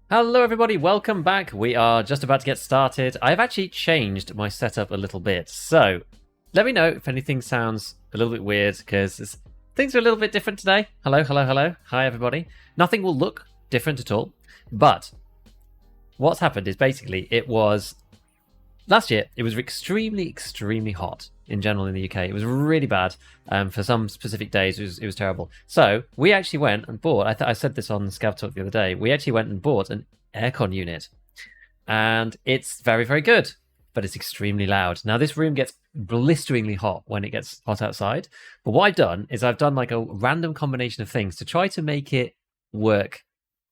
Hello everybody, welcome back. We are just about to get started. I've actually changed my setup a little bit, so let me know if anything sounds a little bit weird, because things are a little bit different today. Hello, hello, hello. Hi everybody. Nothing will look different at all, but what's happened is basically last year it was extremely hot in general in the UK. It was really bad. For some specific days it was terrible. So we actually went and bought, I said this on Scav Talk the other day, we actually went and bought an aircon unit, and it's very good, but it's extremely loud. Now this room gets blisteringly hot when it gets hot outside, but what I've done is I've done like a random combination of things to try to make it work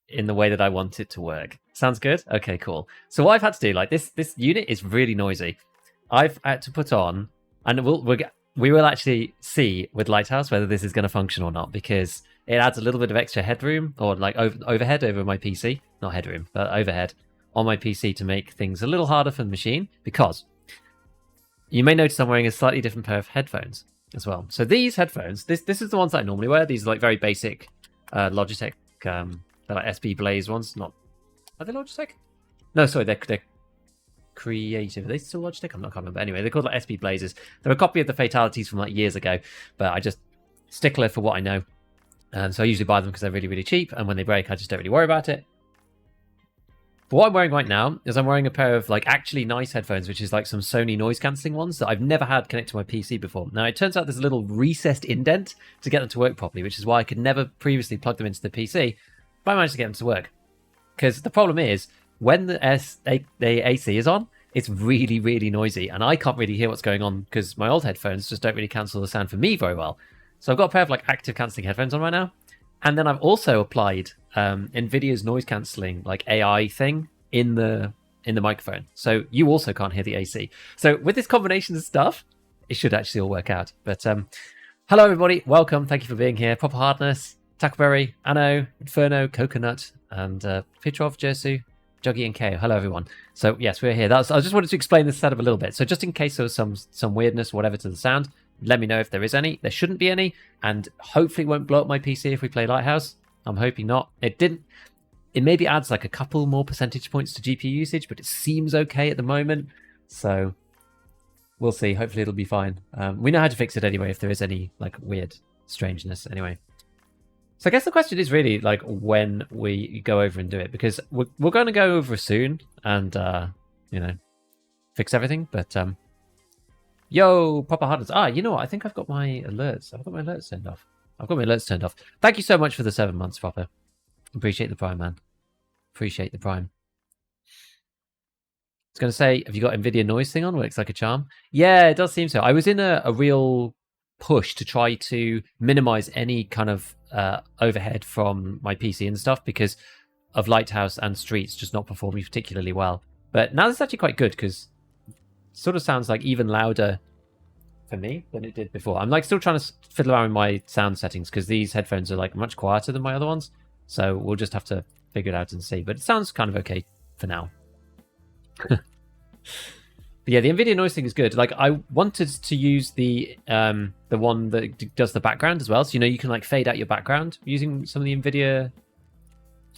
in the way that I want it to work. Sounds good? Okay, cool. So what I've had to do, like this unit is really noisy. I've had to put on, and we will actually see with Lighthouse whether this is going to function or not, because it adds a little bit of extra headroom, or like overhead over my PC. Not headroom, but overhead on my PC to make things a little harder for the machine, because you may notice I'm wearing a slightly different pair of headphones as well. So these headphones, this is the ones that I normally wear. These are like very basic Logitech, they're like SB Blaze ones. Not, are they Logitech? No, sorry, they're Creative. Are they still Logitech? I can't remember. Anyway, they're called like SB Blazers. They're a copy of the Fatalities from like years ago, but I just stickler for what I know. So I usually buy them because they're really cheap, and when they break, I just don't really worry about it. But what I'm wearing right now is I'm wearing a pair of like actually nice headphones, which is like some Sony noise cancelling ones that I've never had connect to my PC before. Now it turns out there's a little recessed indent to get them to work properly, which is why I could never previously plug them into the PC, but I managed to get them to work. Because the problem is, when the AC is on, it's really noisy, and I can't really hear what's going on because my old headphones just don't really cancel the sound for me very well. So I've got a pair of like active cancelling headphones on right now, and then I've also applied Nvidia's noise cancelling like AI thing in the microphone, so you also can't hear the AC. So with this combination of stuff, it should actually all work out. But hello everybody, welcome, thank you for being here. Proper Hardness, Tackleberry, Anno, Inferno, Coconut, and Petrov, Jersu, Juggy, and KO. Hello everyone. So yes, we're here. I just wanted to explain this setup a little bit. So just in case there was some weirdness, whatever, to the sound, let me know if there is any. There shouldn't be any, and hopefully it won't blow up my PC if we play Lighthouse. I'm hoping not. It didn't. It maybe adds like a couple more percentage points to GPU usage, but it seems okay at the moment. So we'll see. Hopefully it'll be fine. We know how to fix it anyway if there is any like weird strangeness anyway. So I guess the question is really like when we go over and do it, because we're going to go over soon and fix everything. But yo, proper hardness. You know what? I think I've got my alerts. I've got my alerts turned off. Thank you so much for the 7 months, proper. Appreciate the prime, man. Appreciate the prime. I was going to say, have you got Nvidia noise thing on? Works like a charm. Yeah, it does seem so. I was in a real push to try to minimize any kind of overhead from my PC and stuff because of Lighthouse and Streets just not performing particularly well. But now it's actually quite good because it sort of sounds like even louder for me than it did before. I'm like still trying to fiddle around with my sound settings because these headphones are like much quieter than my other ones. So we'll just have to figure it out and see. But it sounds kind of okay for now. But yeah, the Nvidia noise thing is good. Like I wanted to use the one that does the background as well. So you can like fade out your background using some of the Nvidia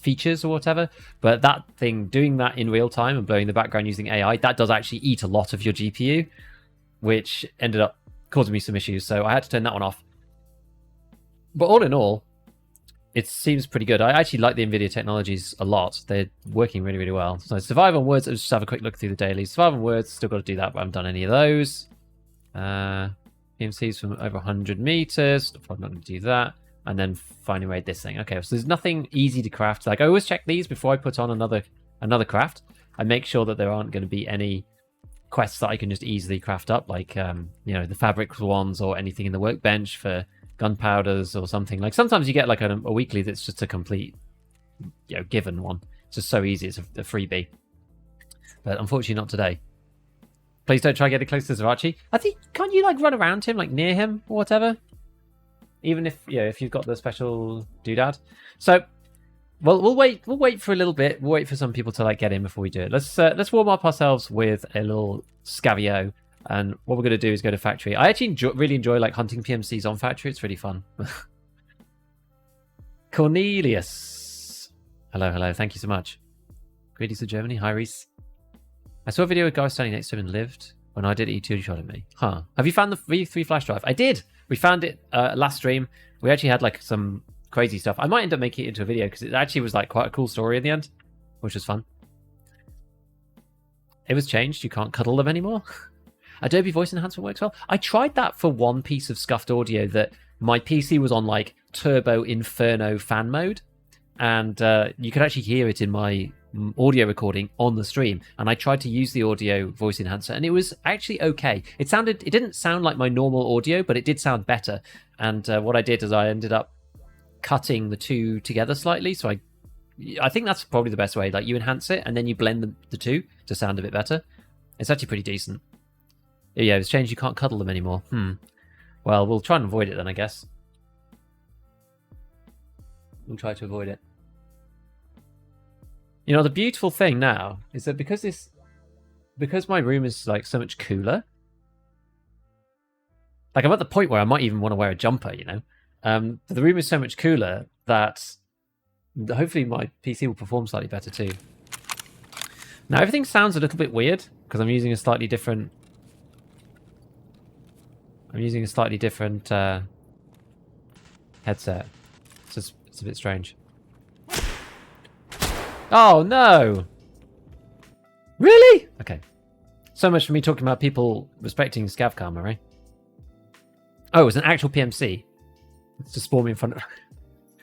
features or whatever. But that thing, doing that in real time and blowing the background using AI, that does actually eat a lot of your GPU, which ended up causing me some issues. So I had to turn that one off. But all in all, it seems pretty good. I actually like the Nvidia technologies a lot. They're working really well. So Survive on Words, let's just have a quick look through the dailies. Survive on Words, still got to do that, but I haven't done any of those. PMCs from over 100 meters, probably not going to do that. And then finally raid this thing. Okay, so there's nothing easy to craft. Like I always check these before I put on another craft. I make sure that there aren't going to be any quests that I can just easily craft up, like the fabric ones or anything in the workbench for gunpowders or something. Like sometimes you get like a weekly that's just a complete given one. It's just so easy. It's a freebie, but unfortunately not today. Please don't try getting close to Zarachi. I think, can't you like run around him, like near him or whatever, even if you've got the special doodad? So we'll wait for a little bit. We'll wait for some people to like get in before we do it. Let's warm up ourselves with a little Scavio. And what we're going to do is go to factory. I actually really enjoy like hunting PMCs on factory. It's really fun. Cornelius. Hello. Thank you so much. Greetings to Germany. Hi, Reese. I saw a video of a guy standing next to him and lived. When I did it, he two-shot at me. Huh. Have you found the V3 flash drive? I did! We found it last stream. We actually had like some crazy stuff. I might end up making it into a video because it actually was like quite a cool story in the end, which was fun. It was changed. You can't cuddle them anymore. Adobe Voice Enhancer works well. I tried that for one piece of scuffed audio that my PC was on like Turbo Inferno fan mode. And you could actually hear it in my audio recording on the stream. And I tried to use the audio voice enhancer and it was actually okay. It didn't sound like my normal audio, but it did sound better. And what I did is I ended up cutting the two together slightly. So I think that's probably the best way. Like you enhance it and then you blend the two to sound a bit better. It's actually pretty decent. Yeah, it's changed. You can't cuddle them anymore. Well, we'll try and avoid it then, I guess. We'll try to avoid it. You know, the beautiful thing now is that because my room is like so much cooler, like I'm at the point where I might even want to wear a jumper, you know. But the room is so much cooler that hopefully my PC will perform slightly better too. Now everything sounds a little bit weird because I'm using a slightly different headset. It's a bit strange. Oh no! Really? Okay. So much for me talking about people respecting scav karma, right? Oh, it was an actual PMC. It's just spawned me in front of...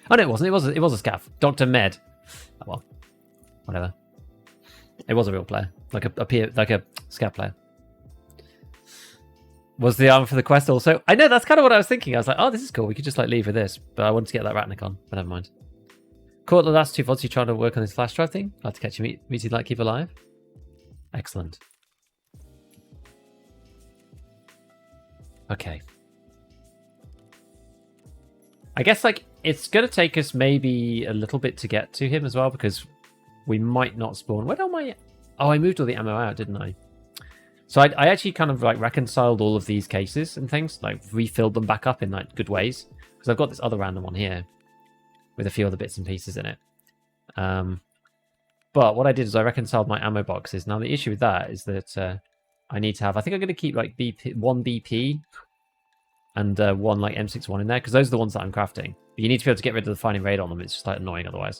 Oh no, it wasn't. It was a scav. Dr. Med. Oh well. Whatever. It was a real player. Like a scav player. Was the armor for the quest also? I know, that's kind of what I was thinking. I was like, oh, this is cool. We could just like leave with this. But I wanted to get that Ratnik on. But never mind. Caught the last 2 VODs you trying to work on this flash drive thing. Glad to catch you meeting Lightkeeper live. Excellent. Okay. I guess like it's going to take us maybe a little bit to get to him as well because we might not spawn. Where did my... Oh, I moved all the ammo out, didn't I? So I actually kind of like reconciled all of these cases and things, like refilled them back up in like good ways. Because I've got this other random one here with a few other bits and pieces in it. But what I did is I reconciled my ammo boxes. Now the issue with that is that I need to have, I think I'm going to keep like one BP and one like M61 in there because those are the ones that I'm crafting. But you need to be able to get rid of the fighting raid on them. It's just like annoying otherwise.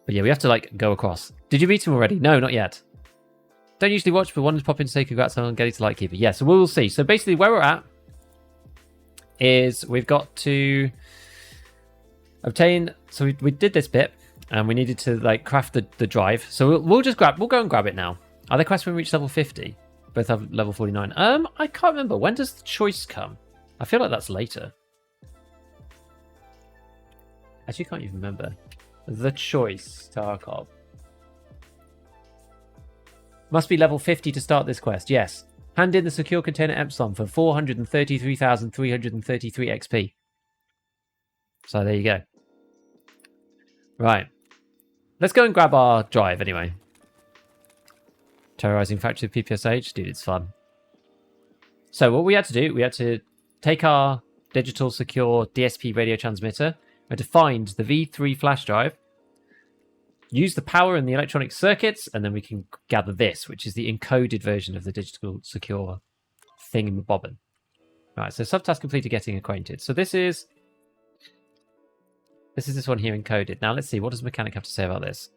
But yeah, we have to like go across. Did you beat him already? No, not yet. Don't usually watch, but wanted to pop in to say congrats on getting to Lightkeeper. Yeah, so we'll see. So basically where we're at is we've got to obtain... So we did this bit and we needed to like craft the drive. So we'll go and grab it now. Are there quests when we reach level 50? Both have level 49. I can't remember. When does the choice come? I feel like that's later. Actually, can't even remember. The choice, Tarkov. Must be level 50 to start this quest. Yes. Hand in the secure container Epsilon for 433,333 XP. So there you go. Right. Let's go and grab our drive anyway. Terrorizing factory of PPSH. Dude, it's fun. So what we had to do, we had to take our digital secure DSP radio transmitter. We had to find the V3 flash drive. Use the power in the electronic circuits, and then we can gather this, which is the encoded version of the digital secure thing in the bobbin. Right, so subtask completed getting acquainted. So this is this one here encoded. Now let's see, what does the mechanic have to say about this?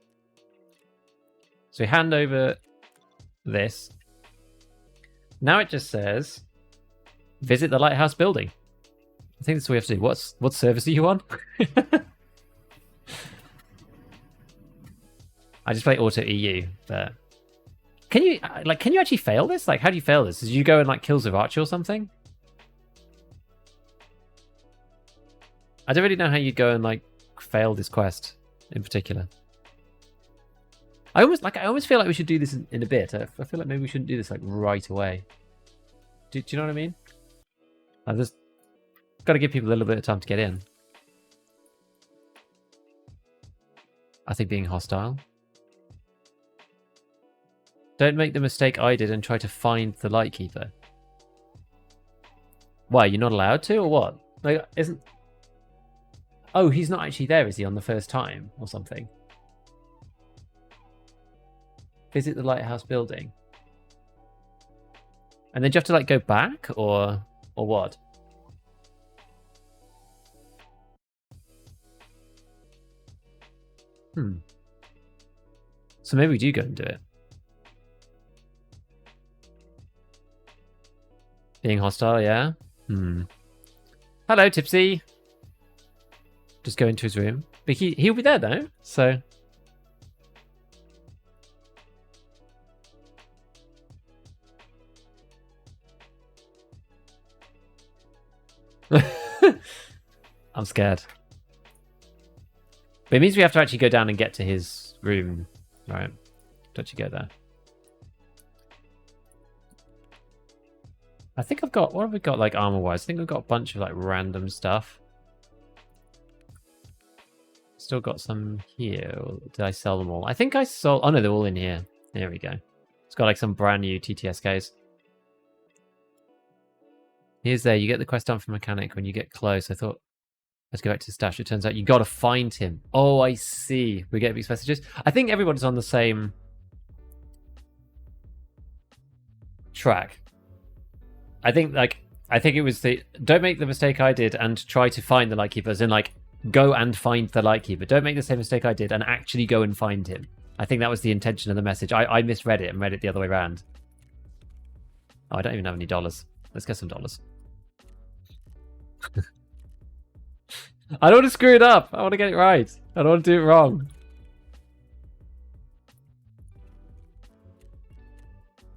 So we hand over this. Now it just says, visit the lighthouse building. I think that's what we have to do. What service are you on? I just play Auto EU, but can you actually fail this? Like, how do you fail this? Did you go and like kill Zavachi or something? I don't really know how you'd go and like fail this quest in particular. I almost feel like we should do this in a bit. I feel like maybe we shouldn't do this like right away. Do you know what I mean? I've just got to give people a little bit of time to get in. I think being hostile. Don't make the mistake I did and try to find the Lightkeeper. Why, you're not allowed to, or what? Like, isn't... Oh, he's not actually there, is he, on the first time, or something? Visit the lighthouse building. And then do you have to like go back or what? So maybe we do go and do it. Being hostile, yeah? Hello, Tipsy. Just go into his room. But he'll be there though, so... I'm scared. But it means we have to actually go down and get to his room. Right. To actually go there. I think I've got... What have we got, like, armor-wise? I think we've got a bunch of, like, random stuff. Still got some here. Or did I sell them all? I think I sold... Oh, no, they're all in here. There we go. It's got, like, some brand new TTSKs. Here's there. You get the quest done from mechanic when you get close. I thought... Let's go back to the stash. It turns out you got to find him. Oh, I see. We get these messages. I think everyone's on the same track. I think it was the don't make the mistake I did and try to find the Lightkeeper, as in like go and find the Lightkeeper. Don't make the same mistake I did and actually go and find him. I think that was the intention of the message. I misread it and read it the other way around. Oh, I don't even have any dollars. Let's get some dollars. I don't want to screw it up. I want to get it right. I don't want to do it wrong.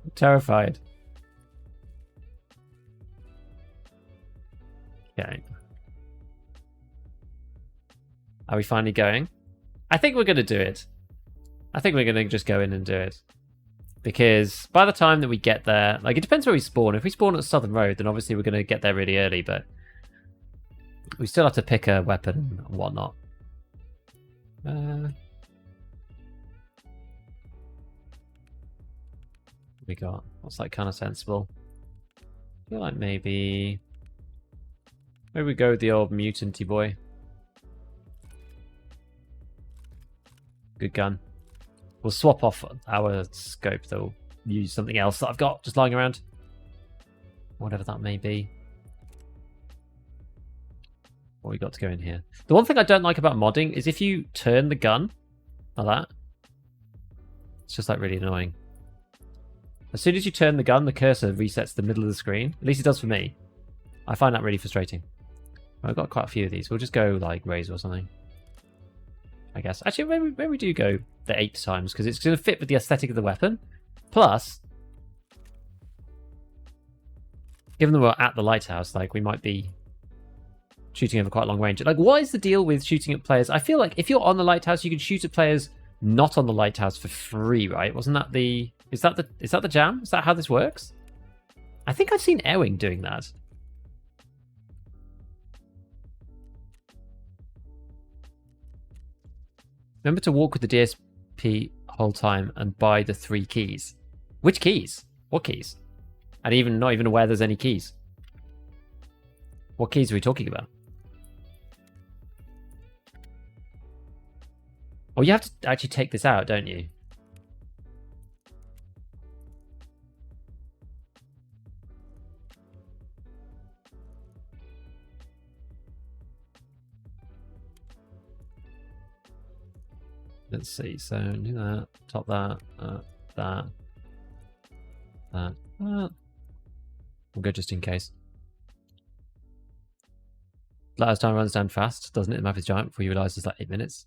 I'm terrified. Okay. Are we finally going? I think we're going to do it. I think we're going to just go in and do it. Because by the time that we get there, like it depends where we spawn. If we spawn at Southern Road, then obviously we're going to get there really early, but we still have to pick a weapon and whatnot. We got what's like kind of sensible? I feel like maybe we go with the old mutanty boy. Good gun. We'll swap off our scope though. Use something else that I've got just lying around. Whatever that may be. What we got to go in here? The one thing I don't like about modding is if you turn the gun like that, it's just like really annoying. As soon as you turn the gun, the cursor resets the middle of the screen. At least it does for me. I find that really frustrating. I've got quite a few of these. We'll just go like Razor or something, I guess. Actually, maybe we do go the 8 times because it's going to fit with the aesthetic of the weapon. Plus, given that we're at the lighthouse, like we might be shooting over quite a long range. Like, what is the deal with shooting at players? I feel like if you're on the lighthouse, you can shoot at players not on the lighthouse for free, right? Wasn't that the... Is that the jam? Is that how this works? I think I've seen Airwing doing that. Remember to walk with the DSP whole time and buy the 3 keys. Which keys? What keys? And even not even aware there's any keys. What keys are we talking about? Oh, you have to actually take this out, don't you? Let's see. So do that, top that, that. We'll go just in case. Last time runs down fast, doesn't it? The map is giant before you realise it's like 8 minutes.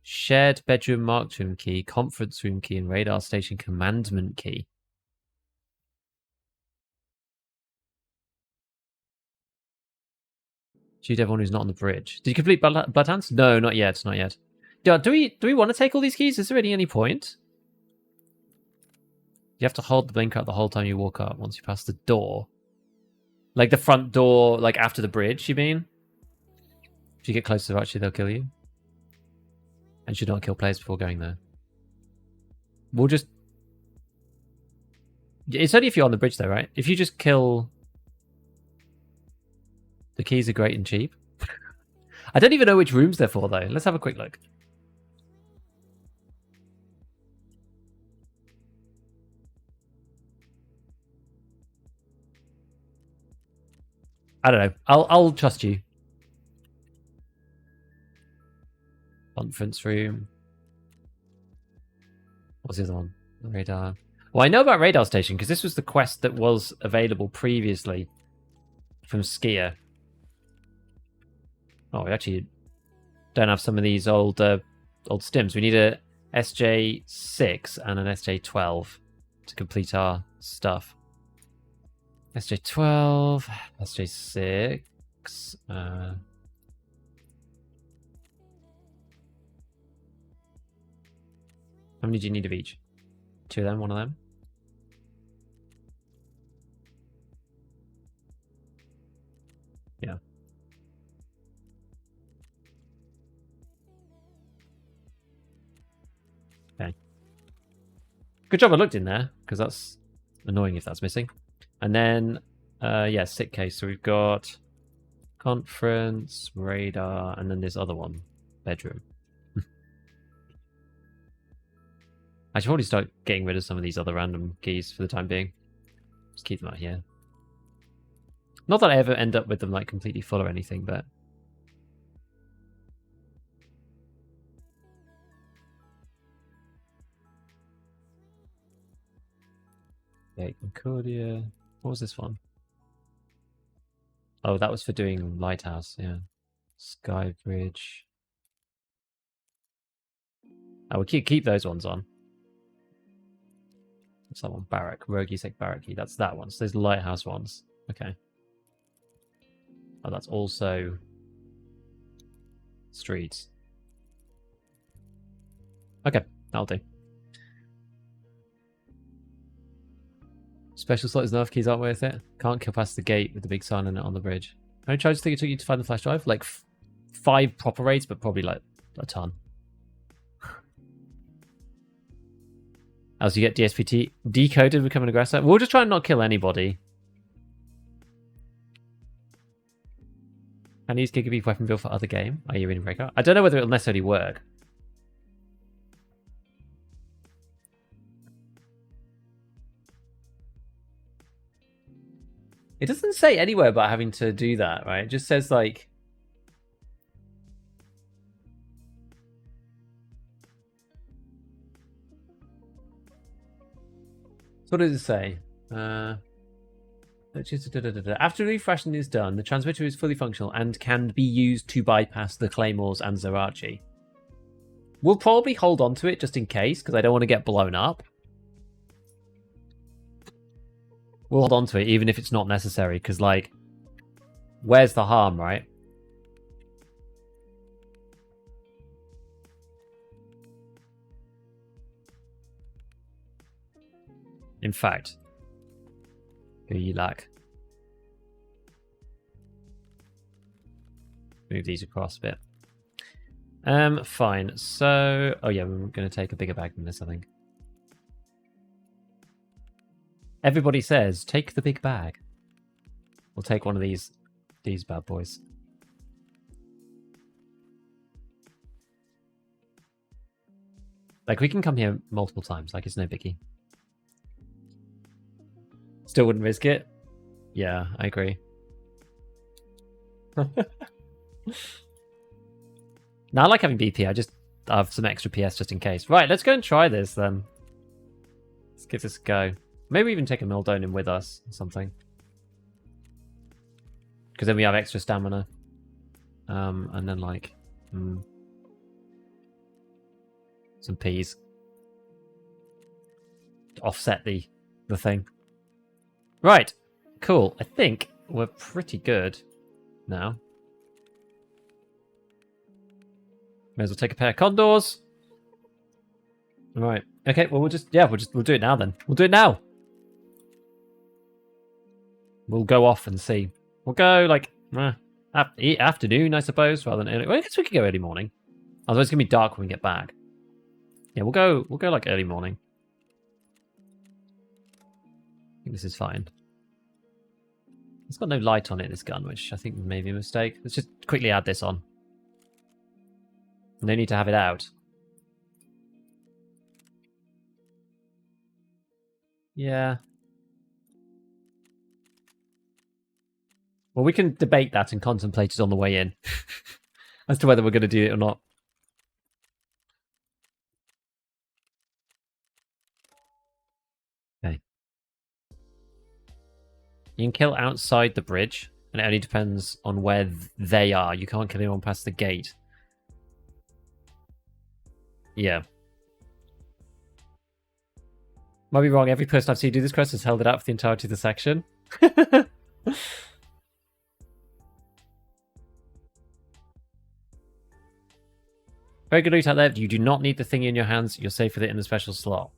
Shared bedroom marked room key, conference room key, and radar station commandment key. Shoot everyone who's not on the bridge. Did you complete Bloodhounds? No, not yet. Not yet. Do we want to take all these keys? Is there really any point? You have to hold the blinker up the whole time you walk up once you pass the door. Like the front door, like after the bridge, you mean? If you get closer, actually, they'll kill you. And should not kill players before going there. We'll just... It's only if you're on the bridge though, right? If you just kill... The keys are great and cheap. I don't even know which rooms they're for though. Let's have a quick look. I don't know. I'll trust you. Conference room. What's the other one? Radar. Well, I know about Radar Station because this was the quest that was available previously from Skier. Oh, we actually don't have some of these old stims. We need a SJ6 and an SJ12 to complete our stuff. SJ12, SJ6. How many do you need of each? 2 of them, 1 of them? Yeah. Okay. Good job I looked in there, because that's annoying if that's missing. And then, yeah, sick case. So we've got conference, radar, and then this other one, bedroom. I should probably start getting rid of some of these other random keys for the time being. Just keep them out here. Not that I ever end up with them like completely full or anything, but... Okay, Concordia. What was this one? Oh, that was for doing Lighthouse, yeah. Skybridge. Oh, we'll keep those ones on. What's that one? Barrack. Rogisek Barracky. That's that one. So there's Lighthouse ones. Okay. Oh, that's also streets. Okay, that'll do. Special slot is enough. Keys aren't worth it. Can't kill past the gate with the big sign on it on the bridge. How many charges do you think it took you to find the flash drive? Like 5 proper raids, but probably like a ton. As you get DSPT decoded, become an aggressor. We'll just try and not kill anybody. Can you use Gigabeef weapon build for other game? Are you in breakout? I don't know whether it'll necessarily work. It doesn't say anywhere about having to do that, right? It just says like... So what does it say? After refreshing is done, the transmitter is fully functional and can be used to bypass the Claymores and Zerachi. We'll probably hold on to it just in case, because I don't want to get blown up. We'll hold on to it even if it's not necessary, because, like, where's the harm, right? In fact, who you lack? Move these across a bit. Fine. So, oh yeah, we're going to take a bigger bag than this, I think. Everybody says, take the big bag. We'll take one of these bad boys. Like, we can come here multiple times. Like, it's no biggie. Still wouldn't risk it? Yeah, I agree. Now, I like having BP. I just have some extra PS just in case. Right, let's go and try this then. Let's give this a go. Maybe even take a Mildonin with us or something. Because then we have extra stamina. And then, like, some peas. To offset the thing. Right. Cool. I think we're pretty good now. May as well take a pair of condors. All right. Okay. Well, we'll do it now then. We'll do it now. We'll go off and see. We'll go like afternoon, I suppose, rather than early. Well, I guess we could go early morning. Otherwise, it's gonna be dark when we get back. Yeah, we'll go like early morning. I think this is fine. It's got no light on it, this gun, which I think may be a mistake. Let's just quickly add this on. No need to have it out. Yeah. Well, we can debate that and contemplate it on the way in as to whether we're going to do it or not. Okay. You can kill outside the bridge, and it only depends on where they are. You can't kill anyone past the gate. Yeah. Might be wrong. Every person I've seen do this quest has held it out for the entirety of the section. Very good loot out there. You do not need the thing in your hands. You're safe with it in the special slot.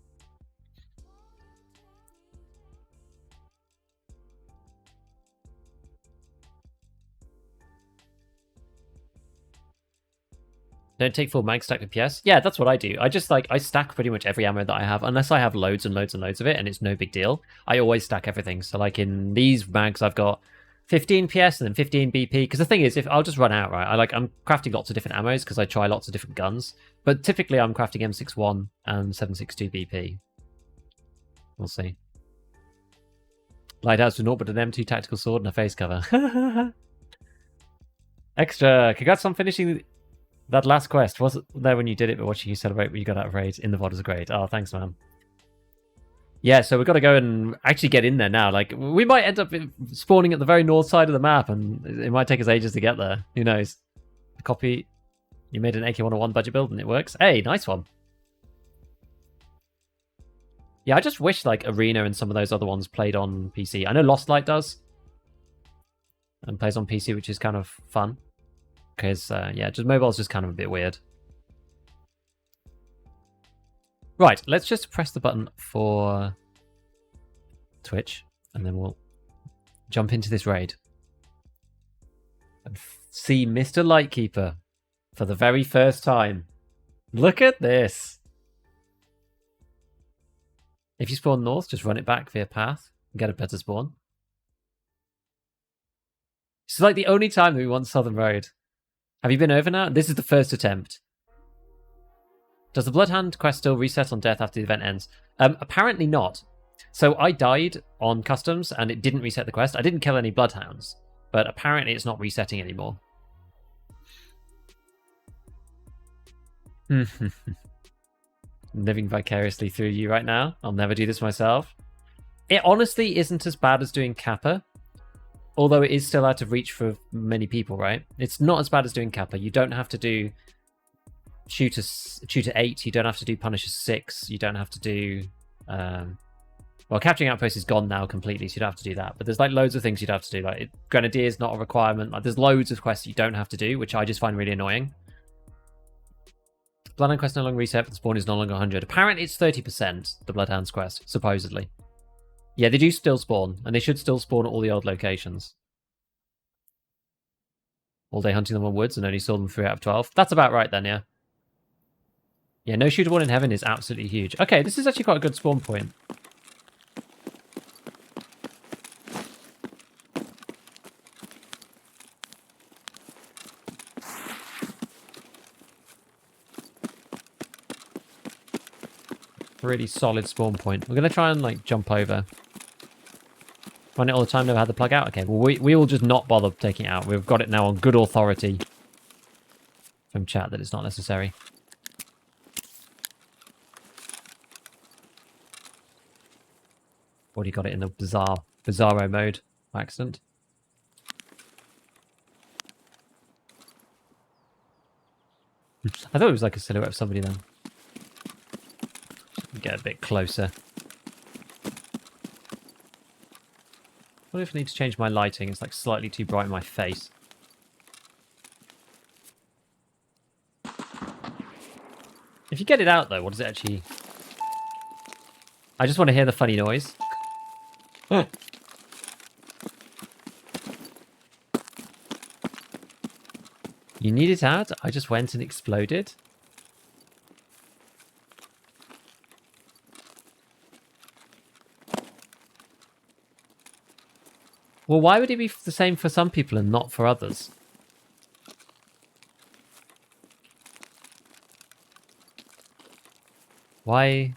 Don't take full mag stack with PS. Yeah, that's what I do. I just I stack pretty much every ammo that I have, unless I have loads and loads and loads of it, and it's no big deal. I always stack everything. So like in these mags, I've got 15 PS and then 15 BP. Because the thing is, if I'll just run out, right? I'm crafting lots of different ammos because I try lots of different guns. But typically, I'm crafting M61 and 762 BP. We'll see. Lighthouse with naught but an M2 tactical sword and a face cover. Extra. Congrats on finishing that last quest. Wasn't there when you did it, but watching you celebrate when you got out of raid in the VOD was great. Oh, thanks, man. Yeah, so we've got to go and actually get in there now. Like, we might end up spawning at the very north side of the map, and it might take us ages to get there. Who knows? A copy. You made an AK-101 budget build, and it works. Hey, nice one. Yeah, I just wish, like, Arena and some of those other ones played on PC. I know Lost Light does. And plays on PC, which is kind of fun. Because, yeah, just mobile's just kind of a bit weird. Right, let's just press the button for Twitch, and then we'll jump into this raid. And see Mr. Lightkeeper for the very first time. Look at this. If you spawn north, just run it back via path and get a better spawn. It's like the only time that we want Southern Road. Have you been over now? This is the first attempt. Does the Bloodhound quest still reset on death after the event ends? Apparently not. So I died on customs and it didn't reset the quest. I didn't kill any Bloodhounds, but apparently it's not resetting anymore. Living vicariously through you right now. I'll never do this myself. It honestly isn't as bad as doing Kappa, although it is still out of reach for many people, right? It's not as bad as doing Kappa. You don't have to do Shooter 8, you don't have to do Punisher 6, you don't have to do... well, Capturing Outpost is gone now completely, so you don't have to do that. But there's like loads of things you'd have to do. Like Grenadier is not a requirement. Like there's loads of quests you don't have to do, which I just find really annoying. Bloodhound quest no longer reset, but the spawn is no longer 100. Apparently it's 30%, the Bloodhound's quest, supposedly. Yeah, they do still spawn, and they should still spawn at all the old locations. All day hunting them on woods and only saw them 3 out of 12. That's about right then, yeah. Yeah, no shooter one in heaven is absolutely huge. Okay, this is actually quite a good spawn point. Really solid spawn point. We're going to try and like jump over. Run it all the time, never had the plug out? Okay, well we will just not bother taking it out. We've got it now on good authority from chat that it's not necessary. Already got it in the bizarro mode by accident. I thought it was like a silhouette of somebody then. Get a bit closer. What if I need to change my lighting? It's like slightly too bright in my face. If you get it out though, what does it actually... I just want to hear the funny noise. You need it out? I just went and exploded. Well, why would it be the same for some people and not for others? Why?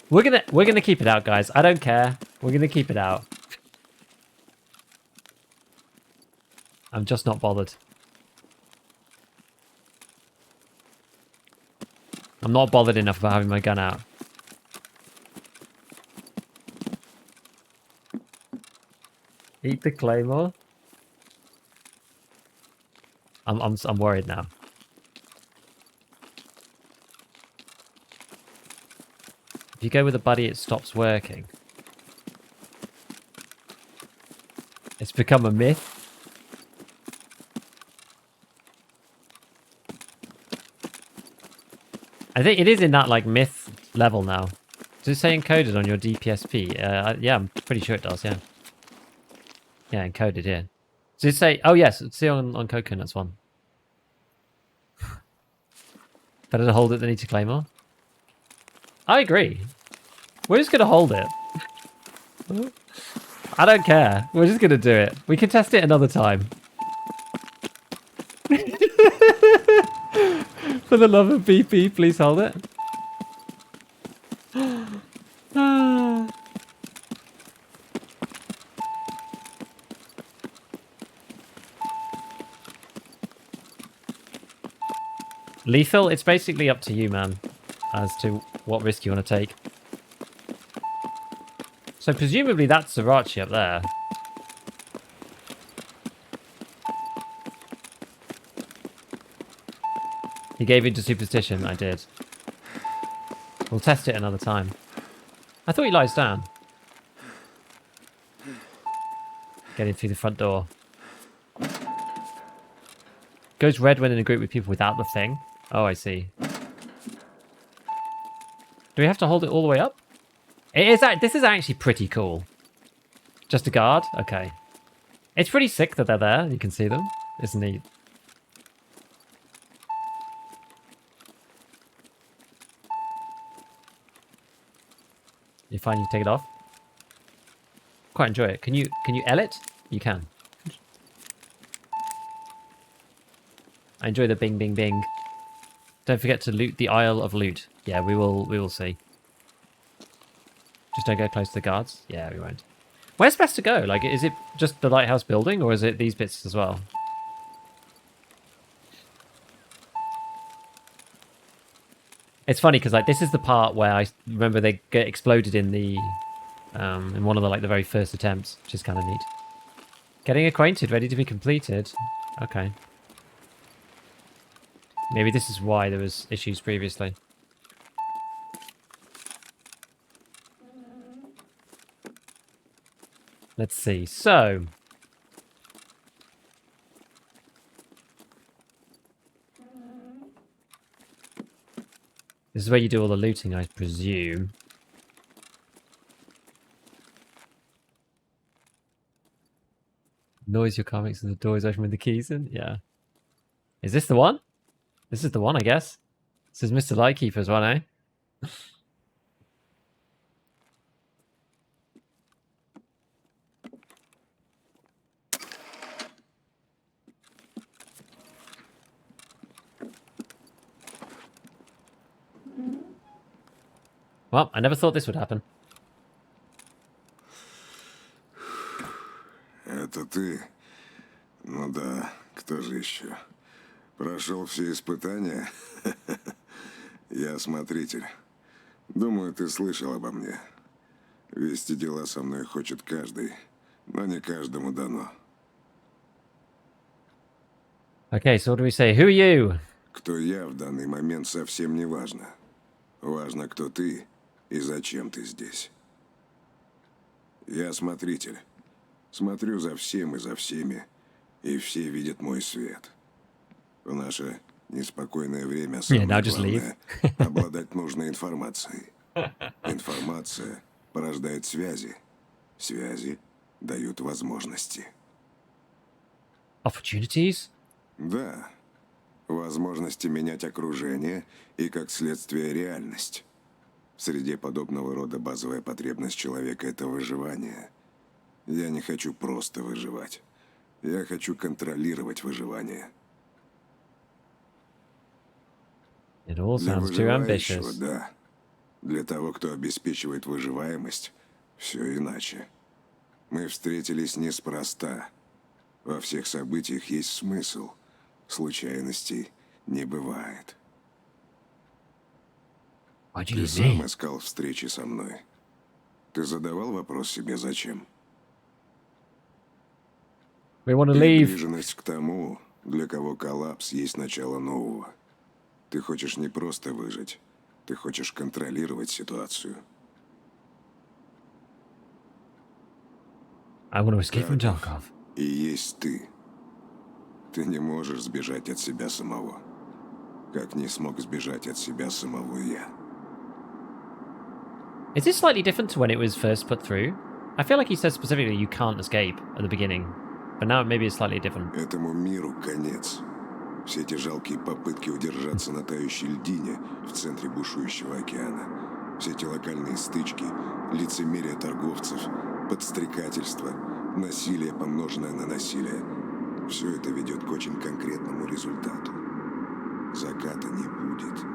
We're gonna keep it out, guys. I don't care. We're gonna keep it out. I'm just not bothered. I'm not bothered enough about having my gun out. Eat the claymore. I'm worried now. If you go with a buddy, it stops working. It's become a myth. I think it is in that like myth level now. Does it say encoded on your DPSP? Yeah, I'm pretty sure it does. Yeah. Yeah, encoded. Yeah. Does it say? Oh yes, it's on Coconut's one. Better to hold it than eat a claymore. I agree. We're just gonna hold it. I don't care. We're just gonna do it. We can test it another time. For the love of BP, please hold it. Lethal? It's basically up to you, man, as to what risk you want to take. So presumably that's Sriracha up there. He gave into superstition. I did. We'll test it another time. I thought he lies down. Getting through the front door. Goes red when in a group with people without the thing. Oh, I see. Do we have to hold it all the way up? It is. This is actually pretty cool. Just a guard? Okay. It's pretty sick that they're there. You can see them. It's neat. You find you take it off? Quite enjoy it. Can you L it? You can. I enjoy the bing bing bing. Don't forget to loot the Isle of Loot. Yeah, we will see. Just don't go close to the guards. Yeah, we won't. Where's best to go? Like, is it just the lighthouse building, or is it these bits as well? It's funny because like this is the part where I remember they get exploded in the in one of the like the very first attempts, which is kind of neat. Getting acquainted, ready to be completed. Okay. Maybe this is why there was issues previously. Let's see. So, this is where you do all the looting, I presume. Noise your car makes when the door is open with the keys in? Yeah. Is this the one? This is the one, I guess. This is Mr. Lightkeeper's one, eh? Well, I never thought this would happen. Это ты? Ну да, кто же еще? Прошел все испытания? Я смотритель. Думаю, ты слышал обо мне. Вести дела со мной хочет каждый, но не каждому дано. Okay, so what do we say? Who are you? Кто я в данный момент совсем не важно. Важно, кто ты и зачем ты здесь. Я смотритель. Смотрю за всем и за всеми, и все видят мой свет. В наше неспокойное время самое главное — обладать нужной информацией. Информация порождает связи. Связи дают возможности. Opportunities? Да. Возможности менять окружение и, как следствие, реальность. В среде подобного рода базовая потребность человека — это выживание. Я не хочу просто выживать. Я хочу контролировать выживание. It all Для sounds too выживающего, ambitious. да. Для того, кто обеспечивает выживаемость, все иначе. Мы встретились неспроста. Во всех событиях есть смысл. Случайностей не бывает. What do Ты you сам mean? искал встречи со мной. Ты задавал вопрос себе зачем? We want to leave. Приближенность к тому, для кого коллапс есть начало нового. Ты хочешь не просто выжить, ты хочешь контролировать ситуацию. I want to escape from Тарков Tarkov. и есть ты. Ты не можешь сбежать от себя самого. Как не смог сбежать от себя самого я. Is this slightly different to when it was first put through? I feel like he said specifically you can't escape at the beginning, but now maybe it's slightly different. Этому миру конец. Все эти жалкие попытки удержаться на тающей льдине в центре бушующего океана. Все эти локальные стычки, лицемерие торговцев, подстрекательство, насилие, помноженное на насилие. Все это ведет к очень конкретному результату. Заката не будет.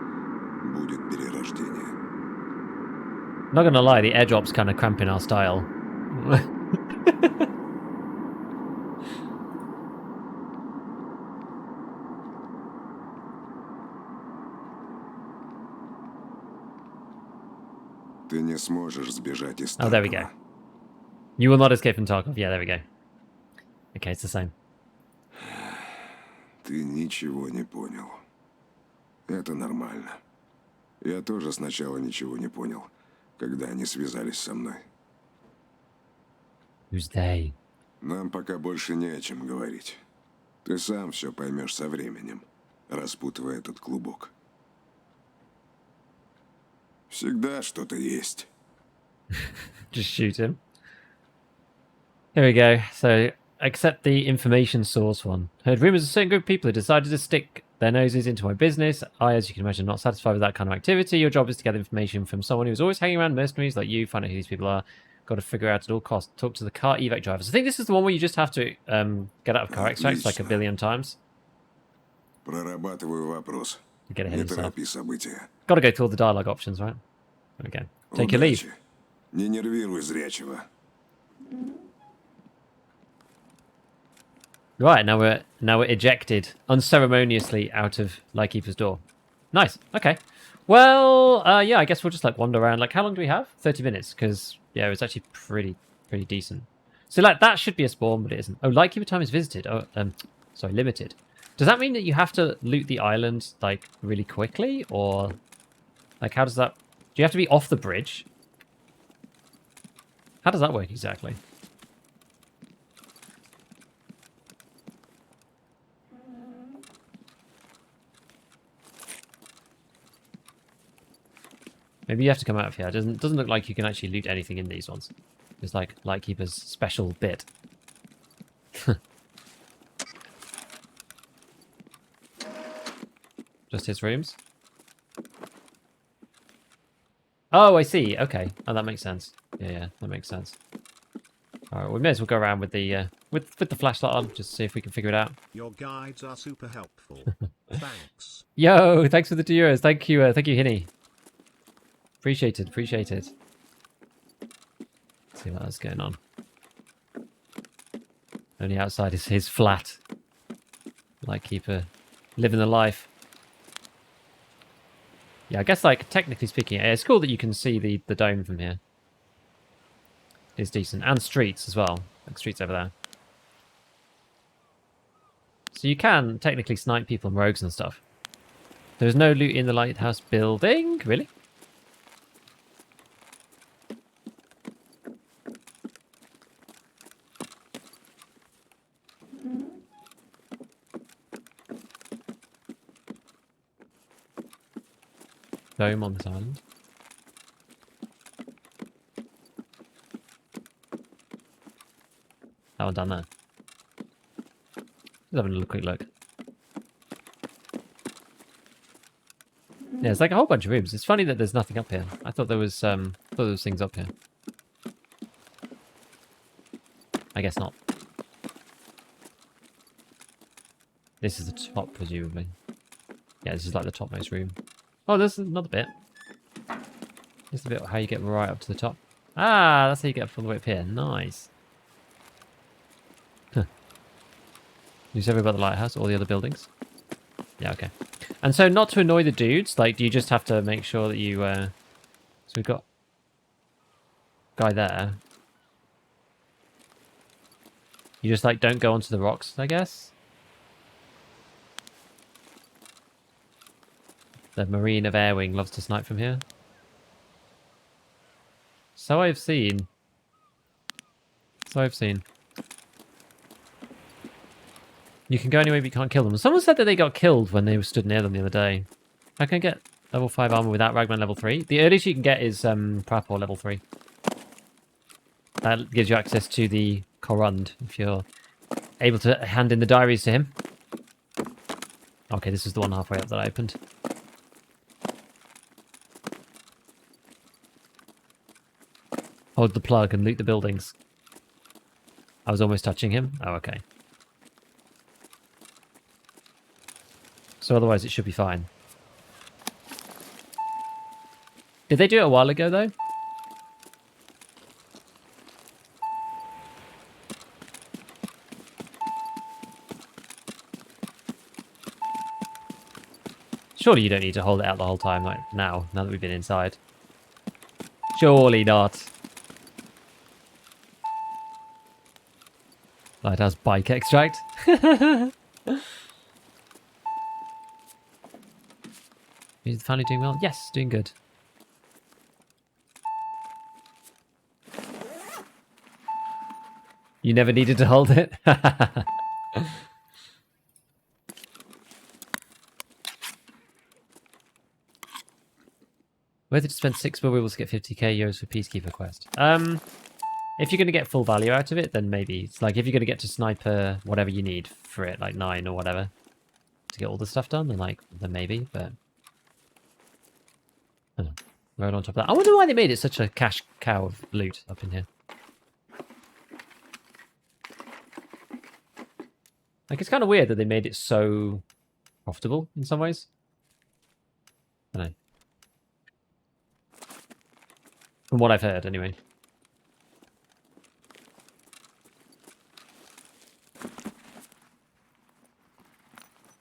Будет перерождение. Not gonna lie, the airdrop's kind of cramping our style. Ты не сможешь сбежать из Oh, there we go. Таркова. You will not escape from Tarkov. Yeah, there we go. Okay, it's the same. Ты ничего не понял. Это нормально. Я тоже сначала ничего не понял, когда они связались со мной. Who's they? Нам пока больше не о чем говорить. Ты сам все поймешь со временем, распутывая этот клубок. Всегда что-то есть. Just shoot him. Here we go. So, accept the information source one. Heard rumors of a certain group of people who decided to stick their noses into my business. I, as you can imagine, not satisfied with that kind of activity. Your job is to get information from someone who's always hanging around mercenaries like you, find out who these people are. Got to figure out at all costs. Talk to the car evac drivers. I think this is the one where you just have to get out of car extracts like a billion times. Прорабатываю вопрос. To get ahead Не of yourself. торопи события. Got to go through all the dialogue options, right? There we go. Take your leave. Удачи. Не нервируй зрячего. Right, now we're ejected unceremoniously out of Lightkeeper's door. Nice. Okay. Well, yeah, I guess we'll just like wander around. Like, how long do we have? 30 minutes, because yeah, it was actually pretty decent. So like that should be a spawn, but it isn't. Oh, Lightkeeper time is visited. Oh, sorry, limited. Does that mean that you have to loot the island like really quickly, or like how does that? Do you have to be off the bridge? How does that work exactly? Maybe you have to come out of here. It doesn't look like you can actually loot anything in these ones. It's like Lightkeeper's special bit. Just his rooms? Oh, I see. Okay. Oh, that makes sense. Yeah, that makes sense. All right, we may as well go around with the with the flashlight on, just see if we can figure it out. Your guides are super helpful. Thanks. Yo, thanks for the €2. Thank you, Hinny. Appreciate it. Let's see what else is going on. Only outside is his flat. Lightkeeper, living the life. Yeah, I guess like technically speaking, it's cool that you can see the dome from here. It's decent, and streets as well. Like streets over there. So you can technically snipe people and rogues and stuff. There's no loot in the lighthouse building, really? Dome on this island. That one down there. Just having a quick look. Yeah, it's like a whole bunch of rooms. It's funny that there's nothing up here. I thought there was things up here. I guess not. This is the top, presumably. Yeah, this is like the topmost room. Oh, there's another bit. This is the bit how you get right up to the top. Ah, that's how you get up all the way up here. Nice. Huh. You said about the lighthouse, all the other buildings? Yeah, okay. And so not to annoy the dudes, like, do you just have to make sure that you... So we've got... guy there. You just, like, don't go onto the rocks, I guess? The Marine of Air Wing loves to snipe from here. So I've seen. So I've seen. You can go anyway, but you can't kill them. Someone said that they got killed when they stood near them the other day. How can I get level 5 armor without Ragman level 3? The earliest you can get is Prapor level 3. That gives you access to the Korund, if you're able to hand in the diaries to him. Okay, this is the one halfway up that I opened. Hold the plug and loot the buildings. I was almost touching him. Oh, okay. So otherwise it should be fine. Did they do it a while ago, though? Surely you don't need to hold it out the whole time, like now that we've been inside. Surely not. Lighthouse bike extract. Is the family doing well? Yes, doing good. You never needed to hold it? Whether to spend 6 wheels to get 50k euros for Peacekeeper quest. If you're going to get full value out of it, then maybe. It's like if you're going to get to sniper whatever you need for it, like 9 or whatever, to get all the stuff done, then maybe, but... I don't know. Right on top of that. I wonder why they made it such a cash cow of loot up in here. Like, it's kind of weird that they made it so profitable in some ways. I don't know. From what I've heard, anyway.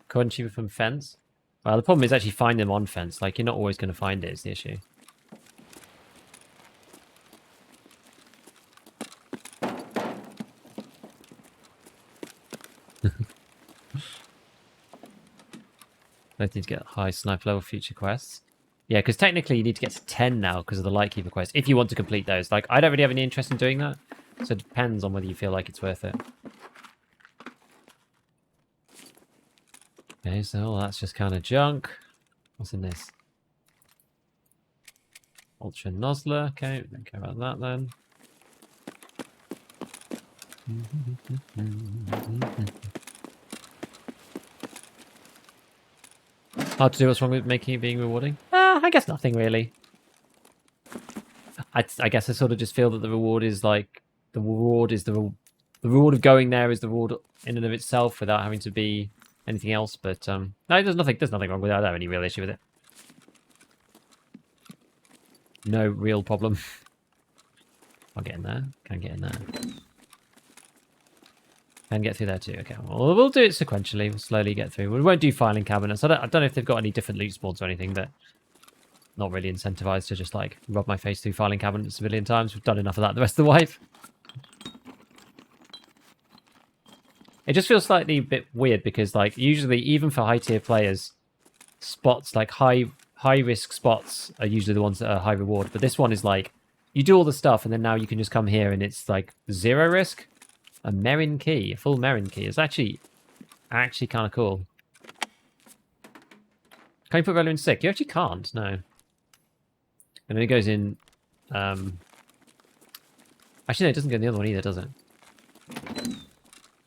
Coin cheaper from fence? Well, the problem is actually finding them on fence. Like, you're not always going to find it, is the issue. I need to get high sniper level future quests. Yeah, because technically you need to get to 10 now because of the Lightkeeper quest, if you want to complete those. Like, I don't really have any interest in doing that, so it depends on whether you feel like it's worth it. Okay, so that's just kind of junk. What's in this? Ultra Nozzler. Okay, don't care about that then. Hard to do. What's wrong with making it being rewarding? I guess nothing really. I guess I sort of just feel that the reward is like the reward of going there is the reward in and of itself without having to be anything else. But no, there's nothing wrong with it. I don't have any real issue with it. No real problem. I'll get in there. Can get in there. Can get through there too. Okay, well, we'll do it sequentially. We'll slowly get through. We won't do filing cabinets. I don't know if they've got any different loot spawns or anything, but not really incentivized to just like rub my face through filing cabinets a million times. We've done enough of that the rest of the wipe. It just feels slightly a bit weird because like usually even for high tier players, spots like high risk spots are usually the ones that are high reward. But this one is like you do all the stuff and then now you can just come here and it's like 0 risk. A Merin key, a full Merin key. It's actually kind of cool. Can you put Relo in sick? You actually can't, no. And then it goes in... Actually, no, it doesn't go in the other one either, does it?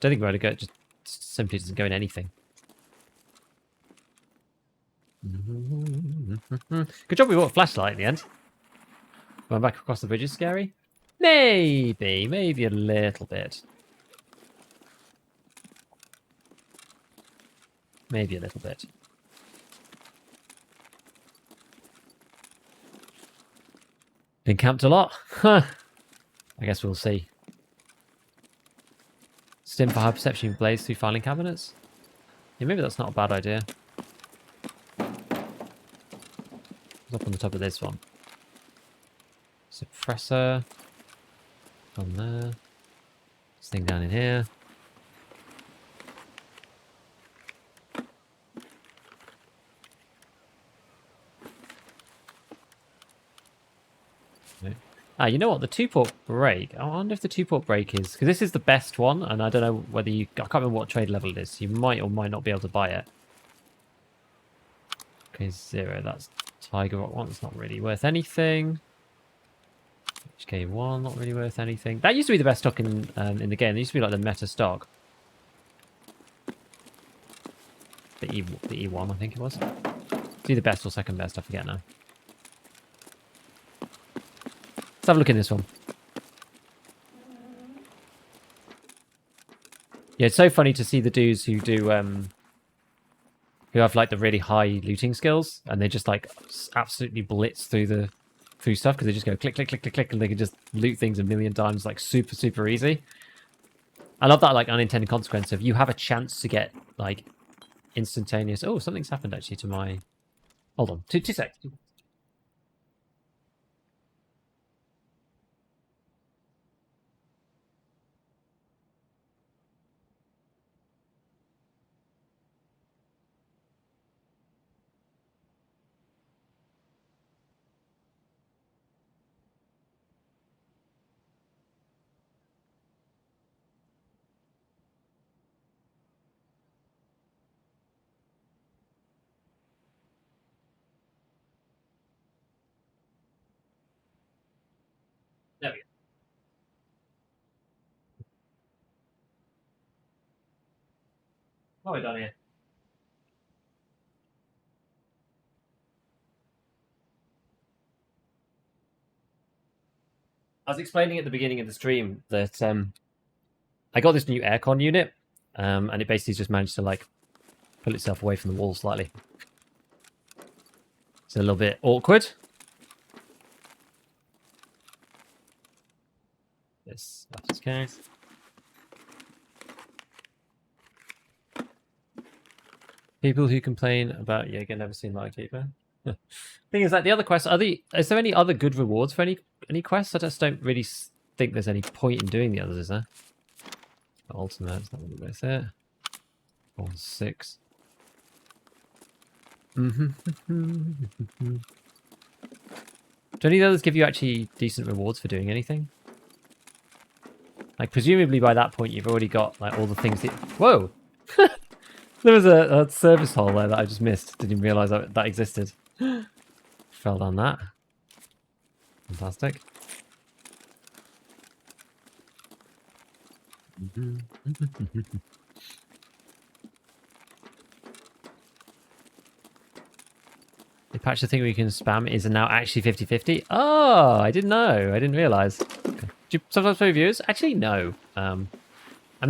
Don't think Relo just simply doesn't go in anything. Good job we bought a flashlight in the end. Going back across the bridge is scary? Maybe a little bit. Maybe a little bit. Been camped a lot? Huh. I guess we'll see. Stim for high perception blaze through filing cabinets. Yeah, maybe that's not a bad idea. What's up on the top of this one? Suppressor. On there. This thing down in here. Ah, you know what? The 2-port brake. I wonder if the 2-port brake is... Because this is the best one, and I don't know whether you... I can't remember what trade level it is. You might or might not be able to buy it. Okay, 0. That's Tiger Rock 1. It's not really worth anything. HK1, not really worth anything. That used to be the best stock in the game. It used to be like the meta stock. The E1, I think it was. It's either best or second best, I forget now. Let's have a look in this one. Yeah, it's so funny to see the dudes who do who have like the really high looting skills, and they just like absolutely blitz through stuff because they just go click click click click click, and they can just loot things a million times like super easy. I love that like unintended consequence of you have a chance to get like instantaneous. Oh, something's happened actually to my. Hold on, two seconds. There we go. What have we done here? I was explaining at the beginning of the stream that I got this new aircon unit, and it basically just managed to like pull itself away from the wall slightly. It's a little bit awkward. That's its case. People who complain about Jaeger never seen Lightkeeper. Thing is, like the other quests, is there any other good rewards for any quests? I just don't really think there's any point in doing the others, is there? Ultimate, it's not really worth it. 4-6. Do any of the others give you actually decent rewards for doing anything? Like, presumably by that point you've already got like all the things that... Whoa! There was a service hole there that I just missed. Didn't even realise that existed. Fell down that. Fantastic. The patch, the thing we can spam is now actually 50-50. Oh, I didn't know. I didn't realise. Okay. Do you sometimes play viewers? Actually, no. I'm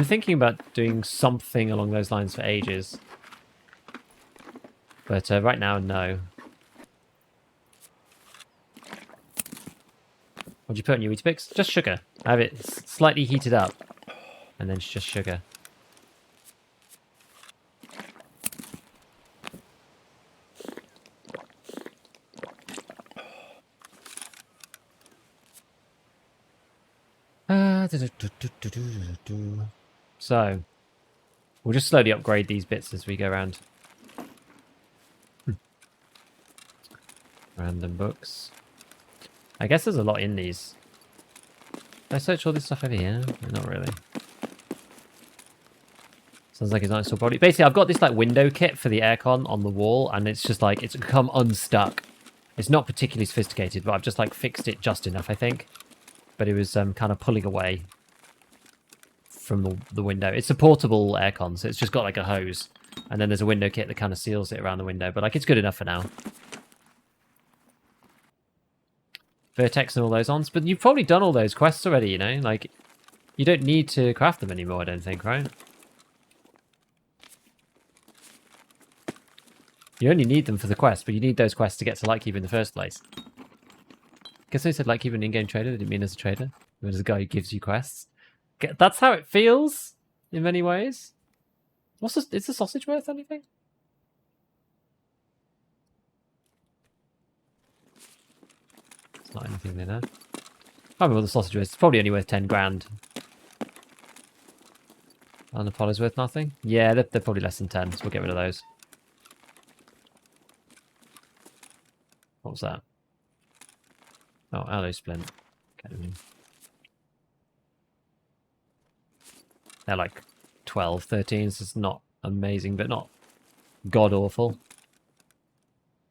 thinking about doing something along those lines for ages. But right now, no. What do you put on your Weetabix? Just sugar. I have it slightly heated up. And then it's just sugar. So, we'll just slowly upgrade these bits as we go around. Random books. I guess there's a lot in these. Did I search all this stuff over here? Not really. Sounds like it's nice to body. Basically, I've got this like window kit for the aircon on the wall, and it's just like it's become unstuck. It's not particularly sophisticated, but I've just like fixed it just enough, I think. But it was kind of pulling away from the window. It's a portable aircon, so it's just got like a hose, and then there's a window kit that kind of seals it around the window. But like it's good enough for now. Vertex and all those ons, but you've probably done all those quests already, you know? Like, you don't need to craft them anymore, I don't think, right? You only need them for the quest, but you need those quests to get to Lightkeeper in the first place. Guess they said Lightkeeper an in-game trader, they didn't mean as a trader. It was a guy who gives you quests. That's how it feels. in many ways. Is the sausage worth anything? It's not anything in there. I can't remember what the sausage was. It's probably only worth 10 grand. And the Apollo's worth nothing? Yeah, they're probably less than 10, so we'll get rid of those. What was that? Oh, alloy splint. Okay. They're like 12, 13, so it's not amazing, but not god-awful.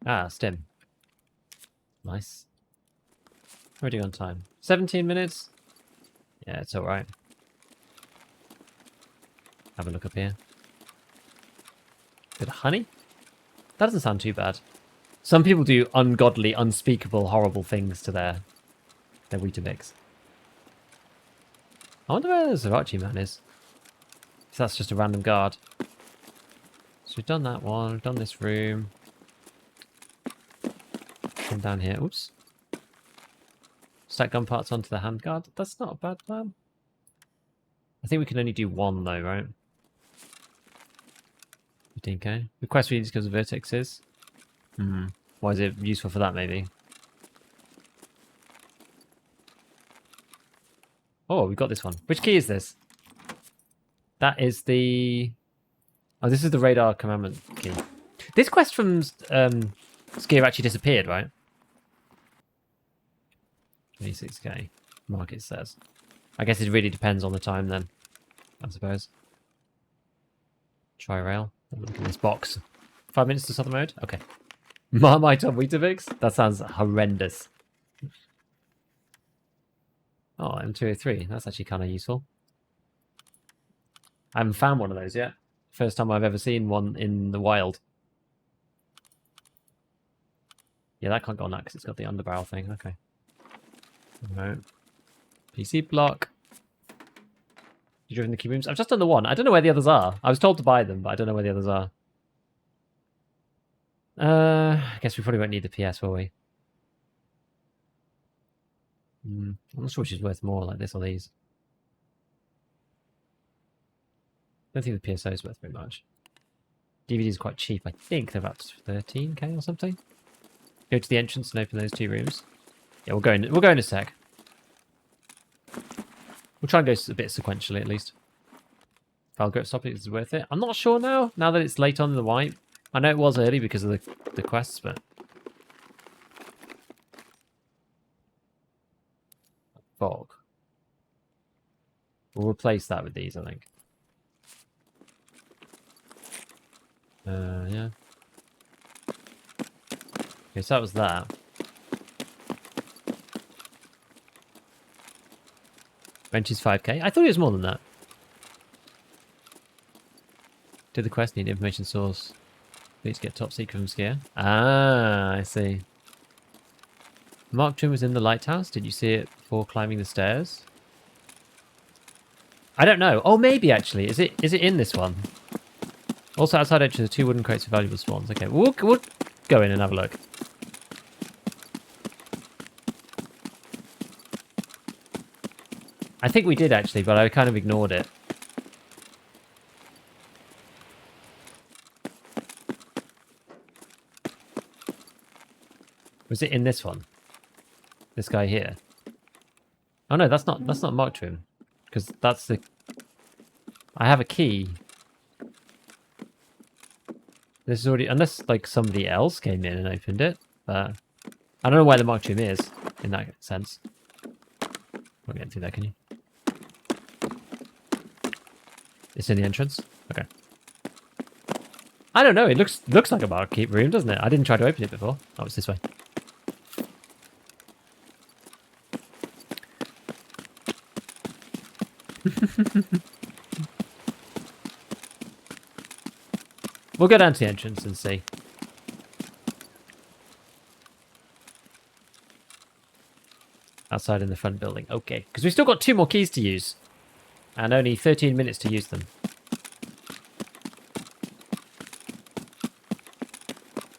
Ah, stim. Nice. How are we doing on time? 17 minutes? Yeah, it's alright. Have a look up here. Bit of honey? That doesn't sound too bad. Some people do ungodly, unspeakable, horrible things to their Weetabix. I wonder where the Zerachi man is. If that's just a random guard. So we've done that one, we've done this room. Come down here. Oops. Stack gun parts onto the handguard. That's not a bad plan. I think we can only do one though, right? 15k. Request readings because of vertexes. Why is it useful for that, maybe? Oh, we've got this one. Which key is this? That is the... Oh, this is the radar commandment key. This quest from Skier actually disappeared, right? 26k. Market says. I guess it really depends on the time then, I suppose. Tri-rail. Look at this box. 5 minutes to southern mode? Okay. Marmite on Weetabix? That sounds horrendous. Oh, M203. That's actually kind of useful. I haven't found one of those yet. First time I've ever seen one in the wild. Yeah, that can't go on that because it's got the underbarrel thing. Okay. Right. PC block. You driven the key rooms? I've just done the one. I don't know where the others are. I was told to buy them, but I don't know where the others are. I guess we probably won't need the PS, will we? I'm not sure which is worth more, like this or these. I don't think the PSO is worth very much. DVD is quite cheap. I think they're about 13k or something. Go to the entrance and open those two rooms. Yeah, we'll go in a sec. We'll try and go a bit sequentially at least. Valgrip stop it is worth it. I'm not sure now that it's late on in the wipe. I know it was early because of the quests, but... Fog. We'll replace that with these, I think. Yeah. Okay, so that was that. Bench is 5k. I thought it was more than that. Did the quest need information source? Please get top secret from Skier. Ah, I see. Mark Trim was in the lighthouse. Did you see it before climbing the stairs? I don't know. Oh, maybe actually. Is it in this one? Also, outside entrance, 2 wooden crates of valuable spawns. Okay, we'll go in and have a look. I think we did actually, but I kind of ignored it. Was it in this one? This guy here? Oh no, that's not marked to him. Because that's the... I have a key. This is already... Unless like somebody else came in and opened it. But I don't know where the marked to him is in that sense. Won't get through there, can you? It's in the entrance? Okay. I don't know, it looks like a barkeep room, doesn't it? I didn't try to open it before. Oh, it's this way. We'll go down to the entrance and see. Outside in the front building. Okay, because we've still got 2 more keys to use. And only 13 minutes to use them.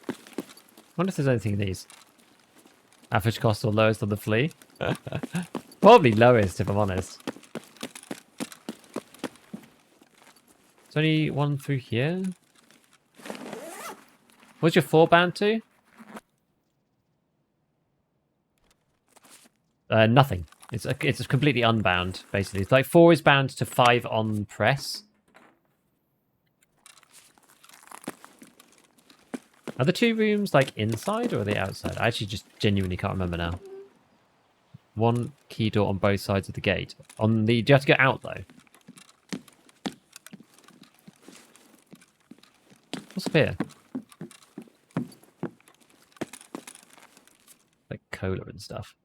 I wonder if there's anything in these. Average cost or lowest on the flea? Probably lowest, if I'm honest. There's only one through here. What's your 4 bound to? Nothing. It's completely unbound, basically. It's like 4 is bound to 5 on press. Are the 2 rooms like inside or are they outside? I actually just genuinely can't remember now. 1 key door on both sides of the gate. Do you have to go out though? What's up here? Like cola and stuff.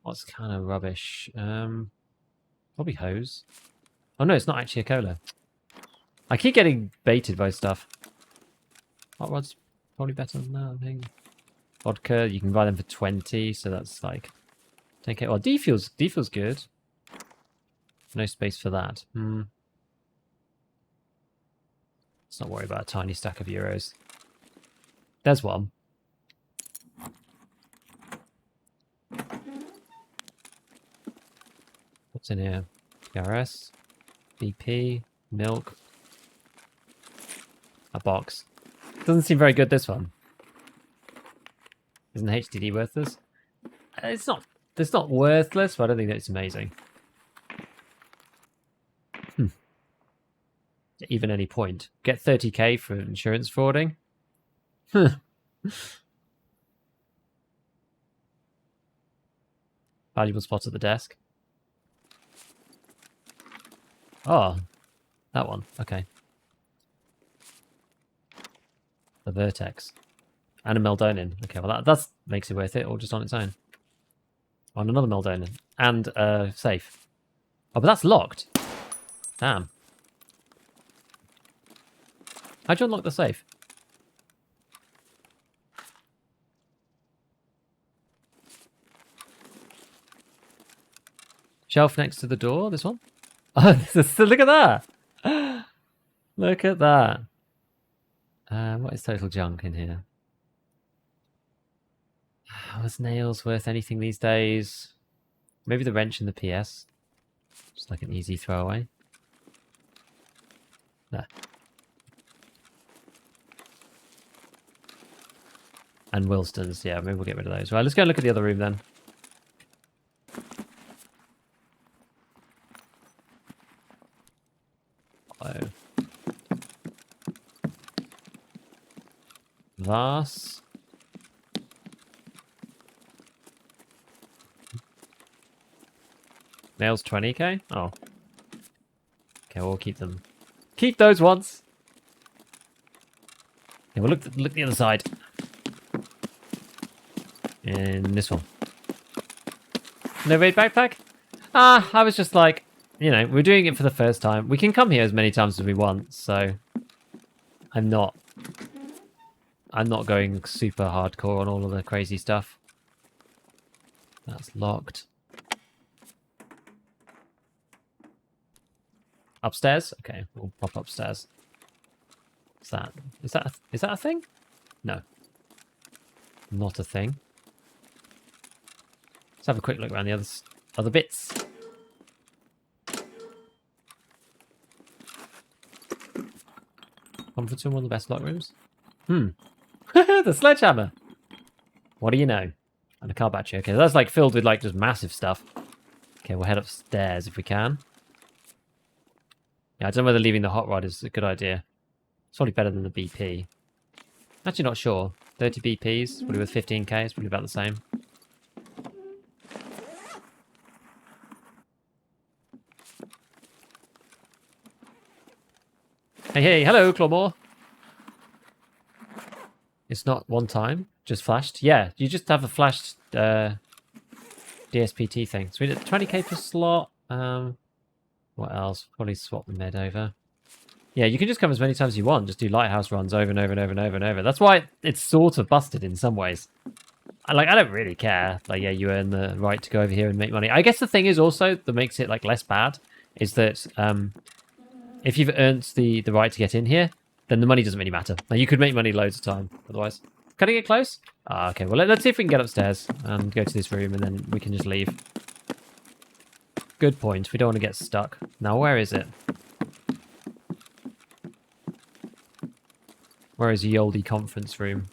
What's kind of rubbish? Probably hose. Oh no, it's not actually a cola. I keep getting baited by stuff. Hot rod's probably better than that, I think. Vodka, you can buy them for 20, so that's like 10k. Well, D-fuel's good. No space for that. Let's not worry about a tiny stack of euros. There's one. What's in here? PRS, BP, milk. A box. Doesn't seem very good, this one. Isn't HDD worthless? It's not worthless, but I don't think that it's amazing. Even any point. Get 30k for insurance frauding? Valuable spot at the desk. Oh, that one. Okay. The Vertex. And a Meldonin. Okay, well that makes it worth it, or just on its own. On another Meldonin. And safe. Oh, but that's locked. Damn. How'd you unlock the safe? Shelf next to the door, this one? Oh, look at that! Look at that. What is total junk in here? Was nails worth anything these days? Maybe the wrench and the PS. Just like an easy throwaway. There. And Wilston's, yeah, maybe we'll get rid of those. Right, let's go and look at the other room then. Oh. Vase. Nails 20k? Oh. Okay, we'll keep them. Keep those ones! Yeah, we'll look the other side. And this one. No raid backpack? I was just like, you know, we're doing it for the first time. We can come here as many times as we want, so I'm not going super hardcore on all of the crazy stuff. That's locked. Upstairs? Okay, we'll pop upstairs. What's that? Is that a thing? No. Not a thing. Let's have a quick look around the other bits. Conference room, one of the best lock rooms. The sledgehammer. What do you know? And a car battery. Okay, that's like filled with like just massive stuff. Okay, we'll head upstairs if we can. Yeah, I don't know whether leaving the hot rod is a good idea. It's probably better than the BP. Actually not sure. 30 BPs, probably with 15k, it's probably about the same. Hey, hello, Clawmore. It's not one time, just flashed. Yeah, you just have a flashed DSPT thing. So we did 20k per slot. What else? Probably swap the med over. Yeah, you can just come as many times as you want. Just do lighthouse runs over and over and over and over and over. That's why it's sort of busted in some ways. I don't really care. Like, yeah, you earn the right to go over here and make money. I guess the thing is also that makes it like less bad is that if you've earned the right to get in here, then the money doesn't really matter. Now, you could make money loads of time otherwise. Can I get close? Okay, well, let's see if we can get upstairs and go to this room and then we can just leave. Good point. We don't want to get stuck. Now, where is it? Where is the oldie conference room?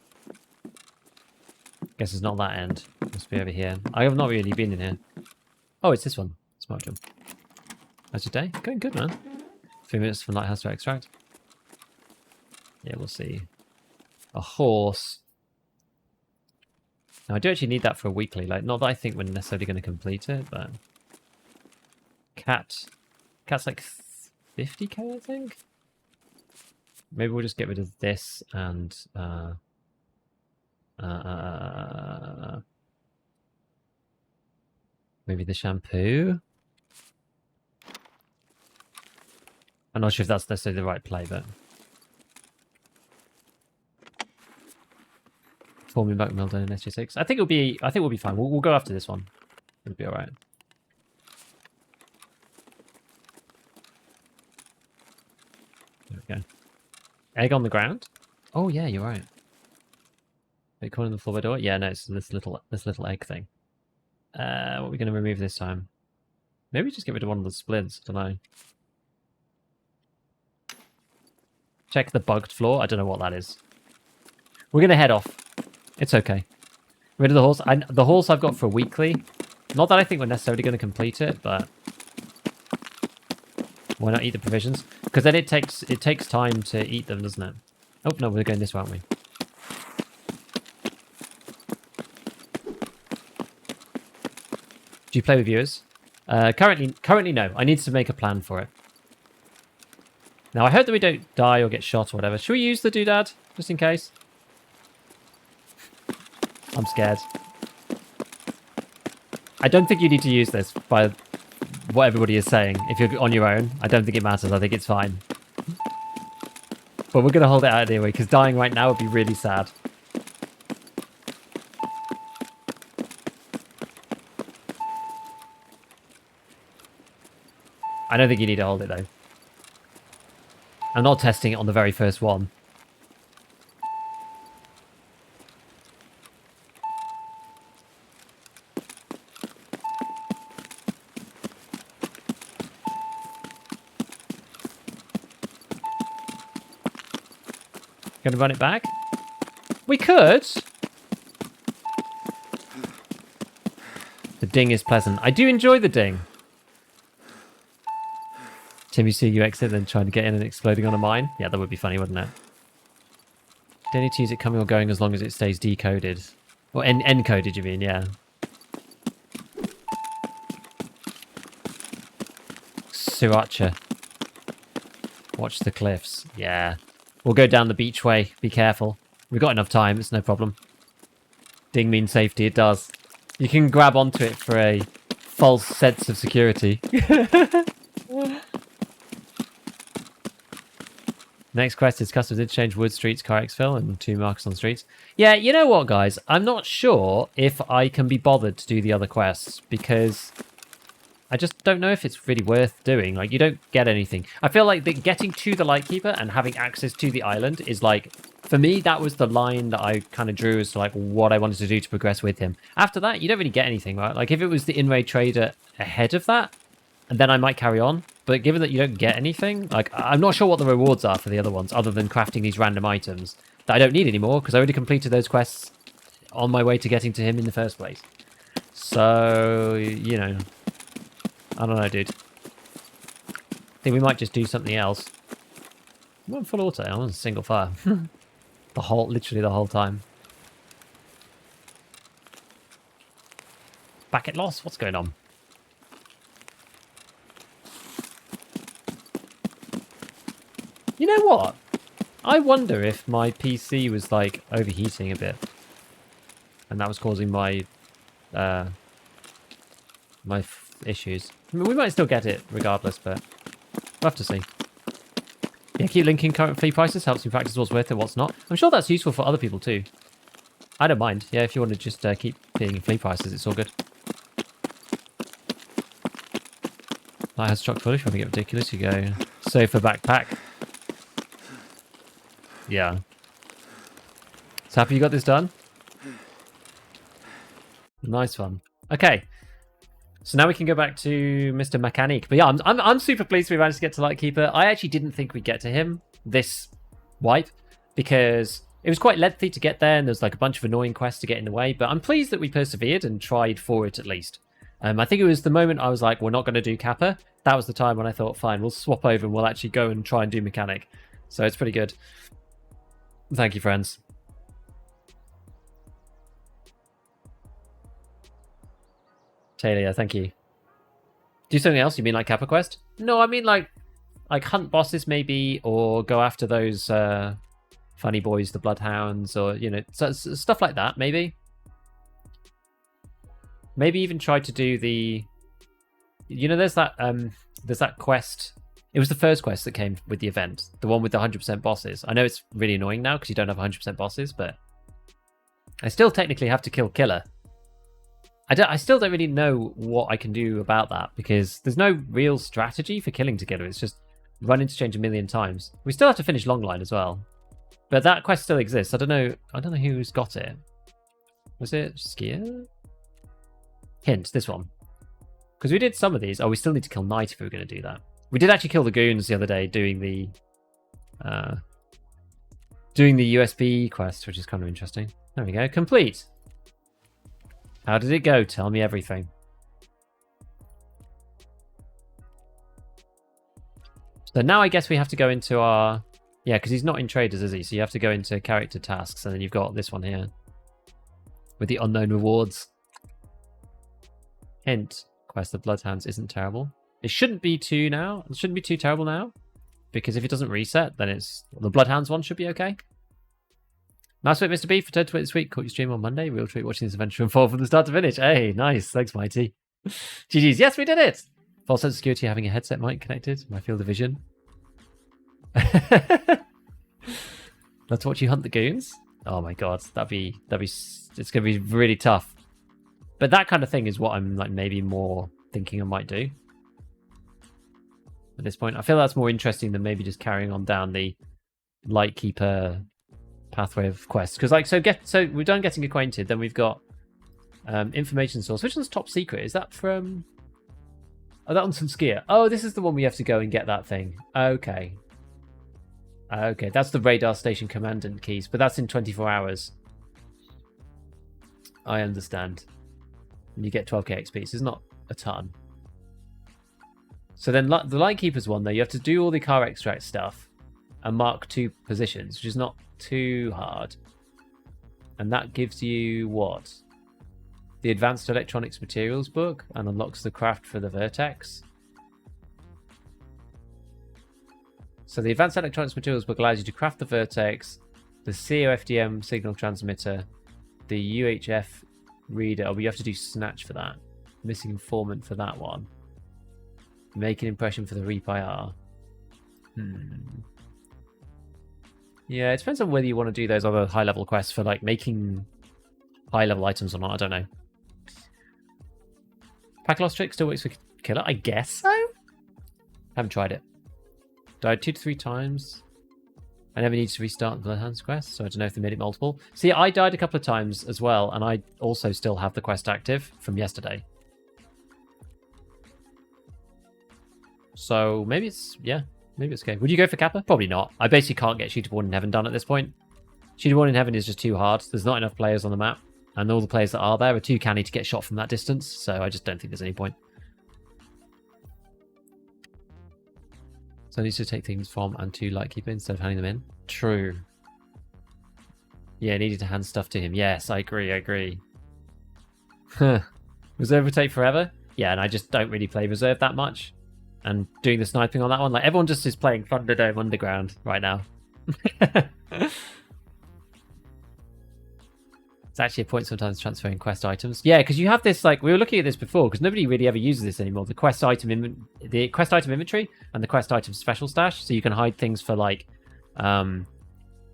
Guess it's not that end. Must be over here. I have not really been in here. Oh, it's this one. Smart jump. How's your day? Going good, man. 3 minutes for Lighthouse to extract. Yeah, we'll see. A horse. Now, I do actually need that for a weekly. Like, not that I think we're necessarily going to complete it, but... Cat. Cat's like 50k, I think? Maybe we'll just get rid of this and... maybe the shampoo? I'm not sure if that's necessarily the right play, but... Forming back Milden in SG6. I think we'll be fine. We'll go after this one. It'll be alright. There we go. Egg on the ground? Oh yeah, you're right. Bitcoin on the floor by door? Yeah, no, it's this little egg thing. What are we gonna remove this time? Maybe just get rid of one of the splits, I don't know. Check the bugged floor. I don't know what that is. We're gonna head off. It's okay. Rid of the horse. The horse I've got for a weekly. Not that I think we're necessarily going to complete it, but why not eat the provisions? Because then it takes time to eat them, doesn't it? Oh no, we're going this way, aren't we? Do you play with viewers? Currently no. I need to make a plan for it. Now I hope that we don't die or get shot or whatever. Should we use the doodad just in case? I'm scared. I don't think you need to use this by what everybody is saying. If you're on your own, I don't think it matters. I think it's fine. But we're going to hold it out anyway, because dying right now would be really sad. I don't think you need to hold it, though. I'm not testing it on the very first one. Gonna run it back? We could. The ding is pleasant. I do enjoy the ding. Tim, you see you exit then trying to get in and exploding on a mine? Yeah, that would be funny, wouldn't it? Don't need to use it coming or going as long as it stays decoded. Or encoded, you mean, yeah. Sriracha. Watch the cliffs. Yeah. We'll go down the beach way. Be careful. We've got enough time. It's no problem. Ding means safety. It does. You can grab onto it for a false sense of security. Next quest is customs interchange, wood streets, car exfil, and 2 markers on streets. Yeah, you know what, guys? I'm not sure if I can be bothered to do the other quests because I just don't know if it's really worth doing. Like, you don't get anything. I feel like getting to the Lightkeeper and having access to the island is like, for me, that was the line that I kind of drew as to like what I wanted to do to progress with him. After that, you don't really get anything, right? Like, if it was the in-raid trader ahead of that, and then I might carry on. But given that you don't get anything, like, I'm not sure what the rewards are for the other ones, other than crafting these random items that I don't need anymore, because I already completed those quests on my way to getting to him in the first place. So, you know, I don't know, dude. I think we might just do something else. I'm on full auto. I'm on single fire. Literally the whole time. Packet loss? What's going on? You know what? I wonder if my PC was like overheating a bit, and that was causing my issues. I mean, we might still get it regardless, but we'll have to see. Yeah, keep linking current flea prices helps me practice what's worth it, what's not. I'm sure that's useful for other people too. I don't mind. Yeah, if you want to just keep hitting flea prices, it's all good. Light has chock full if you want to get ridiculous. You go sofa backpack. Yeah. So happy you got this done? Nice one. Okay. So now we can go back to Mr. Mechanic. But yeah, I'm super pleased we managed to get to Lightkeeper. I actually didn't think we'd get to him this wipe because it was quite lengthy to get there and there's like a bunch of annoying quests to get in the way. But I'm pleased that we persevered and tried for it at least. I think it was the moment I was like, we're not going to do Kappa. That was the time when I thought, fine, we'll swap over and we'll actually go and try and do Mechanic. So it's pretty good. Thank you, friends. Talia, thank you. Do something else? You mean like Kappa Quest? No, I mean like hunt bosses maybe, or go after those funny boys, the Bloodhounds, or you know, stuff like that. Maybe even try to do the. You know, there's that quest. It was the first quest that came with the event, the one with the 100% bosses. I know it's really annoying now because you don't have 100% bosses, but I still technically have to kill Killer. I still don't really know what I can do about that because there's no real strategy for killing together. It's just run interchange a million times. We still have to finish Longline as well, but that quest still exists. I don't know who's got it. Was it Skier? Hint, this one. Because we did some of these. Oh, we still need to kill Knight if we were going to do that. We did actually kill the goons the other day doing the USB quest, which is kind of interesting. There we go. Complete. How did it go? Tell me everything. So now I guess we have to go into our... Yeah, because he's not in traders, is he? So you have to go into character tasks, and then you've got this one here. With the unknown rewards. Hint. Quest of Bloodhounds isn't terrible. It shouldn't be too now. It shouldn't be too terrible now. Because if it doesn't reset, then it's... The Bloodhounds one should be okay. Nice work, Mr. B, for 10 to 8 this week. Caught your stream on Monday. Real treat watching this adventure unfold from the start to finish. Hey, nice. Thanks, Mighty. GG's. Yes, we did it. False sense of security having a headset mic connected. My field of vision. Let's watch you hunt the goons. Oh my god. It's going to be really tough. But that kind of thing is what I'm like maybe more thinking I might do. At this point. I feel that's more interesting than maybe just carrying on down the Lightkeeper pathway of quests, because like so we've done getting acquainted, then we've got information source. Which one's top secret? Is that from that one's from Skier? Oh, this is the one we have to go and get that thing. Okay, that's the radar station commandant keys, but that's in 24 hours. I understand. And you get 12k XP, so it's not a ton. So then the Lightkeeper's one though, you have to do all the car extract stuff and mark 2 positions, which is not too hard. And that gives you what? The Advanced Electronics Materials book and unlocks the craft for the Vertex. So the Advanced Electronics Materials book allows you to craft the Vertex, the COFDM signal transmitter, the UHF reader. Oh, but you have to do Snatch for that. Missing informant for that one. Make an impression for the Reap IR. Yeah, it depends on whether you want to do those other high-level quests for, like, making high-level items or not. I don't know. Pack-Loss Trick still works for Killer? I guess so? Haven't tried it. Died 2 to 3 times. I never need to restart the Bloodhounds quest, so I don't know if they made it multiple. See, I died a couple of times as well, and I also still have the quest active from yesterday. So, maybe it's... Yeah. Maybe it's okay. Would you go for Kappa? Probably not. I basically can't get Shooter Born in Heaven done at this point. Shooter Born in Heaven is just too hard. There's not enough players on the map. And all the players that are there are too canny to get shot from that distance. So I just don't think there's any point. So I need to take things from and to Lightkeeper instead of handing them in. True. Yeah, I needed to hand stuff to him. Yes, I agree. Reserve would take forever? Yeah, and I just don't really play Reserve that much. And doing the sniping on that one, like everyone just is playing Thunderdome Underground right now. It's actually a point sometimes transferring quest items. Yeah, because you have this, like, we were looking at this before, because nobody really ever uses this anymore. The quest item inventory and the quest item special stash, so you can hide things for, like,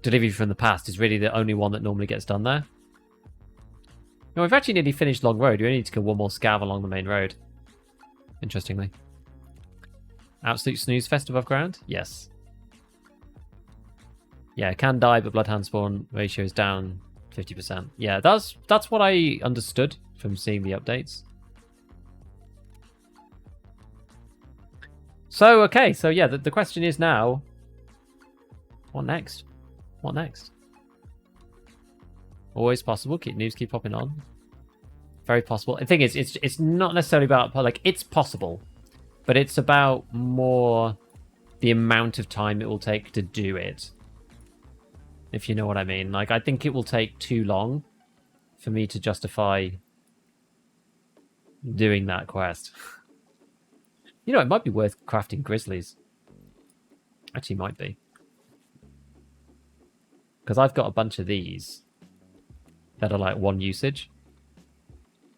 delivery from the past is really the only one that normally gets done there. Now, we've actually nearly finished Long Road. We only need to kill one more scav along the main road. Interestingly. Absolute snooze fest above ground? Yes. Yeah, it can die, but Bloodhound spawn ratio is down 50%. Yeah, that's what I understood from seeing the updates. So, okay. So, yeah, the question is now, what next? What next? Always possible. News keep popping on. Very possible. The thing is, it's not necessarily about, like, it's possible. But it's about more the amount of time it will take to do it. If you know what I mean. Like, I think it will take too long for me to justify doing that quest. You know, it might be worth crafting grizzlies. Actually, might be. Because I've got a bunch of these that are like one usage.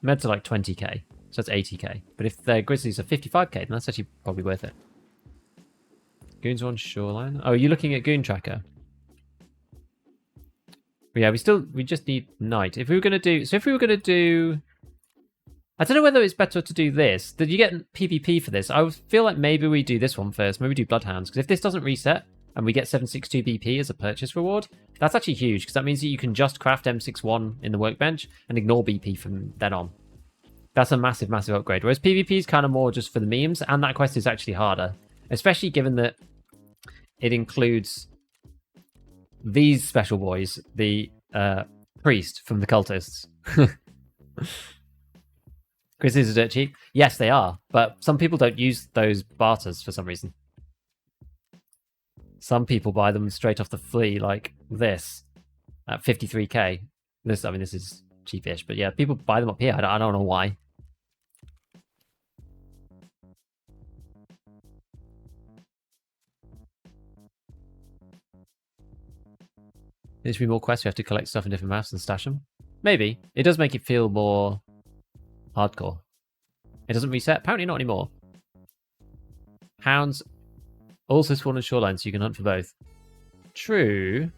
Meds are like 20k, so that's 80k. But if their grizzlies are 55k, then that's actually probably worth it. Goons are on shoreline. Oh, are you looking at Goon Tracker? But yeah, we just need night. If we were going to do, I don't know whether it's better to do this. Did you get PvP for this? I would feel like maybe we do this one first. Maybe we do Bloodhounds. Because if this doesn't reset and we get 762 BP as a purchase reward, that's actually huge. Because that means that you can just craft M61 in the workbench and ignore BP from then on. That's a massive, massive upgrade. Whereas PvP is kind of more just for the memes. And that quest is actually harder. Especially given that it includes these special boys. The priest from the cultists. Grizzlies are dirt cheap. Yes, they are. But some people don't use those barters for some reason. Some people buy them straight off the flea like this at 53k. This is cheapish, but yeah, people buy them up here. I don't know why. There should be more quests. We have to collect stuff in different maps and stash them. Maybe. It does make it feel more hardcore. It doesn't reset? Apparently not anymore. Hounds also spawn on shoreline, so you can hunt for both. True.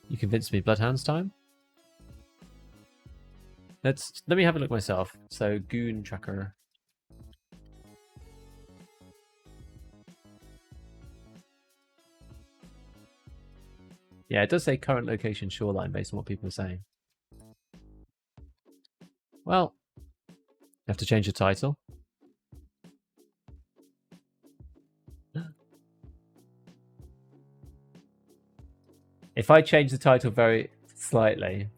You convinced me. Bloodhounds time? Let me have a look myself. So, Goon Tracker. Yeah, it does say current location shoreline based on what people are saying. Well, you have to change the title. If I change the title very slightly,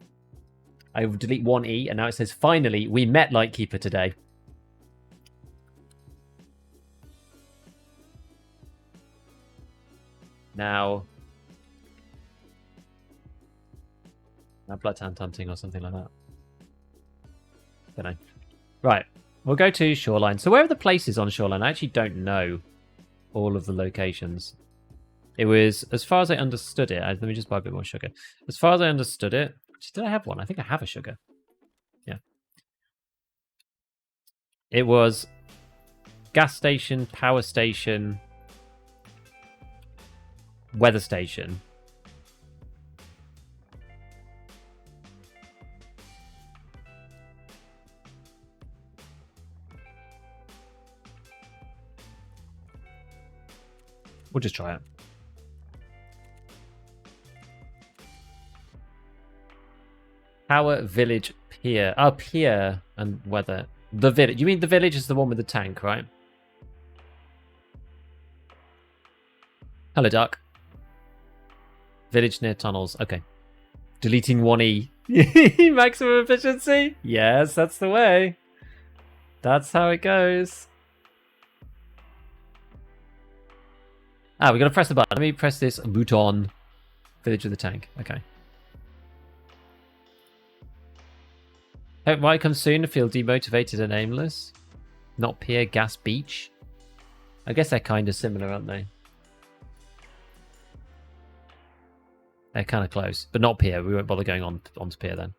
I will delete one E, and now it says, finally, we met Lightkeeper today. Now Bloodhound hunting or something like that. Don't know. Right, we'll go to Shoreline. So where are the places on Shoreline? I actually don't know all of the locations. It was, as far as I understood it, let me just buy a bit more sugar. As far as I understood it, did I have one? I think I have a sugar. Yeah. It was gas station, power station, weather station. We'll just try it. Power, village, pier. Oh, pier and weather. The village. You mean the village is the one with the tank, right? Hello, Duck. Village near tunnels. Okay. Deleting 1E. Maximum efficiency? Yes, that's the way. That's how it goes. Ah, we got to press the button. Let me press this button. Village of the tank. Okay. Hope might come soon to feel demotivated and aimless. Not pier, gas, beach. I guess they're kind of similar, aren't they? They're kind of close, but not pier. We won't bother going onto pier then.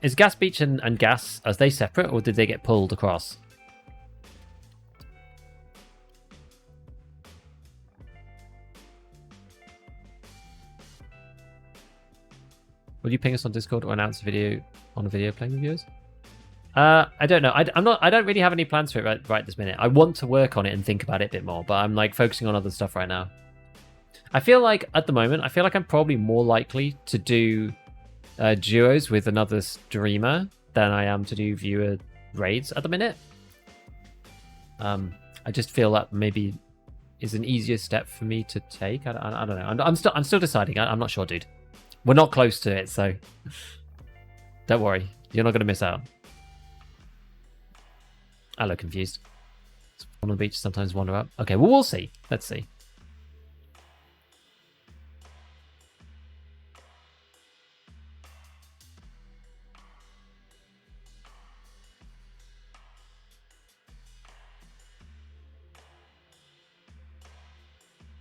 Is gas, beach, and gas, are they separate, or did they get pulled across? Will you ping us on Discord or announce a video on a video playing with viewers? I don't know. I don't really have any plans for it right this minute. I want to work on it and think about it a bit more, but I'm like focusing on other stuff right now. I feel like at the moment, I'm probably more likely to do duos with another streamer than I am to do viewer raids at the minute. I just feel that maybe is an easier step for me to take. I don't know. I'm still deciding. I'm not sure, dude. We're not close to it, so don't worry. You're not going to miss out. I look confused. On the beach, sometimes wander up. Okay, well, we'll see. Let's see.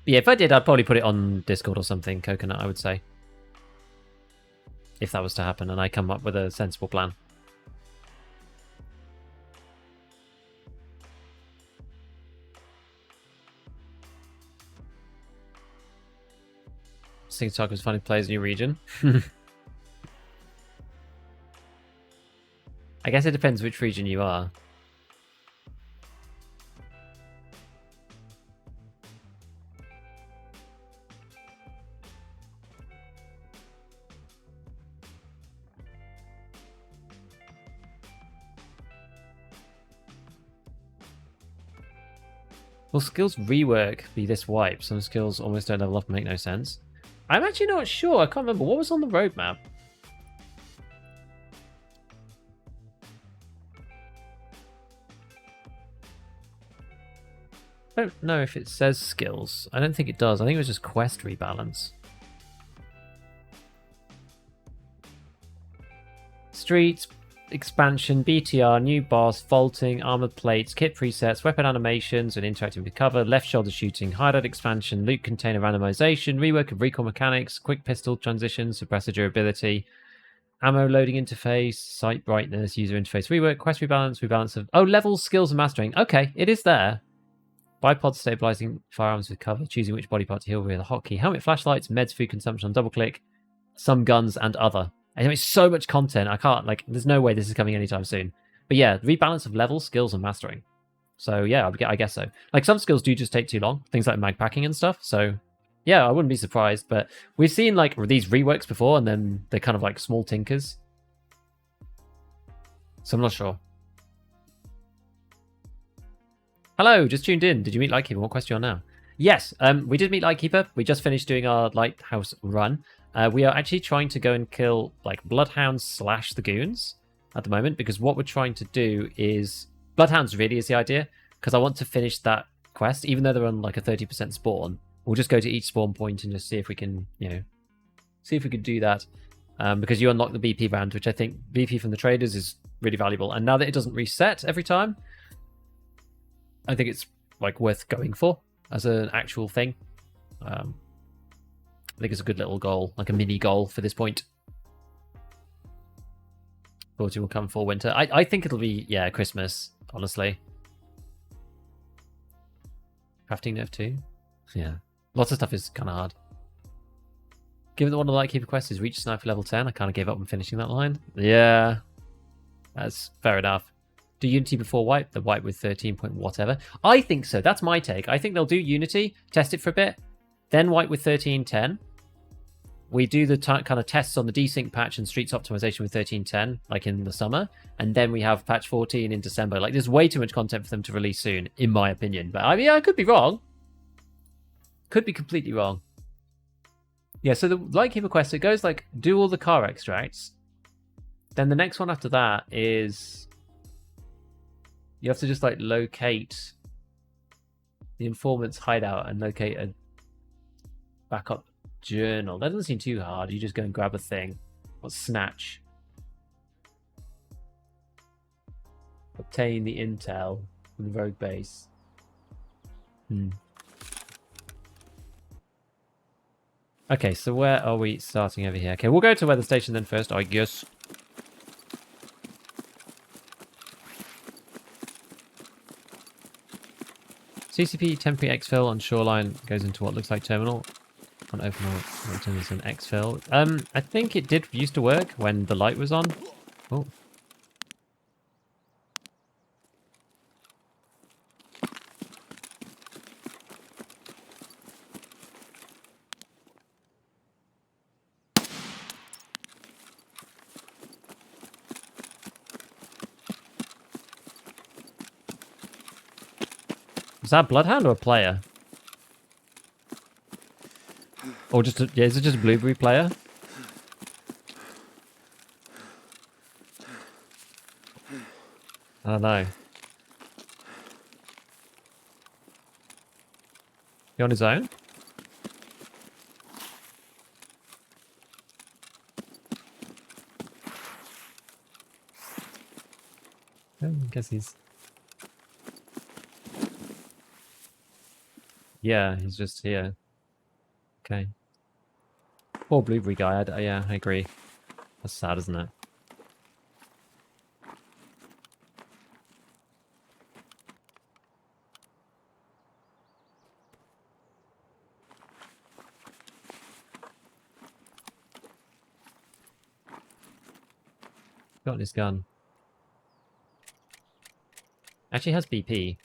But yeah, if I did, I'd probably put it on Discord or something, Coconut, I would say. If that was to happen and I come up with a sensible plan. Think Tarkov is funny players in your region. I guess it depends which region you are. Will skills rework be this wipe? Some skills almost don't level up and make no sense. I'm actually not sure. I can't remember. What was on the roadmap? I don't know if it says skills. I don't think it does. I think it was just quest rebalance. Streets, expansion, BTR, new boss, vaulting, armored plates, kit presets, weapon animations, and interacting with cover, left shoulder shooting, hideout expansion, loot container randomization, rework of recoil mechanics, quick pistol transitions, suppressor durability, ammo loading interface, sight brightness, user interface rework, quest rebalance of... Oh, levels, skills, and mastering. Okay, it is there. Bipod stabilizing firearms with cover, choosing which body part to heal with a hotkey, helmet flashlights, meds, food consumption on double click, some guns, and other. I mean, it's so much content. I can't, like, there's no way this is coming anytime soon. But yeah, rebalance of levels, skills, and mastering. So yeah, I guess so. Like, some skills do just take too long. Things like mag packing and stuff. So yeah, I wouldn't be surprised. But we've seen, like, these reworks before, and then they're kind of like small tinkers. So I'm not sure. Hello, just tuned in. Did you meet Lightkeeper? What quest are you on now? Yes, we did meet Lightkeeper. We just finished doing our Lighthouse run. We are actually trying to go and kill like Bloodhounds / the goons at the moment, because what we're trying to do is Bloodhounds really is the idea, because I want to finish that quest, even though they're on like a 30% spawn. We'll just go to each spawn point and just see if we can, see if we could do that, because you unlock the BP round, which I think BP from the traders is really valuable. And now that it doesn't reset every time, I think it's like worth going for as an actual thing. I think it's a good little goal, like a mini goal for this point. 40 will come for winter. I think it'll be, yeah, Christmas, honestly. Crafting nerf too? Yeah. Lots of stuff is kind of hard. Given that one of the Lightkeeper quests is reach sniper level 10, I kind of gave up on finishing that line. Yeah. That's fair enough. Do Unity before wipe? The wipe with 13 point whatever? I think so. That's my take. I think they'll do Unity, test it for a bit, then wipe with 13.10. We do the kind of tests on the desync patch and streets optimization with 13.10, like in the summer, and then we have patch 14 in December. Like, there's way too much content for them to release soon, in my opinion. But I mean, I could be wrong. Could be completely wrong. Yeah, so the Lightkeeper quest, it goes like, do all the car extracts. Then the next one after that is... you have to just like locate the informant's hideout and locate a backup journal. That doesn't seem too hard. You just go and grab a thing. Or snatch. Obtain the intel from the rogue base. Okay, so where are we starting over here? Okay, we'll go to weather station then first, I guess. CCP temporary exfil on shoreline goes into what looks like terminal. On open world, turn this an exfil. I think it did used to work when the light was on. Oh. Is that a bloodhound or a player? Or just a, yeah, is it just a blueberry player? I don't know. He on his own? I guess he's... Yeah, he's just here. Okay. Poor blueberry guy. Yeah, I agree. That's sad, isn't it? Got his gun. Actually has BP.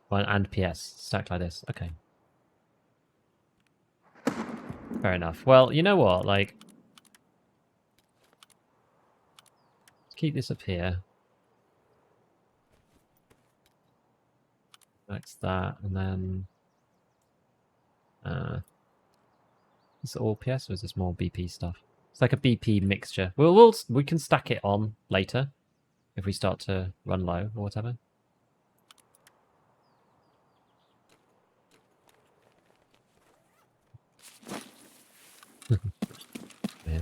Well, and PS. Stacked like this. Okay. Fair enough. Well, you know what? Like, let's keep this up here. That's that, and then... is it all PS or is this more BP stuff? It's like a BP mixture. We can stack it on later if we start to run low or whatever. Yeah.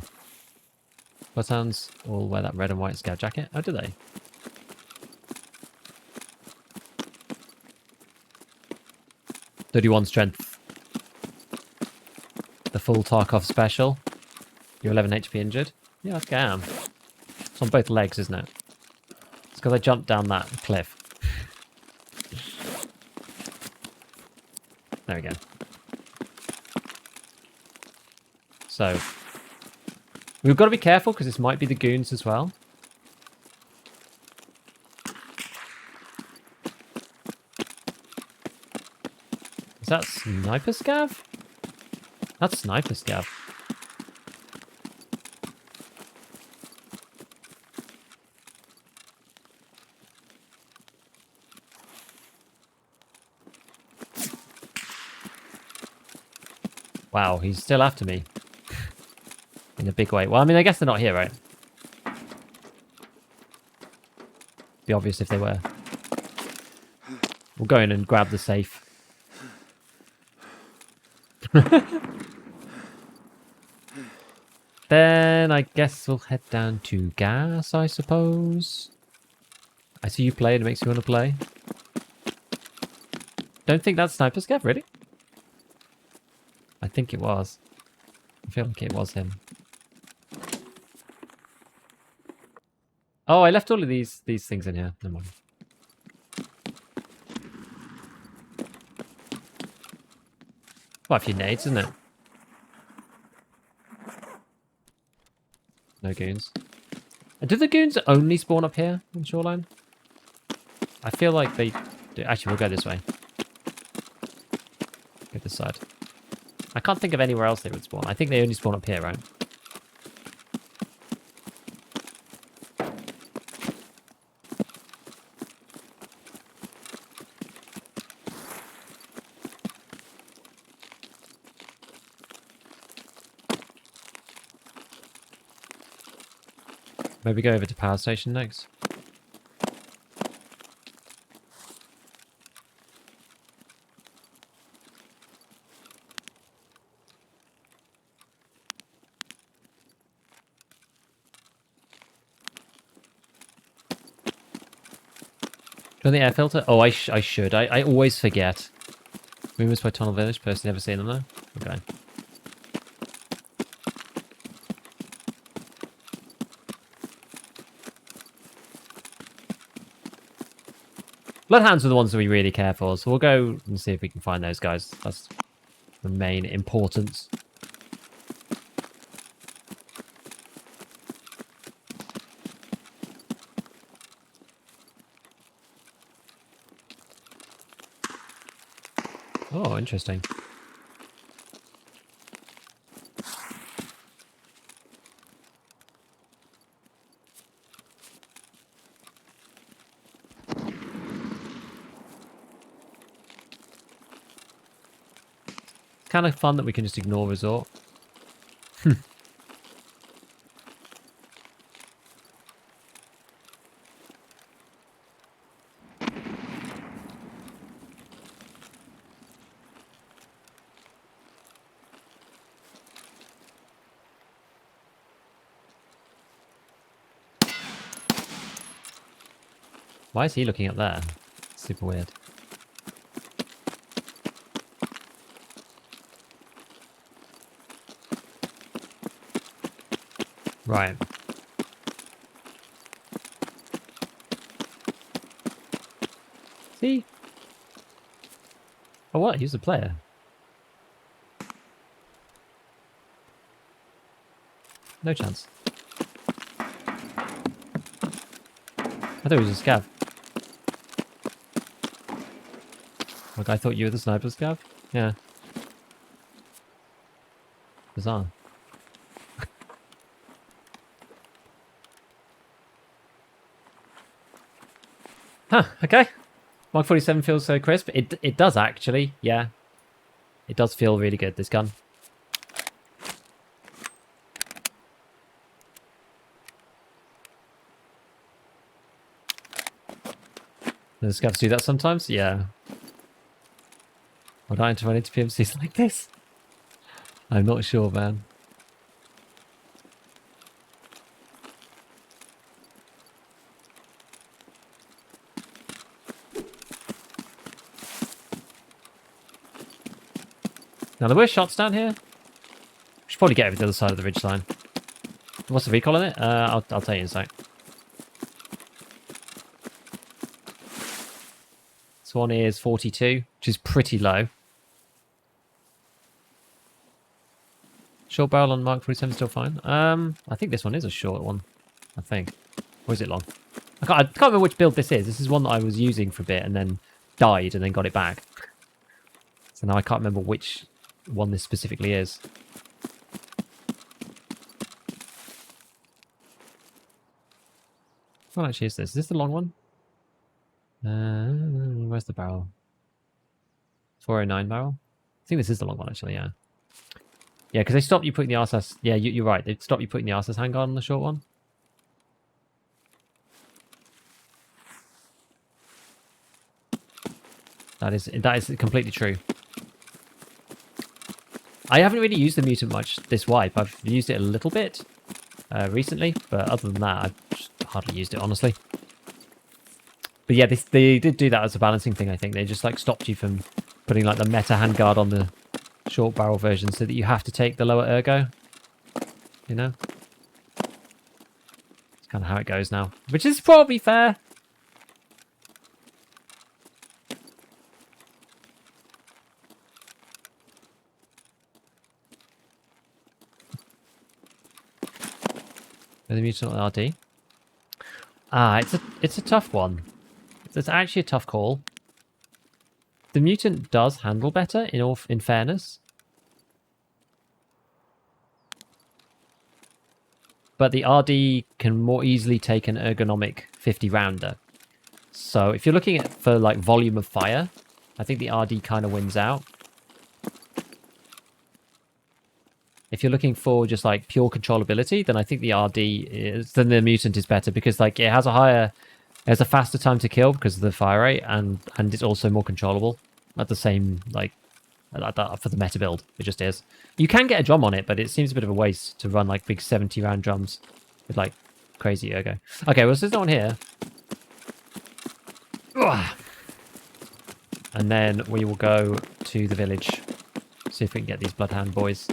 Bloodhounds all wear that red and white scout jacket. Oh, do they? .31 strength. The full Tarkov special. You're 11 HP injured. Yeah, I am. It's on both legs, isn't it? It's because I jumped down that cliff. There we go. So, we've got to be careful because this might be the goons as well. Is that sniper scav? That's sniper scav. Wow, he's still after me. In a big way. Well, I mean, I guess they're not here, right? Be obvious if they were. We'll go in and grab the safe. Then I guess we'll head down to gas, I suppose. I see you play and it makes you want to play. Don't think that's Sniper Scav, really? I think it was. I feel like it was him. Oh, I left all of these things in here. Never mind. Quite a few nades, isn't it? No goons. And do the goons only spawn up here on Shoreline? I feel like they do. Actually, we'll go this way. Go this side. I can't think of anywhere else they would spawn. I think they only spawn up here, right? Maybe go over to power station next. Turn the air filter? Oh, I should. I always forget. Rumors by Tunnel Village. Personally never seen them though. Okay. Bloodhounds are the ones that we really care for, so we'll go and see if we can find those guys. That's the main importance. Oh, interesting. kind of fun that we can just ignore resort. Why is he looking up there? Super weird. Right. See? Oh, what? He's a player. No chance. I thought he was a scav. Like, I thought you were the sniper scav? Yeah. Bizarre. Huh, okay. Mark 47 feels so crisp. It does actually, yeah. It does feel really good, this gun. The scavs do that sometimes? Yeah. Would I run into PMCs like this? I'm not sure, man. Now, there were shots down here. We should probably get over to the other side of the ridgeline. What's the recall on it? I'll tell you in a sec. This one is 42, which is pretty low. Short barrel on Mark 47 still fine. I think this one is a short one. I think. Or is it long? I can't remember which build this is. This is one that I was using for a bit and then died and then got it back. So now I can't remember which one this specifically is. What actually is this? Is this the long one? Where's the barrel? 409 barrel? I think this is the long one actually, yeah. Yeah, because they stopped you putting the RSS... Yeah, you're right. They stopped you putting the RSS handguard on the short one. That is completely true. I haven't really used the mutant much this wipe. I've used it a little bit recently, but other than that, I've just hardly used it, honestly. But yeah, they did do that as a balancing thing, I think. They just like stopped you from putting like the meta handguard on the short barrel version so that you have to take the lower ergo. You know? It's kind of how it goes now. Which is probably fair. With the mutant RD. It's a tough one. It's actually a tough call. The mutant does handle better in fairness. But the RD can more easily take an ergonomic 50 rounder. So if you're looking at for like volume of fire, I think the RD kind of wins out. If you're looking for just like pure controllability, then I think the the mutant is better because like it has a faster time to kill because of the fire rate and it's also more controllable at the same like for the meta build. It just is. You can get a drum on it, but it seems a bit of a waste to run like big 70 round drums with like crazy ergo. Okay, well, so there's no one here. Ugh. And then we will go to the village, see if we can get these bloodhound boys.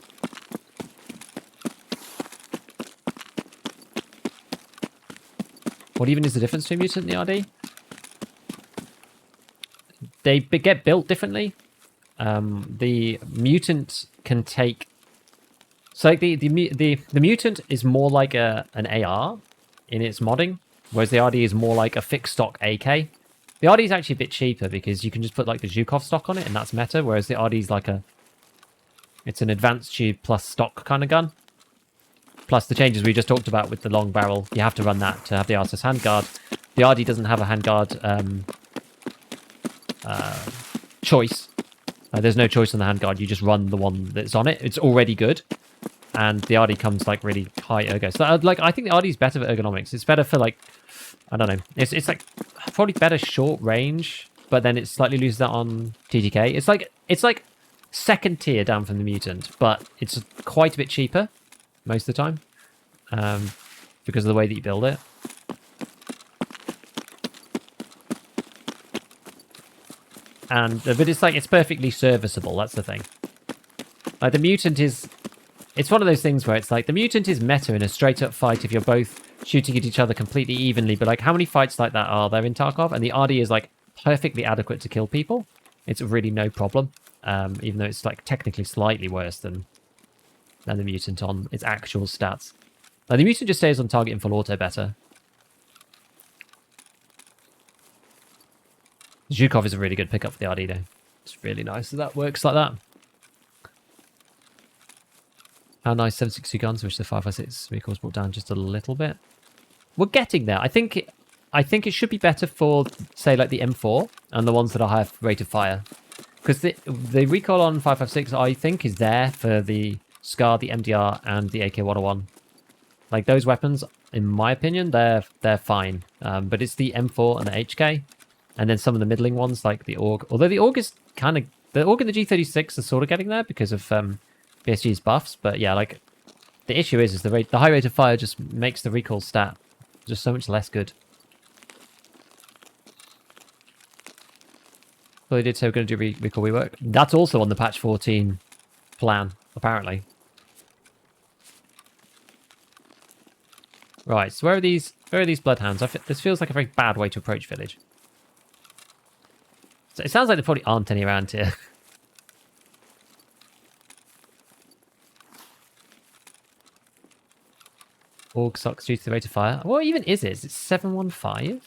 What even is the difference between mutant and the RD? They get built differently. The mutant can take... So like the mutant is more like an AR in its modding, whereas the RD is more like a fixed stock AK. The RD is actually a bit cheaper because you can just put like the Zhukov stock on it and that's meta, whereas the RD is like it's an advanced tube plus stock kind of gun. Plus the changes we just talked about with the long barrel, you have to run that to have the RSS handguard. The RD doesn't have a handguard choice. There's no choice on the handguard. You just run the one that's on it. It's already good. And the RD comes like really high ergo. So I think the RD is better for ergonomics. It's better for like, I don't know. It's like probably better short range, but then it's slightly loses that on TTK. It's like second tier down from the mutant, but it's quite a bit cheaper most of the time because of the way that you build it. And but it's perfectly serviceable. That's the thing. Like the mutant is. It's one of those things where it's like the mutant is meta in a straight up fight if you're both shooting at each other completely evenly. But like, how many fights like that are there in Tarkov? And the RD is like perfectly adequate to kill people. It's really no problem, even though it's like technically slightly worse than the mutant on its actual stats. Like the mutant just stays on target in full auto better. Zhukov is a really good pickup for the RD though. It's really nice that that works like that. How nice 7.62 guns, which the 5.56 recoil's brought down just a little bit. We're getting there. I think it should be better for, say, like the M4 and the ones that are higher rate of fire. Because the recoil on 5.56, I think, is there for the SCAR, the MDR, and the AK-101. Like, those weapons, in my opinion, they're fine. But it's the M4 and the HK. And then some of the middling ones, like the AUG. Although the AUG is kind of... The AUG and the G36 are sort of getting there because of... BSG's buffs, but yeah, like the issue is the high rate of fire just makes the recoil stat just so much less good. Well, they did say we're going to do recoil rework. That's also on the patch 14 plan, apparently. Right, so where are these bloodhounds? This feels like a very bad way to approach village. So it sounds like there probably aren't any around here. Org sucks due to the rate of fire. What even is it? Is it 715?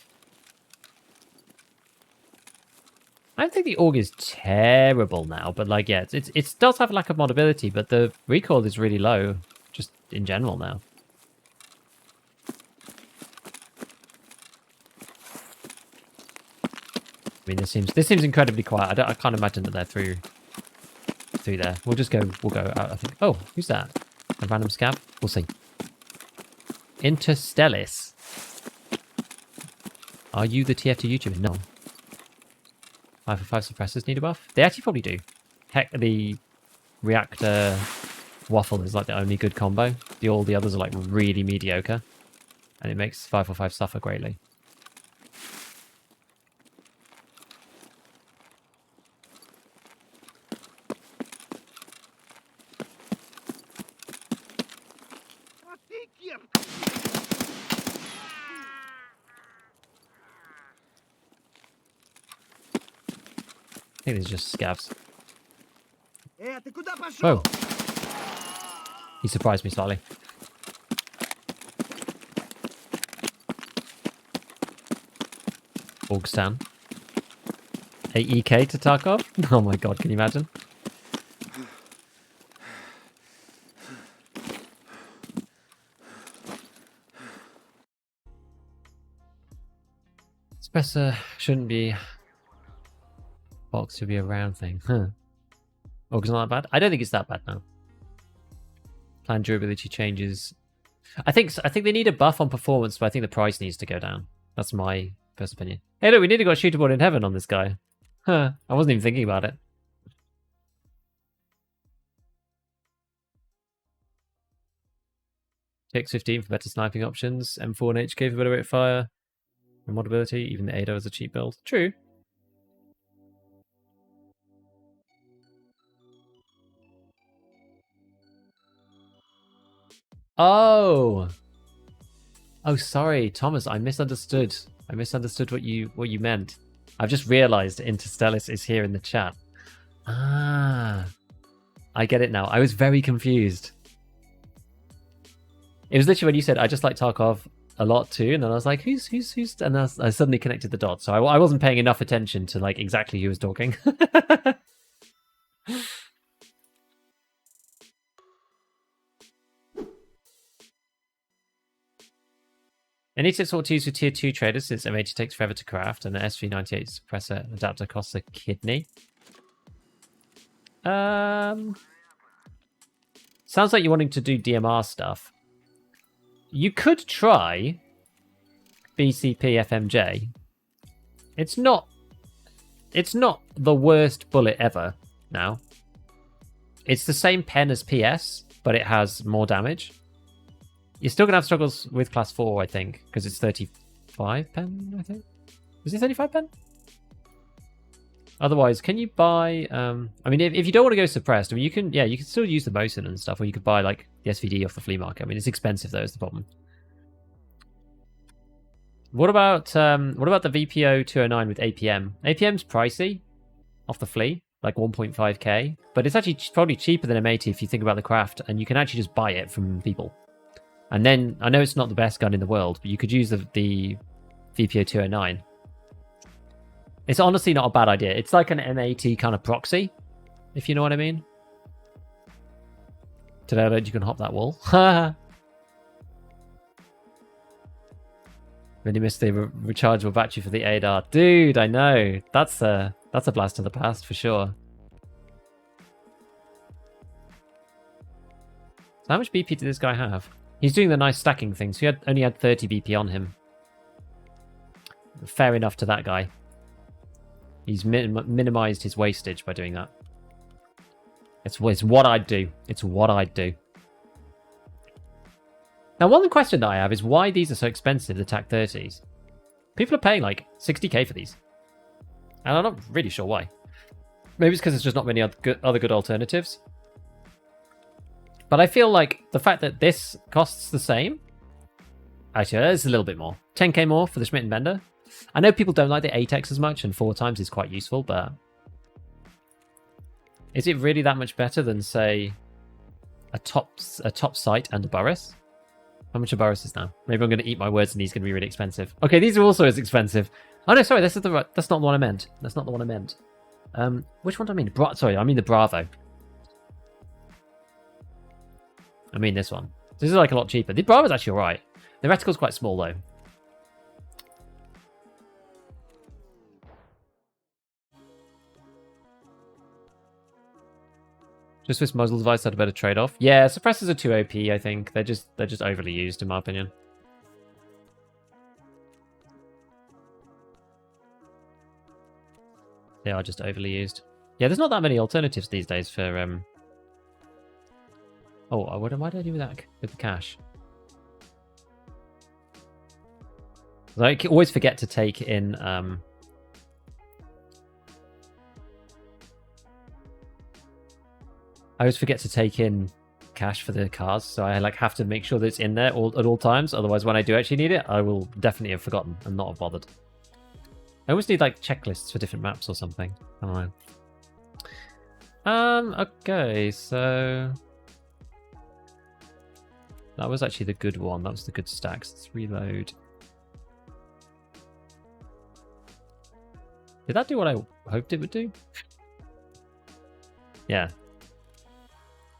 I don't think the Org is terrible now, but like, yeah, it does have a lack of modability, but the recoil is really low, just in general now. I mean, this seems incredibly quiet. I can't imagine that they're through there. We'll go out, I think. Oh, who's that? A random scab? We'll see. Interstellis. Are you the TF2 YouTuber? No. 5 suppressors need a buff? They actually probably do. Heck, the reactor waffle is like the only good combo. All the others are like really mediocre. And it makes 545 suffer greatly. I think these are just scabs. Whoa. He surprised me slightly. Orgstan. AEK to Tarkov? Oh my god, can you imagine? Suppressor shouldn't be... Box to be a round thing. Huh. Org's not that bad? I don't think it's that bad now. Plan durability changes. I think they need a buff on performance, but I think the price needs to go down. That's my first opinion. Hey, look, we nearly got shootable in heaven on this guy. Huh. I wasn't even thinking about it. TX15 for better sniping options. M4 and HK for better rate of fire. And modability. Even the ADO is a cheap build. True. Oh, sorry, Thomas. I misunderstood. I misunderstood what you meant. I've just realised Interstellis is here in the chat. Ah, I get it now. I was very confused. It was literally when you said, "I just like Tarkov a lot too," and then I was like, "Who's?" And I suddenly connected the dots. So I wasn't paying enough attention to like exactly who was talking. Any tips what to use for tier 2 traders since M80 takes forever to craft and the SV98 suppressor adapter costs a kidney? Sounds like you're wanting to do DMR stuff. You could try BCP FMJ. It's not the worst bullet ever now. It's the same pen as PS, but it has more damage. You're still going to have struggles with class 4, I think, because it's 35 pen, I think. Is it 35 pen? Otherwise, can you buy... I mean, if you don't want to go suppressed, I mean, you can still use the Mosin and stuff, or you could buy, like, the SVD off the flea market. I mean, it's expensive, though, is the problem. What about the VPO 209 with APM? APM's pricey off the flea, like 1.5k, but it's actually probably cheaper than M80 if you think about the craft, and you can actually just buy it from people. And then, I know it's not the best gun in the world, but you could use the VPO 209. It's honestly not a bad idea. It's like an M80 kind of proxy, if you know what I mean. Today I learned you can hop that wall. Really missed the rechargeable battery for the ADAR. Dude, I know. That's a blast of the past for sure. So how much BP did this guy have? He's doing the nice stacking thing, so he only had 30 BP on him. Fair enough to that guy. He's minimized his wastage by doing that. It's what I'd do. It's what I'd do. Now, one question that I have is why these are so expensive, the TAC 30s. People are paying like 60k for these. And I'm not really sure why. Maybe it's because there's just not many other good alternatives. But I feel like the fact that this costs the same... Actually, it's a little bit more. 10k more for the Schmidt & Bender. I know people don't like the 8x as much, and 4 times is quite useful, but... Is it really that much better than, say, a top sight and a Burris? How much a Burris is now? Maybe I'm going to eat my words and he's going to be really expensive. Okay, these are also as expensive. Oh no, sorry, that's not the one I meant. That's not the one I meant. Which one do I mean? Sorry, I mean the Bravo. I mean this one. This is like a lot cheaper. The Bravo's actually alright. The reticle's quite small though. Just Swiss muzzle device had a better trade-off. Yeah, suppressors are too OP, I think. They're just overly used, in my opinion. They are just overly used. Yeah, there's not that many alternatives these days for... Oh, why did I do that with the cash? I always forget to take in... I always forget to take in cash for the cars, so I have to make sure that it's in there at all times. Otherwise, when I do actually need it, I will definitely have forgotten and not have bothered. I always need like checklists for different maps or something. I don't know. Okay, so that was actually the good one. That was the good stacks. Let's reload. Did that do what I hoped it would do? Yeah.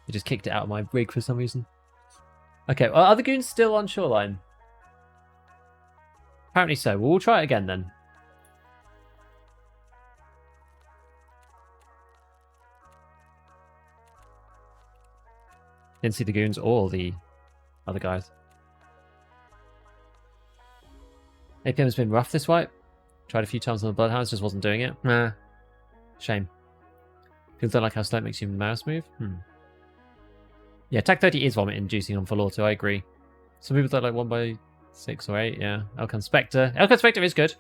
It just kicked it out of my rig for some reason. Okay, well, are the goons still on shoreline? Apparently so. Well, we'll try it again then. Didn't see the goons or the other guys. APM's been rough this wipe. Tried a few times on the Bloodhounds, just wasn't doing it. Nah. Shame. People don't like how slow it makes your mouse move. Yeah, TAC 30 is vomit inducing on full auto, I agree. Some people don't like 1x6 or 8, yeah. Elkan Spectre. Elkan Spectre is good.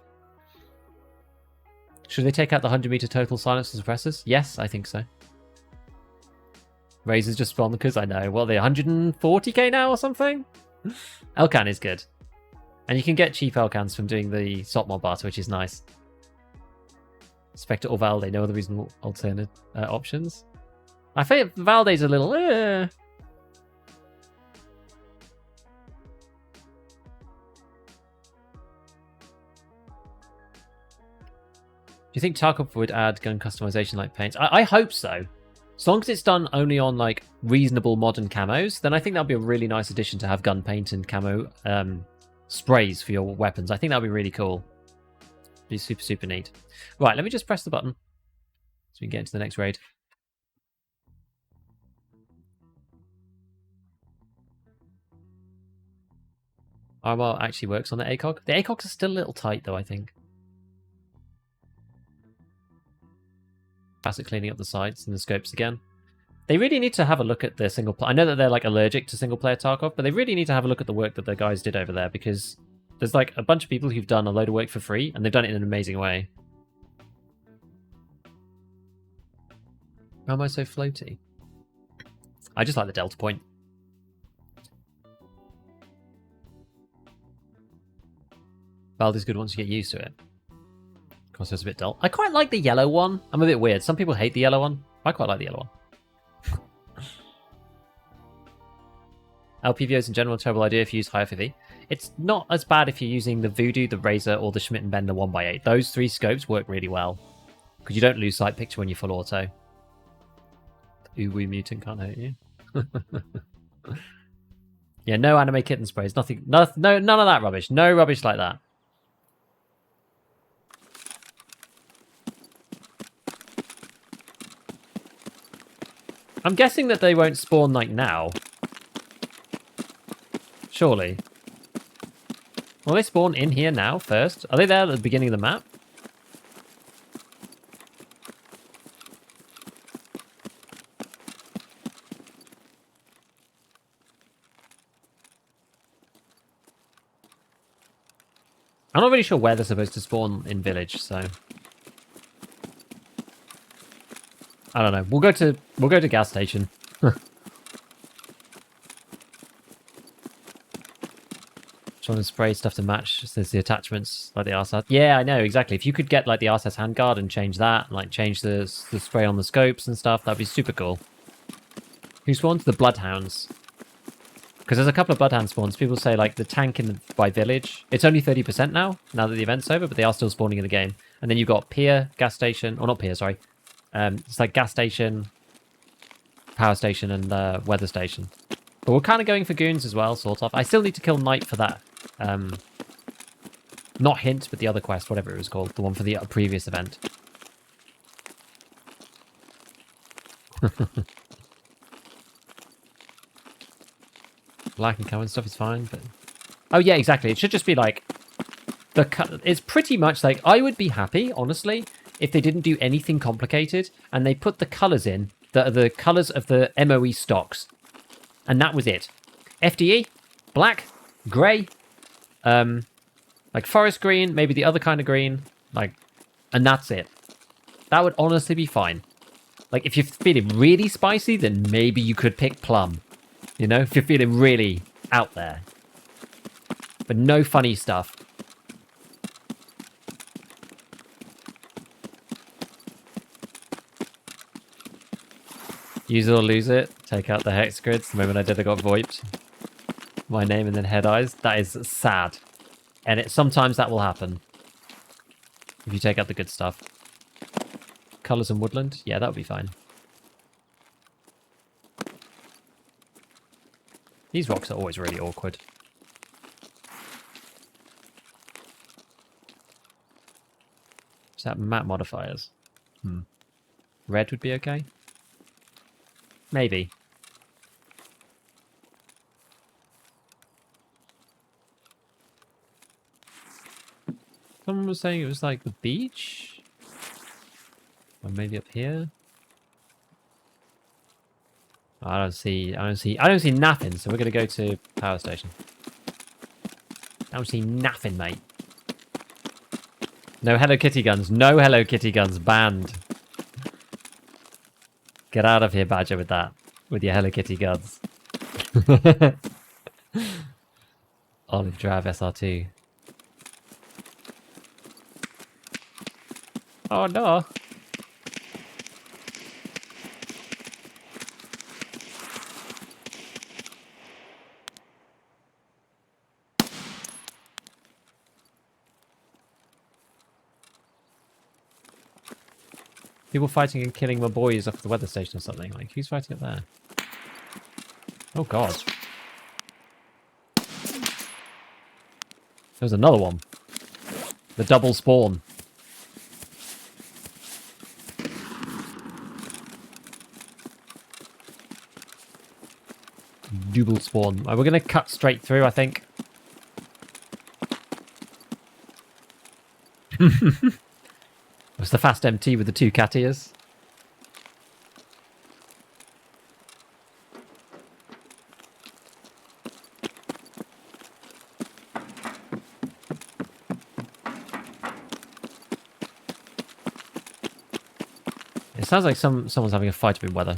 Should they take out the 100 meter total silence for suppressors? Yes, I think so. Razors just spawn because I know. What are they, 140k now or something? Elkan is good. And you can get cheap Elkans from doing the SOT mod barter, which is nice. Spectre or Valde, no other reasonable alternate options. I think Valde's a little... Do you think Tarkov would add gun customization like paints? I hope so. As long as it's done only on like reasonable modern camos, then I think that'd be a really nice addition to have gun paint and camo sprays for your weapons. I think that'd be really cool. Be super, super neat. Right, let me just press the button so we can get into the next raid. Armor actually works on the ACOG. The ACOGs are still a little tight, though, I think. Classic cleaning up the sights and the scopes again. They really need to have a look at their single player. I know that they're like allergic to single player Tarkov, but they really need to have a look at the work that the guys did over there, because there's like a bunch of people who've done a load of work for free, and they've done it in an amazing way. Why am I so floaty? I just like the delta point. Baldi's good once you get used to it. Of course, it's a bit dull. I quite like the yellow one. I'm a bit weird. Some people hate the yellow one. I quite like the yellow one. LPVOs in general, a terrible idea if you use high FOV. It's not as bad if you're using the Voodoo, the Razor, or the Schmidt & Bender 1x8. Those three scopes work really well, because you don't lose sight picture when you're full auto. Uwu mutant can't hurt you. Yeah, no anime kitten sprays. Nothing. No, none of that rubbish. No rubbish like that. I'm guessing that they won't spawn like now. Surely. Will they spawn in here now first? Are they there at the beginning of the map? I'm not really sure where they're supposed to spawn in village, so I don't know. We'll go to gas station. Trying to spray stuff to match since the attachments like the RSS. Yeah, I know exactly. If you could get like the RSS handguard and change that, and, like change the spray on the scopes and stuff, that'd be super cool. Who spawns? The Bloodhounds. Because there's a couple of Bloodhound spawns. People say like the tank by village. It's only 30% now that the event's over, but they are still spawning in the game. And then you've got Pier, gas station, or not Pier, sorry. It's like gas station, power station, and weather station. But we're kind of going for goons as well, sort of. I still need to kill Knight for that. Not hint, but the other quest, whatever it was called. The one for the previous event. Black and common stuff is fine, but... Oh, yeah, exactly. It should just be like... It's pretty much like... I would be happy, honestly, if they didn't do anything complicated, and they put the colours in, the colours of the MOE stocks. And that was it. FDE, black, grey, like forest green, maybe the other kind of green, like, and that's it. That would honestly be fine. Like, if you're feeling really spicy, then maybe you could pick plum. You know, if you're feeling really out there. But no funny stuff. Use it or lose it. Take out the hex grids. The moment I did, I got VoIP'd. My name and then head eyes. That is sad. And sometimes that will happen. If you take out the good stuff. Colours and woodland. Yeah, that would be fine. These rocks are always really awkward. Is that map modifiers? Red would be okay? Maybe. Someone was saying it was like the beach? Or maybe up here? I don't see nothing, so we're gonna go to power station. I don't see nothing, mate. No Hello Kitty guns. No Hello Kitty guns. Banned. Get out of here, Badger, with that. With your Hello Kitty guns. Olive Drive SR2. Oh no. People fighting and killing my boys off the weather station or something. Like, who's fighting up there? Oh, God. There's another one. The double spawn. Double spawn. Right, we're going to cut straight through, I think. Was the fast MT with the 2 cat ears? It sounds like someone's having a fight with weather.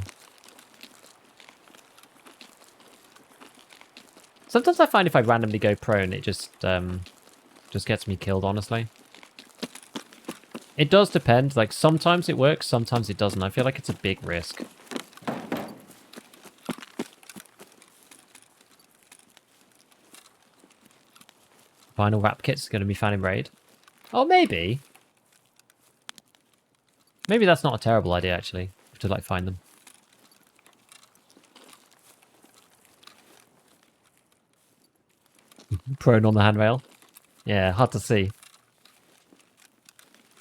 Sometimes I find if I randomly go prone, it just gets me killed, honestly. It does depend. Like, sometimes it works, sometimes it doesn't. I feel like it's a big risk. Vinyl wrap kit's going to be found in raid. Oh, maybe. Maybe that's not a terrible idea, actually, to, like, find them. Prone on the handrail. Yeah, hard to see.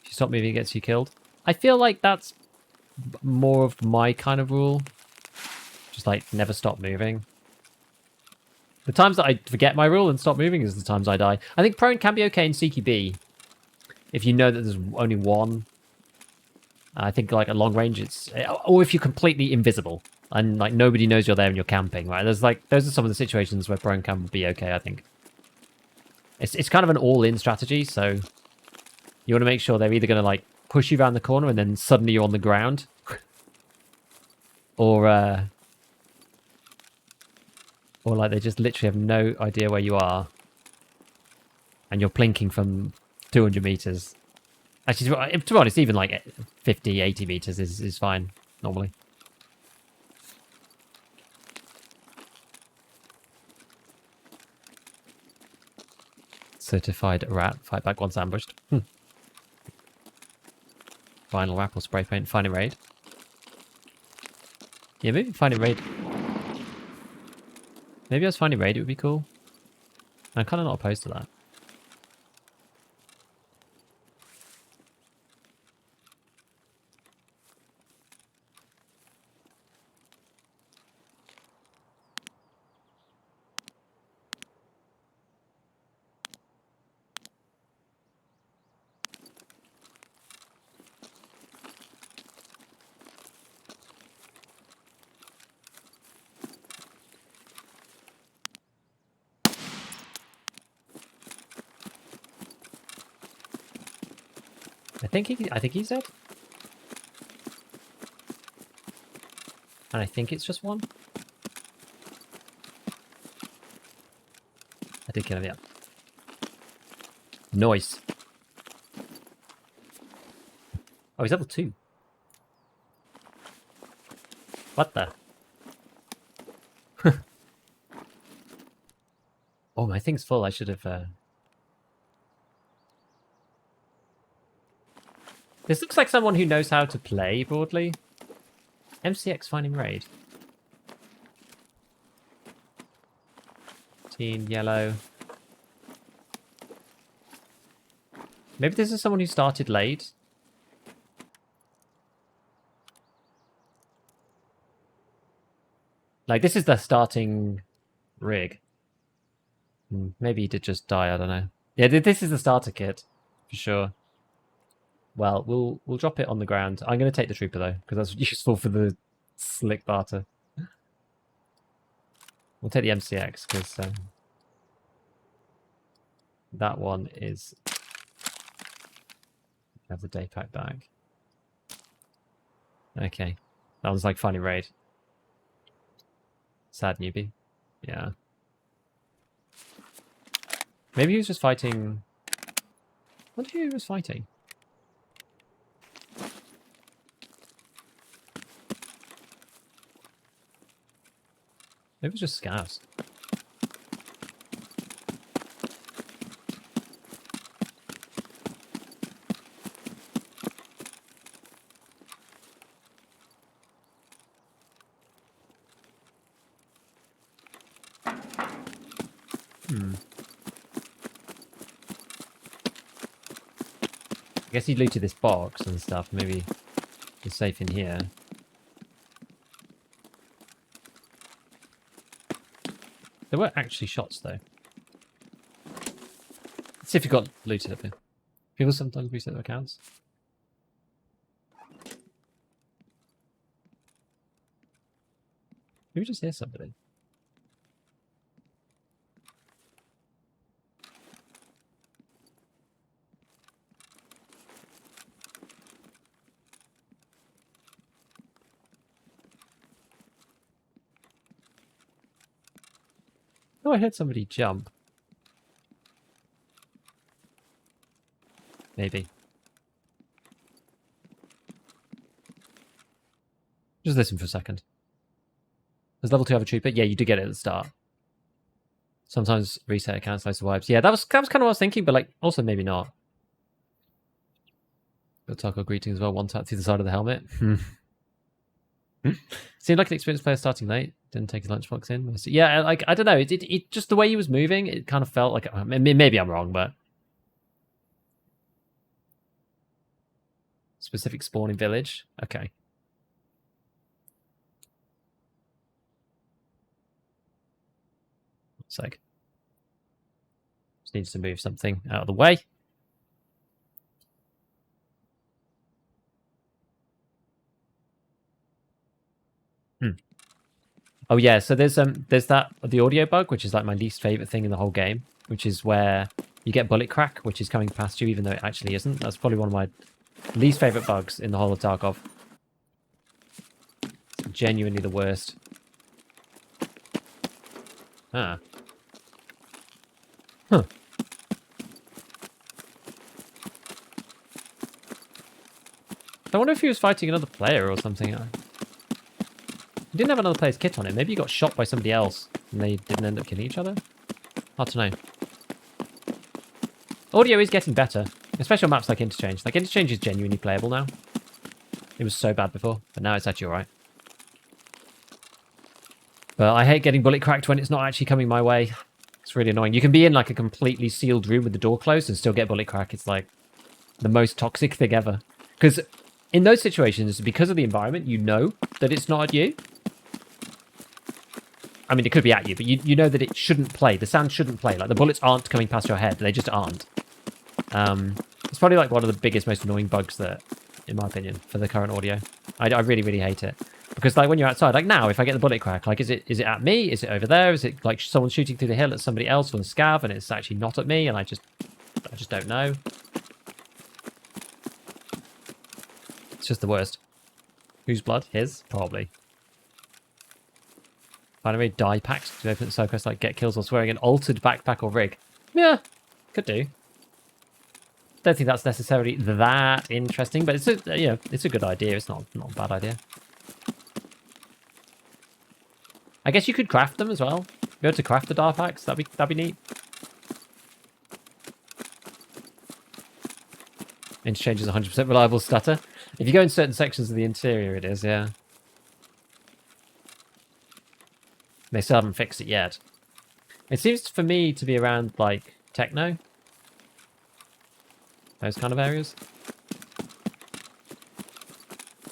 If you stop moving, it gets you killed. I feel like that's more of my kind of rule. Just, like, never stop moving. The times that I forget my rule and stop moving is the times I die. I think prone can be okay in CQB. If you know that there's only one. I think, like, at long range, it's... Or if you're completely invisible. And, like, nobody knows you're there and you're camping, right? There's, like... Those are some of the situations where prone can be okay, I think. It's kind of an all-in strategy, so... You want to make sure they're either going to, like, push you around the corner and then suddenly you're on the ground. Or, like, they just literally have no idea where you are. And you're plinking from 200 meters. Actually, to be honest, even, like, 50, 80 meters is fine, normally. Certified rat. Fight back once ambushed. Vinyl wrap or spray paint. Find a raid. Yeah, maybe find a raid. Maybe I was finding raid, it would be cool. I'm kind of not opposed to that. I think he's dead. And I think it's just one. I did kill him, yeah. Nice. Oh, he's level 2. What the? Oh, my thing's full. I should have... This looks like someone who knows how to play, broadly. MCX finding raid. Teen, yellow. Maybe this is someone who started late. Like, this is the starting rig. Maybe he did just die, I don't know. Yeah, this is the starter kit, for sure. Well, we'll drop it on the ground. I'm going to take the trooper, though, because that's useful for the slick barter. We'll take the MCX, because that one is... Have the day pack back. Okay. That one's like finding raid. Sad newbie. Yeah. Maybe he was just fighting... What did he was fighting? Maybe it was just scavs. I guess he looted this box and stuff. Maybe he's safe in here. There were actually shots, though. Let's see if he got looted up here. If People sometimes reset their accounts. Did we just hear somebody? Oh, I heard somebody jump. Maybe. Just listen for a second. Does level 2 have a trooper? Yeah, you do get it at the start. Sometimes reset accounts, slice the vibes. Yeah, that was kind of what I was thinking, but like also maybe not. Got Tarkov greetings as well. One tap through the side of the helmet. Seemed like an experienced player starting late. Didn't take his lunchbox in. Yeah, like I don't know. It just the way he was moving, it kind of felt like maybe I'm wrong, but specific spawning village. Okay. Sec. Just needs to move something out of the way. Oh yeah, so there's that the audio bug, which is like my least favorite thing in the whole game, which is where you get bullet crack, which is coming past you even though it actually isn't. That's probably one of my least favorite bugs in the whole of Tarkov. It's genuinely the worst. Ah. Huh. I wonder if he was fighting another player or something. He didn't have another player's kit on him. Maybe he got shot by somebody else and they didn't end up killing each other. Hard to know. Audio is getting better, especially on maps like Interchange. Like Interchange is genuinely playable now. It was so bad before, but now it's actually alright. But I hate getting bullet cracked when it's not actually coming my way. It's really annoying. You can be in like a completely sealed room with the door closed and still get bullet crack. It's like the most toxic thing ever. Because in those situations, because of the environment, you know that it's not at you. I mean, it could be at you, but you know that it shouldn't play. The sound shouldn't play. Like, the bullets aren't coming past your head. They just aren't. It's probably, like, one of the biggest, most annoying bugs that, in my opinion, for the current audio. I really, really hate it. Because, like, when you're outside, like, now, if I get the bullet crack, like, is it at me? Is it over there? Is it, like, someone shooting through the hill at somebody else on a scav, and it's actually not at me, and I just don't know. It's just the worst. Whose blood? His? Probably. Finally, die packs to open the side quest like get kills or wearing an altered backpack or rig. Yeah, could do. Don't think that's necessarily that interesting, but it's it's a good idea. It's not a bad idea. I guess you could craft them as well. Be able to craft the dar packs. That'd be neat. Interchange is 100% reliable stutter. If you go in certain sections of the interior, it is, yeah. They still haven't fixed it yet. It seems for me to be around, like, techno. Those kind of areas.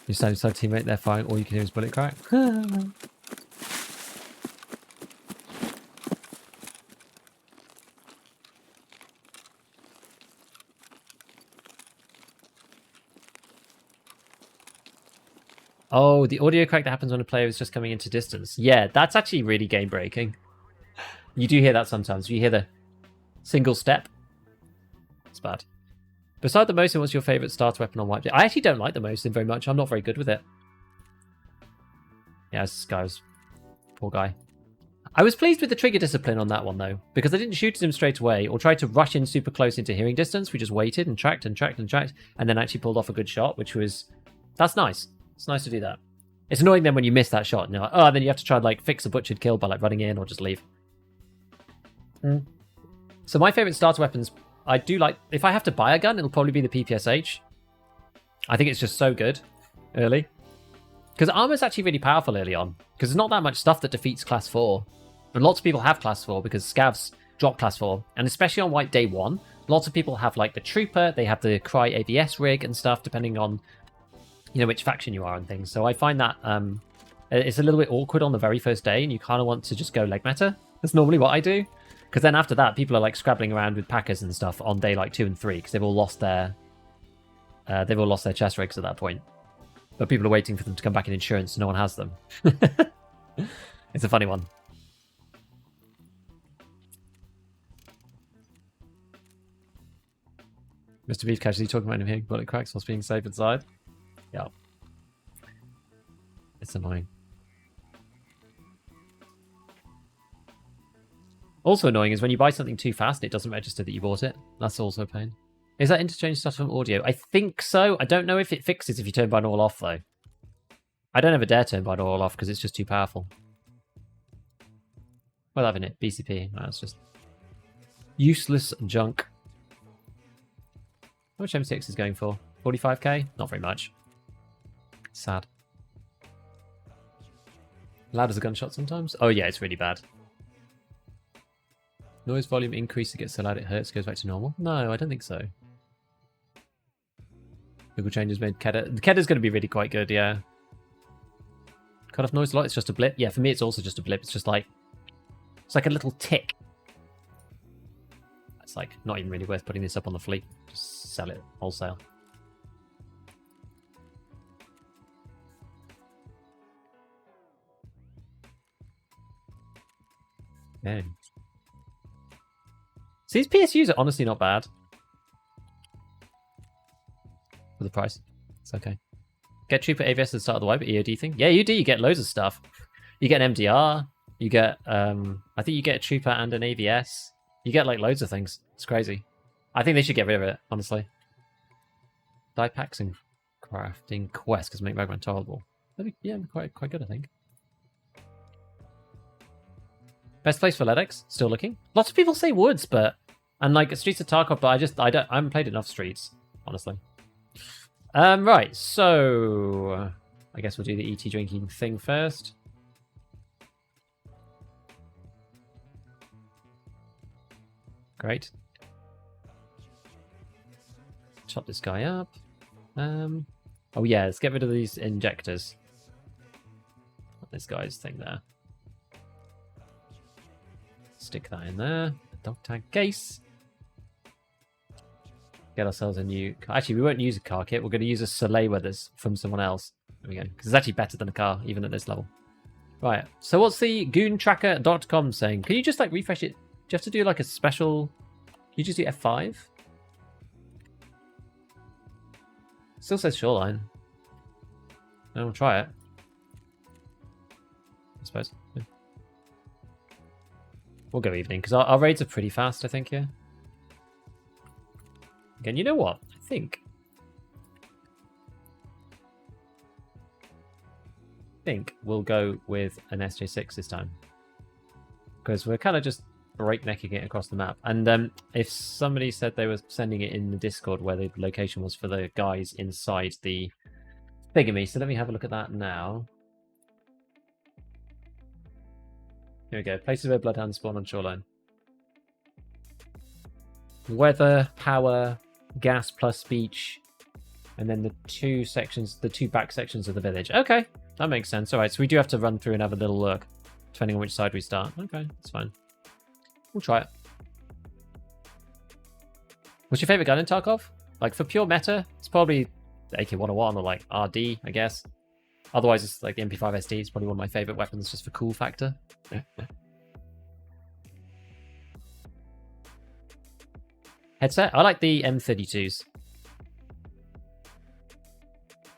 You stand beside a teammate, they're firing, all you can hear is bullet crack. Oh, the audio crack that happens when a player is just coming into distance. Yeah, that's actually really game breaking. You do hear that sometimes. You hear the single step. It's bad. Beside the Mosin, what's your favourite starter weapon on Wipe? I actually don't like the Mosin very much. I'm not very good with it. Yeah, this guy was... Poor guy. I was pleased with the trigger discipline on that one, though, because I didn't shoot at him straight away or try to rush in super close into hearing distance. We just waited and tracked and tracked and tracked and then actually pulled off a good shot, which was... That's nice. It's nice to do that. It's annoying then when you miss that shot and you're like, oh, then you have to try and like fix a butchered kill by like running in or just leave. So my favourite starter weapons, I do like, if I have to buy a gun, it'll probably be the PPSH. I think it's just so good early. Because armor's actually really powerful early on. Because there's not that much stuff that defeats class 4. But lots of people have class 4 because scavs drop class 4. And especially on White Day 1, lots of people have like the Trooper, they have the Cry ABS rig and stuff depending on which faction you are and things. So I find that it's a little bit awkward on the very first day and you kind of want to just go leg meta. That's normally what I do. Because then after that, people are like scrabbling around with packers and stuff on day like 2 and 3 because they've all lost their chest rigs at that point. But people are waiting for them to come back in insurance, so no one has them. It's a funny one. Mr. Beef casually talking about him hearing bullet cracks whilst being safe inside. Yeah. It's annoying. Also annoying is when you buy something too fast, it doesn't register that you bought it. That's also a pain. Is that interchange stuff from audio? I think so. I don't know if it fixes if you turn binaural off, though. I don't ever dare turn binaural off because it's just too powerful. Well, having it. BCP. That's just useless junk. How much M6 is going for? 45k? Not very much. Sad. Loud as a gunshot sometimes? Oh yeah, it's really bad. Noise volume increase, it gets so loud it hurts, goes back to normal? No, I don't think so. Google changes made Kedda. The Kedda's going to be really quite good, yeah. Cut off noise a lot, it's just a blip. Yeah, for me it's also just a blip. It's just like... It's like a little tick. It's like not even really worth putting this up on the fleet. Just sell it wholesale. Yeah. So these PSUs are honestly not bad. For the price. It's okay. Get Trooper AVS at the start of the wipe, EOD thing? Yeah, you do. You get loads of stuff. You get an MDR. You get, I think you get a Trooper and an AVS. You get like loads of things. It's crazy. I think they should get rid of it, honestly. Die packs and crafting quests because make Magman tolerable. That'd be, yeah, quite good, I think. Best place for Ledex? Still looking. Lots of people say Woods, but and like Streets of Tarkov, but I haven't played enough Streets, honestly. Right, so I guess we'll do the ET drinking thing first. Great. Chop this guy up. Oh yeah, let's get rid of these injectors. This guy's thing there. Stick that in there. Dog tag case. Get ourselves a new car. Actually, we won't use a car kit. We're going to use a Soleil weathers from someone else. There we go. Because it's actually better than a car, even at this level. Right. So what's the goontracker.com saying? Can you just like refresh it? Do you have to do like a special... Can you just do F5? Still says shoreline. I'll try it. I suppose. Yeah. We'll go evening, because our raids are pretty fast, I think, yeah. Again, you know what? I think we'll go with an SJ6 this time. Because we're kind of just breaknecking it across the map. And if somebody said they were sending it in the Discord where the location was for the guys inside the Bigamy, so let me have a look at that now. Here we go. Places where bloodhounds spawn on shoreline. Weather, power, gas plus beach, and then the two back sections of the village. Okay, that makes sense. All right, so we do have to run through and have a little look, depending on which side we start. Okay, that's fine. We'll try it. What's your favorite gun in Tarkov? Like for pure meta, it's probably the AK-101 or like RD, I guess. Otherwise, it's like the MP5 SD. It's probably one of my favorite weapons just for cool factor. Headset? I like the M32s.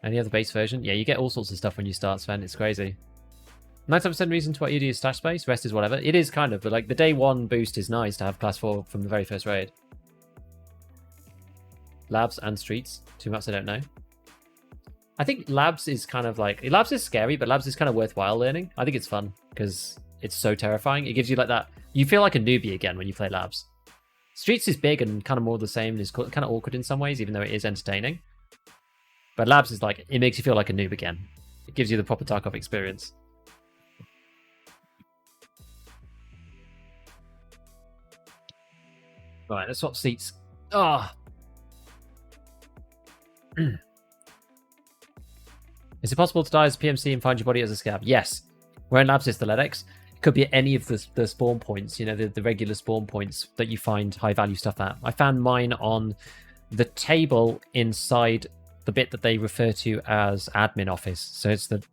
Any other base version? Yeah, you get all sorts of stuff when you start, Sven. It's crazy. 97% reason to what you do is stash space. Rest is whatever. It is kind of, but like the day one boost is nice to have class 4 from the very first raid. Labs and streets. Two maps I don't know. I think labs is kind of like... Labs is scary, but labs is kind of worthwhile learning. I think it's fun because it's so terrifying. It gives you like that... You feel like a newbie again when you play labs. Streets is big and kind of more the same and is kind of awkward in some ways, even though it is entertaining. But labs is like... It makes you feel like a noob again. It gives you the proper Tarkov experience. Right, let's swap seats. Ah! Is it possible to die as a PMC and find your body as a scab? Yes. We're in labs, it's the Ledex. Could be at any of the spawn points, you know, the regular spawn points that you find high value stuff at. I found mine on the table inside the bit that they refer to as admin office. So it's the...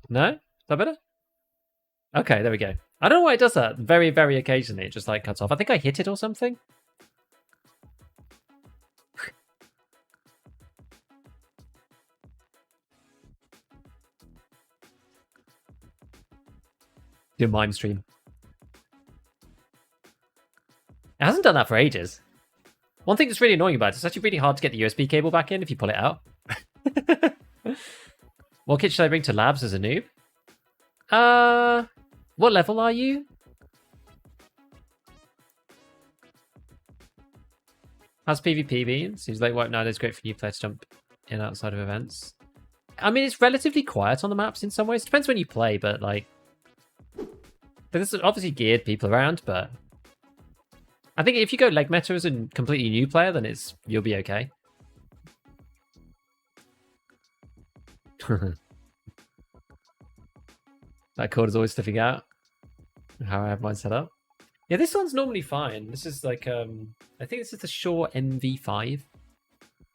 No? Is that better? Okay, there we go. I don't know why it does that. Very, very occasionally, it just like cuts off. I think I hit it or something. Do a mime stream. It hasn't done that for ages. One thing that's really annoying about it, it's actually really hard to get the USB cable back in if you pull it out. What kit should I bring to labs as a noob? What level are you? How's PvP been? Seems like Wipe Night is great for new players to jump in outside of events. I mean, it's relatively quiet on the maps in some ways. Depends when you play, but like... There's obviously geared people around, but... I think if you go leg meta as a completely new player, then you'll be okay. That code is always slipping out. How I have mine set up. Yeah, this one's normally fine. This is like, I think this is the Shure MV5.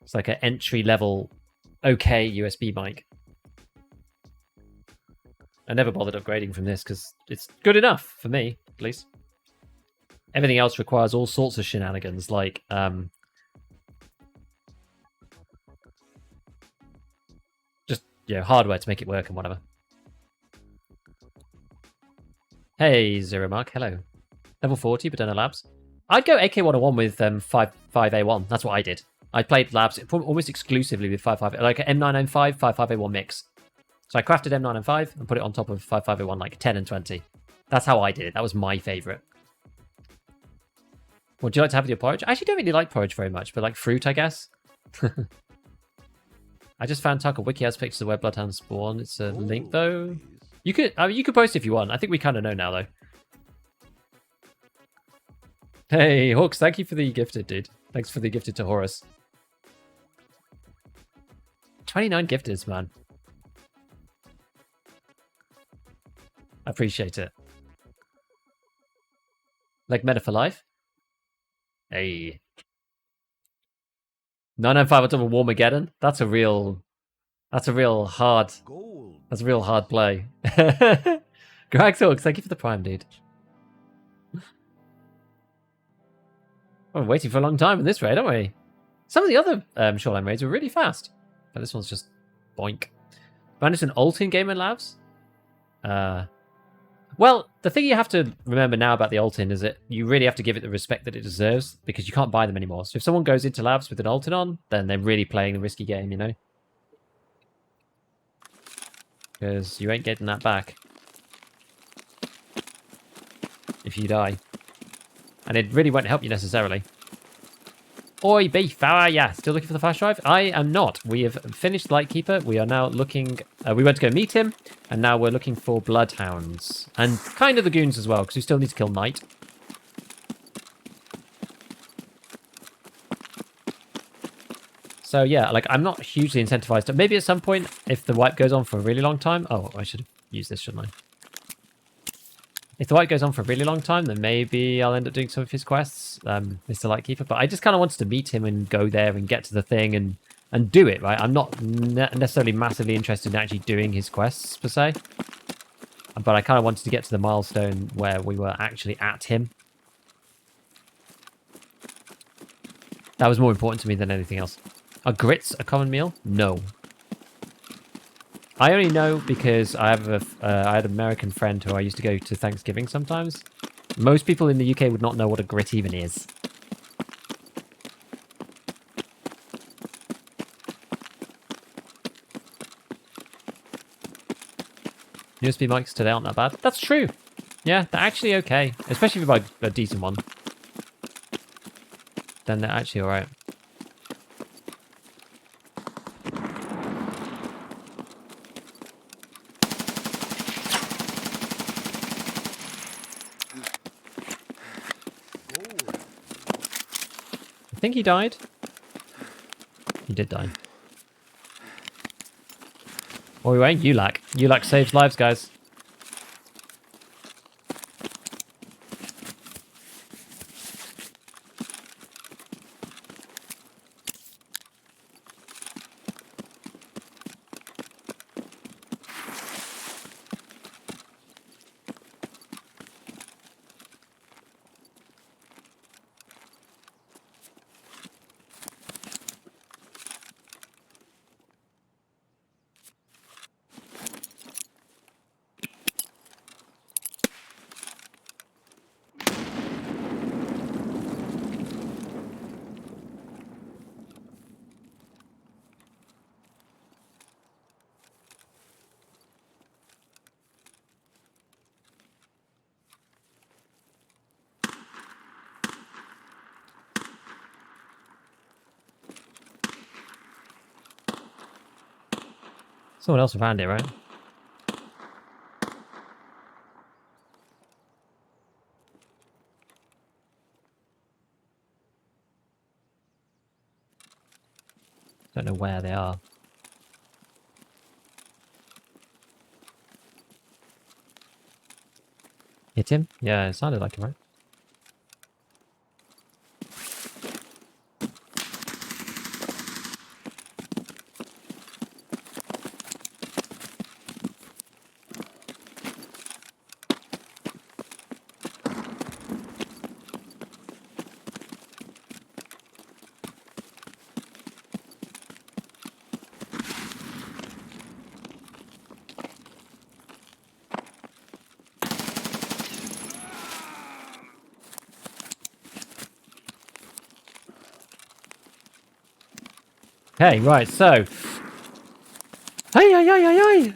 It's like an entry level, okay USB mic. I never bothered upgrading from this because it's good enough for me, at least. Everything else requires all sorts of shenanigans, like just hardware to make it work and whatever. Hey, Zero Mark, hello. Level 40, Badena Labs. I'd go AK-101 with 5A1. That's what I did. I played Labs almost exclusively with 5.5, like an M995, 5.5A1 mix. So I crafted M995 and put it on top of 5.5A1, like 10 and 20. That's how I did it. That was my favourite. Would you like to have with your porridge? I actually don't really like porridge very much, but like fruit, I guess. I just found Tarkov Wiki has pictures of where Bloodhounds spawn. It's a link though. You could post if you want. I think we kind of know now though. Hey Hawks, thank you for the gifted, dude. Thanks for the gifted to Horus. 29 gifteds, man. I appreciate it. Like meta for life. Hey. 995 on top of Warmageddon. That's a real hard play. Greg Talks, thank you for the prime, dude. We're waiting for a long time in this raid, aren't we? Some of the other Shoreline raids were really fast. But this one's just boink. Anderson ult in Game and Labs? Well, the thing you have to remember now about the ult-in is that you really have to give it the respect that it deserves because you can't buy them anymore. So if someone goes into labs with an ult-in on, then they're really playing the risky game, you know? Because you ain't getting that back if you die. And it really won't help you necessarily. Oi, beef, how are ya? Still looking for the flash drive? I am not. We have finished Lightkeeper. We are now looking... we went to go meet him, and now we're looking for Bloodhounds. And kind of the goons as well, because we still need to kill Knight. So yeah, like, I'm not hugely incentivized. Maybe at some point, if the wipe goes on for a really long time... Oh, I should have used this, shouldn't I? If the wipe goes on for a really long time, then maybe I'll end up doing some of his quests, Mr. Lightkeeper. But I just kind of wanted to meet him and go there and get to the thing and do it, right? I'm not necessarily massively interested in actually doing his quests, per se. but I kind of wanted to get to the milestone where we were actually at him. That was more important to me than anything else. Are grits a common meal? No. I only know because I have I had an American friend who I used to go to Thanksgiving sometimes. Most people in the UK would not know what a grit even is. USB mics today aren't that bad. That's true. Yeah, they're actually okay. Especially if you buy a decent one. Then they're actually alright. I think he died. He did die. Oi, wait, ULAC. ULAC saves lives, guys. Someone else around it, right? Don't know where they are. Hit him? Yeah, it sounded like him, right? Hey, right, so... Hey, hey, hey, hey, hey!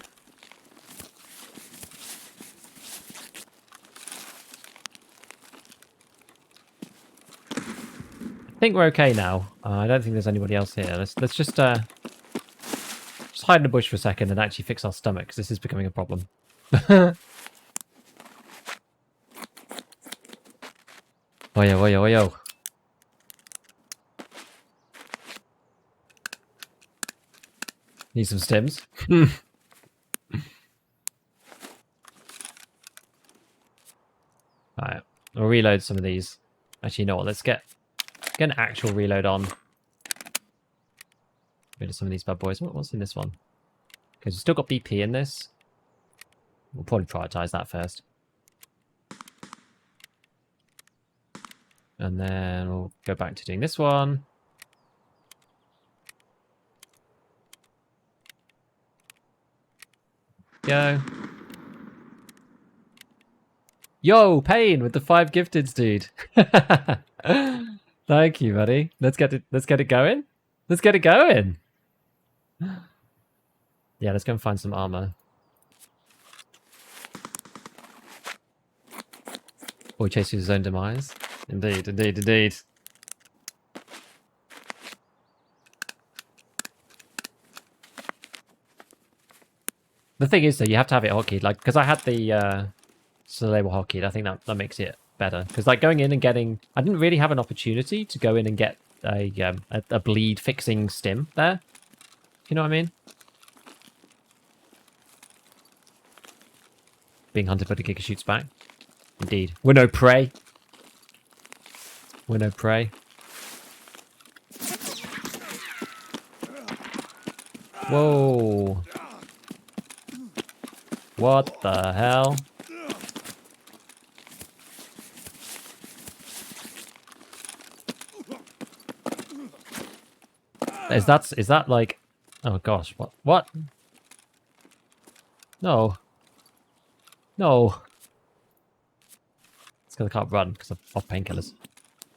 I think we're okay now. I don't think there's anybody else here. Let's just hide in the bush for a second and actually fix our stomach, because this is becoming a problem. Oh yo, oh yo, oh yo. Need some stims. Alright, we'll reload some of these. Actually, you know what? Let's get an actual reload on. Rid of some of these bad boys. What's in this one? Because we've still got BP in this. We'll probably prioritize that first. And then we'll go back to doing this one. Go. Yo, Pain with the 5 gifteds, dude. Thank you, buddy. Let's get it going. Let's get it going. Yeah, let's go and find some armor. Boy chases his own demise. Indeed, indeed, indeed. The thing is, though, you have to have it hotkeyed. Like, because I had the label hotkeyed, I think that makes it better. Because, like, going in and getting... I didn't really have an opportunity to go in and get a bleed fixing stim there. You know what I mean? Being hunted by the Giga shoots back. Indeed. We're no prey. We're no prey. Whoa. What the hell? Is that like... Oh gosh, what? What? No. No. It's because I can't run because I'm off painkillers.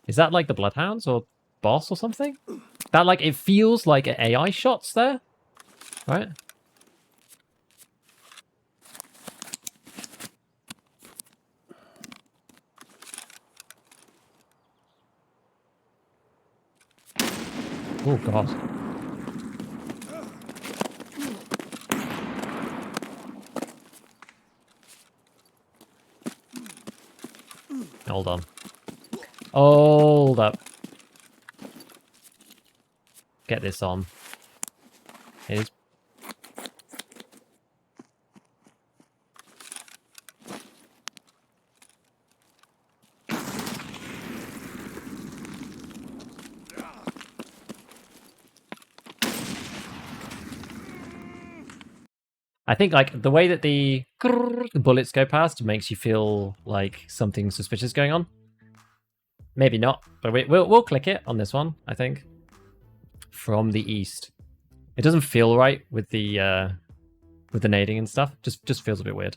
Is that like the Bloodhounds or boss or something? That like, it feels like AI shots there, right? Oh god. Hold on. Hold up. Get this on. It is. I think like the way that the bullets go past makes you feel like something suspicious going on. Maybe not, but we'll click it on this one, I think. From the east. It doesn't feel right with the nading and stuff. Just feels a bit weird.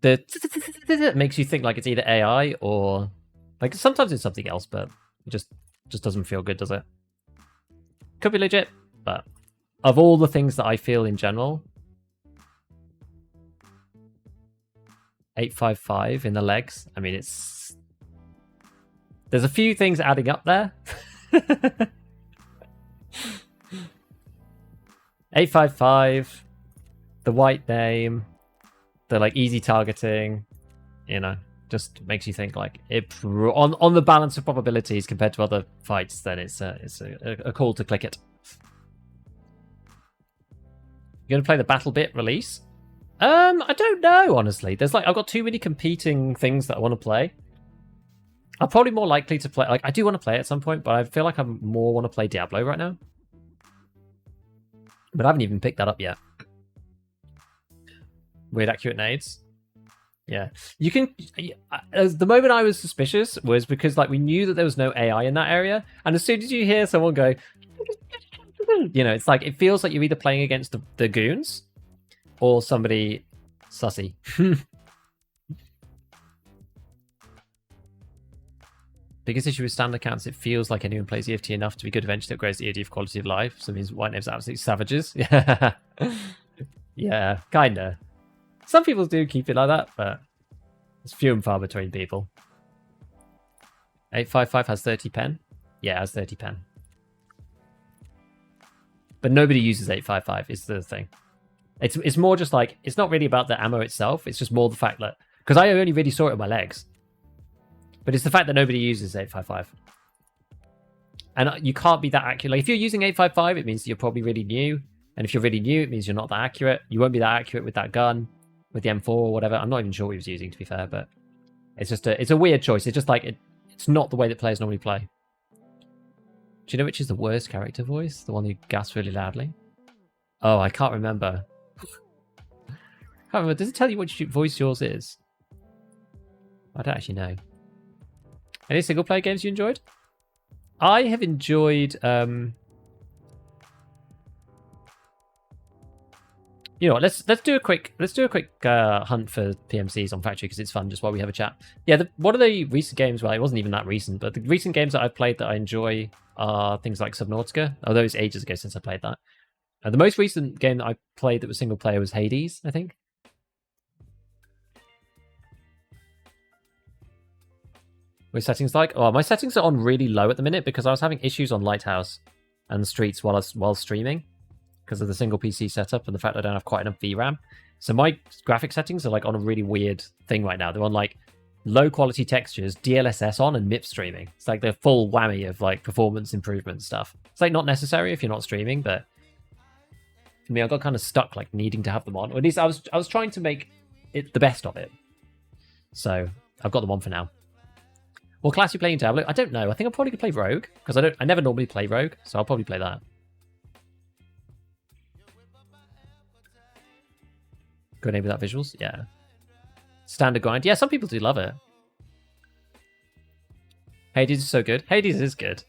The makes you think like it's either AI or like sometimes it's something else, but it just doesn't feel good, does it? Could be legit, but of all the things that I feel in general, 855 in the legs. I mean, it's... There's a few things adding up there. 855, the white name, the like easy targeting, you know, just makes you think like it on the balance of probabilities compared to other fights. Then it's a call to click it. You're gonna play the battle bit release? I don't know, honestly. There's like, I've got too many competing things that I want to play. I'm probably more likely to play, like, I do want to play at some point, but I feel like I more want to play Diablo right now. But I haven't even picked that up yet. Weird accurate nades. Yeah. You can, the moment I was suspicious was because, like, we knew that there was no AI in that area, and as soon as you hear someone go, you know, it's like, it feels like you're either playing against the goons, or somebody sussy. Biggest issue with standard accounts, it feels like anyone plays EFT enough to be good eventually upgrades the ED for quality of life. So it means white names are absolute savages. Yeah. Yeah, kinda. Some people do keep it like that, but it's few and far between people. 855 has 30 pen? Yeah, it has 30 pen. But nobody uses 855 is the thing. It's more just like, it's not really about the ammo itself, it's just more the fact that, because I only really saw it in my legs. But it's the fact that nobody uses 855. And you can't be that accurate. Like, if you're using 855, it means that you're probably really new. And if you're really new, it means you're not that accurate. You won't be that accurate with that gun, with the M4 or whatever. I'm not even sure what he was using, to be fair, but it's just it's a weird choice. It's just like, it's not the way that players normally play. Do you know which is the worst character voice? The one who gasps really loudly? Oh, I can't remember. However, does it tell you which voice yours is? I don't actually know. Any single player games you enjoyed? I have enjoyed you know what, let's do a quick hunt for PMCs on Factory because it's fun just while we have a chat. Yeah, one of the recent games, well, it wasn't even that recent, but the recent games that I've played that I enjoy are things like Subnautica, although it's ages ago since I played that. The most recent game that I played that was single player was Hades, I think. What settings like? Oh, my settings are on really low at the minute because I was having issues on Lighthouse and Streets while streaming because of the single PC setup and the fact that I don't have quite enough VRAM. So my graphic settings are like on a really weird thing right now. They're on like low quality textures, DLSS on, and MIP streaming. It's like the full whammy of like performance improvement stuff. It's like not necessary if you're not streaming, but for me, I got kind of stuck like needing to have them on. Or at least I was trying to make it the best of it. So I've got them on for now. What class you playing Diablo? I don't know. I think I'm probably gonna play Rogue because I never normally play Rogue, so I'll probably play that. Grenade without visuals? Yeah. Standard grind. Yeah, some people do love it. Hades is so good. Hades is good.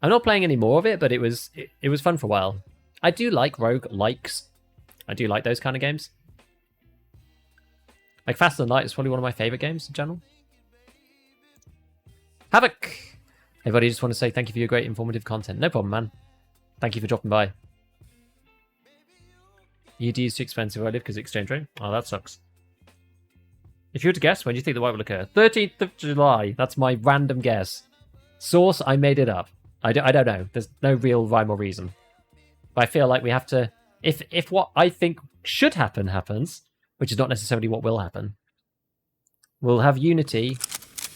I'm not playing any more of it, but it was fun for a while. I do like rogue likes. I do like those kind of games. Like Faster Than Light is probably one of my favorite games in general. Havoc! Hey, everybody, just want to say thank you for your great informative content. No problem, man. Thank you for dropping by. ED is too expensive where I live because of exchange rate. Oh, that sucks. If you were to guess, when do you think the white will occur? 13th of July. That's my random guess. Source, I made it up. I don't know. There's no real rhyme or reason. But I feel like we have to... If what I think should happen happens, which is not necessarily what will happen, we'll have Unity,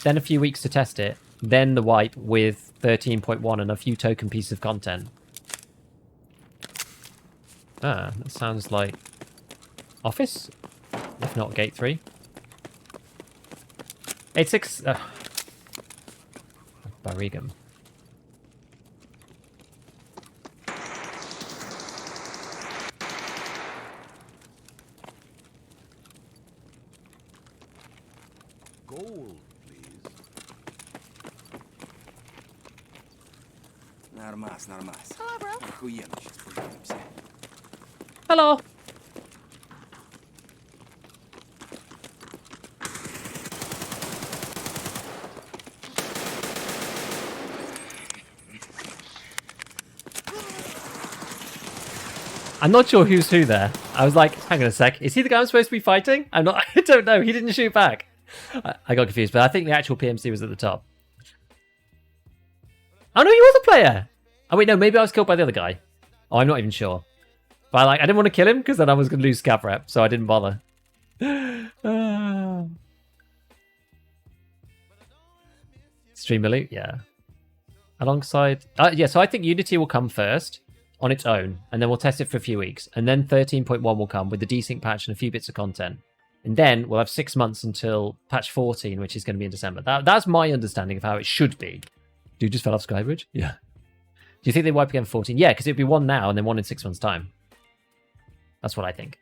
then a few weeks to test it, then the wipe with 13.1 and a few token pieces of content. Ah, that sounds like Office, if not Gate 3. 86... Barigam. Gold, please. Нормас. Hello, bro. Охуенно сейчас поженимся. Hello! I'm not sure who's who there. I was like, hang on a sec. Is he the guy I'm supposed to be fighting? I'm not. I don't know. He didn't shoot back. I got confused, but I think the actual PMC was at the top. Oh no, he was a player. Oh wait, no, maybe I was killed by the other guy. Oh, I'm not even sure. But I didn't want to kill him because then I was going to lose scav rep, so I didn't bother. Stream elite, yeah. Alongside, yeah. So I think Unity will come first on its own, and then we'll test it for a few weeks, and then 13.1 will come with the desync patch and a few bits of content, and then we'll have 6 months until patch 14, which is going to be in December. That's my understanding of how it should be. Dude just fell off Skybridge? Yeah. Do you think they wipe again 14? Yeah, because it'd be one now and then one in 6 months' time. That's what I think.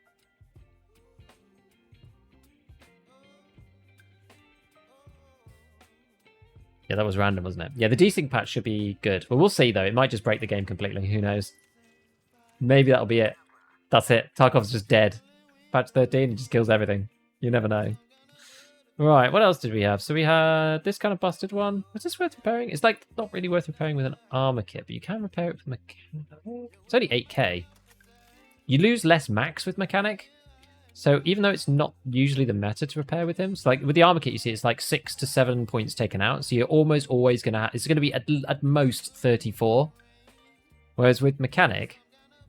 Yeah, that was random, wasn't it? Yeah, the desync patch should be good. But we'll see, though. It might just break the game completely. Who knows? Maybe that'll be it. That's it. Tarkov's just dead. Patch 13 just kills everything. You never know. Right, what else did we have? So we had this kind of busted one. Was this worth repairing? It's like not really worth repairing with an armor kit, but you can repair it with mechanic. It's only 8k. You lose less max with mechanic. So even though it's not usually the meta to repair with him, so like with the armor kit, you see it's like 6 to 7 points taken out. So you're almost always going to have, it's going to be at most 34. Whereas with mechanic,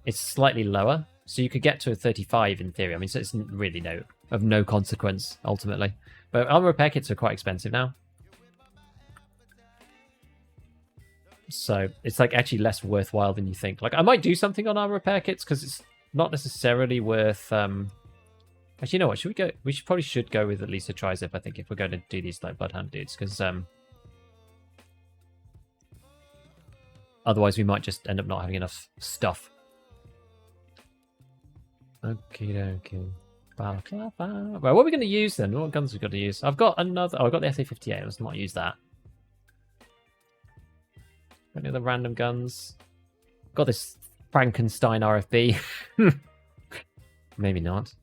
it's slightly lower. So you could get to a 35 in theory. I mean, so it's really of no consequence ultimately. But armor repair kits are quite expensive now. So it's like actually less worthwhile than you think. Like I might do something on armor repair kits because it's not necessarily worth... Actually, you know what? Should we go? We probably should go with at least a trizip, I think, if we're going to do these like Bloodhound dudes, because otherwise we might just end up not having enough stuff. Okay, okay. Balaclava. Well, what are we going to use then? What guns are we going to use? I've got another. Oh, I've got the SA-58. Let's not use that. Any other random guns? Got this Frankenstein RFB. Maybe not.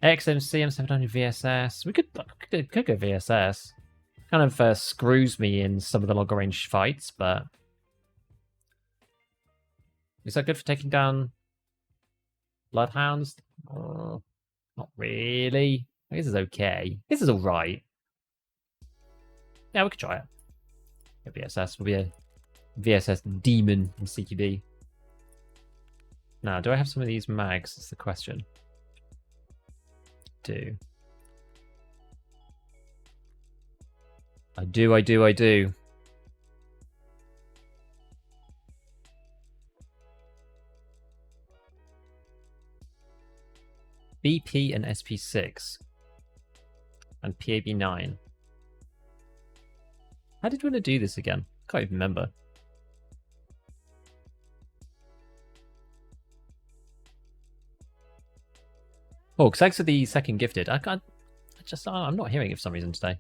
XMC M700 VSS. We could go VSS. Kind of screws me in some of the longer range fights, but is that good for taking down Bloodhounds? Not really. I guess it's okay. This is alright. Yeah, we could try it. VSS will be a VSS demon in CQB. Now, do I have some of these mags? That's the question. I do. BP and SP6. And PAB9. How did we want to do this again? Can't even remember. Oh, thanks for the second gifted. I'm not hearing it for some reason today.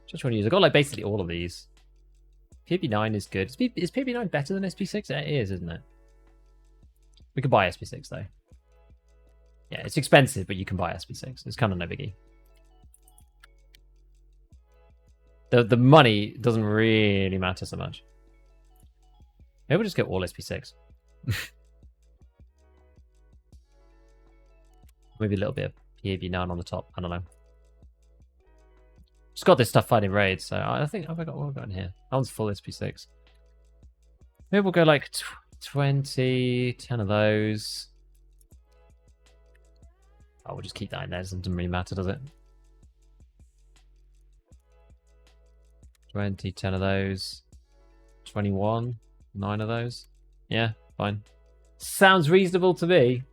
Just want to use. I got like basically all of these. PB9 is good. Is PB9 better than SP6? It is, isn't it? We could buy SP6 though. Yeah, it's expensive, but you can buy SP6. It's kind of no biggie. The money doesn't really matter so much. Maybe we'll just get all SP6. Maybe a little bit of PAB9 on the top. I don't know. Just got this stuff fighting raids, so I think what have I got in here? That one's full SP6. Maybe we'll go like 20, 10 of those. Oh, we'll just keep that in there. It doesn't really matter, does it? 20, 10 of those. 21, 9 of those. Yeah, fine. Sounds reasonable to me.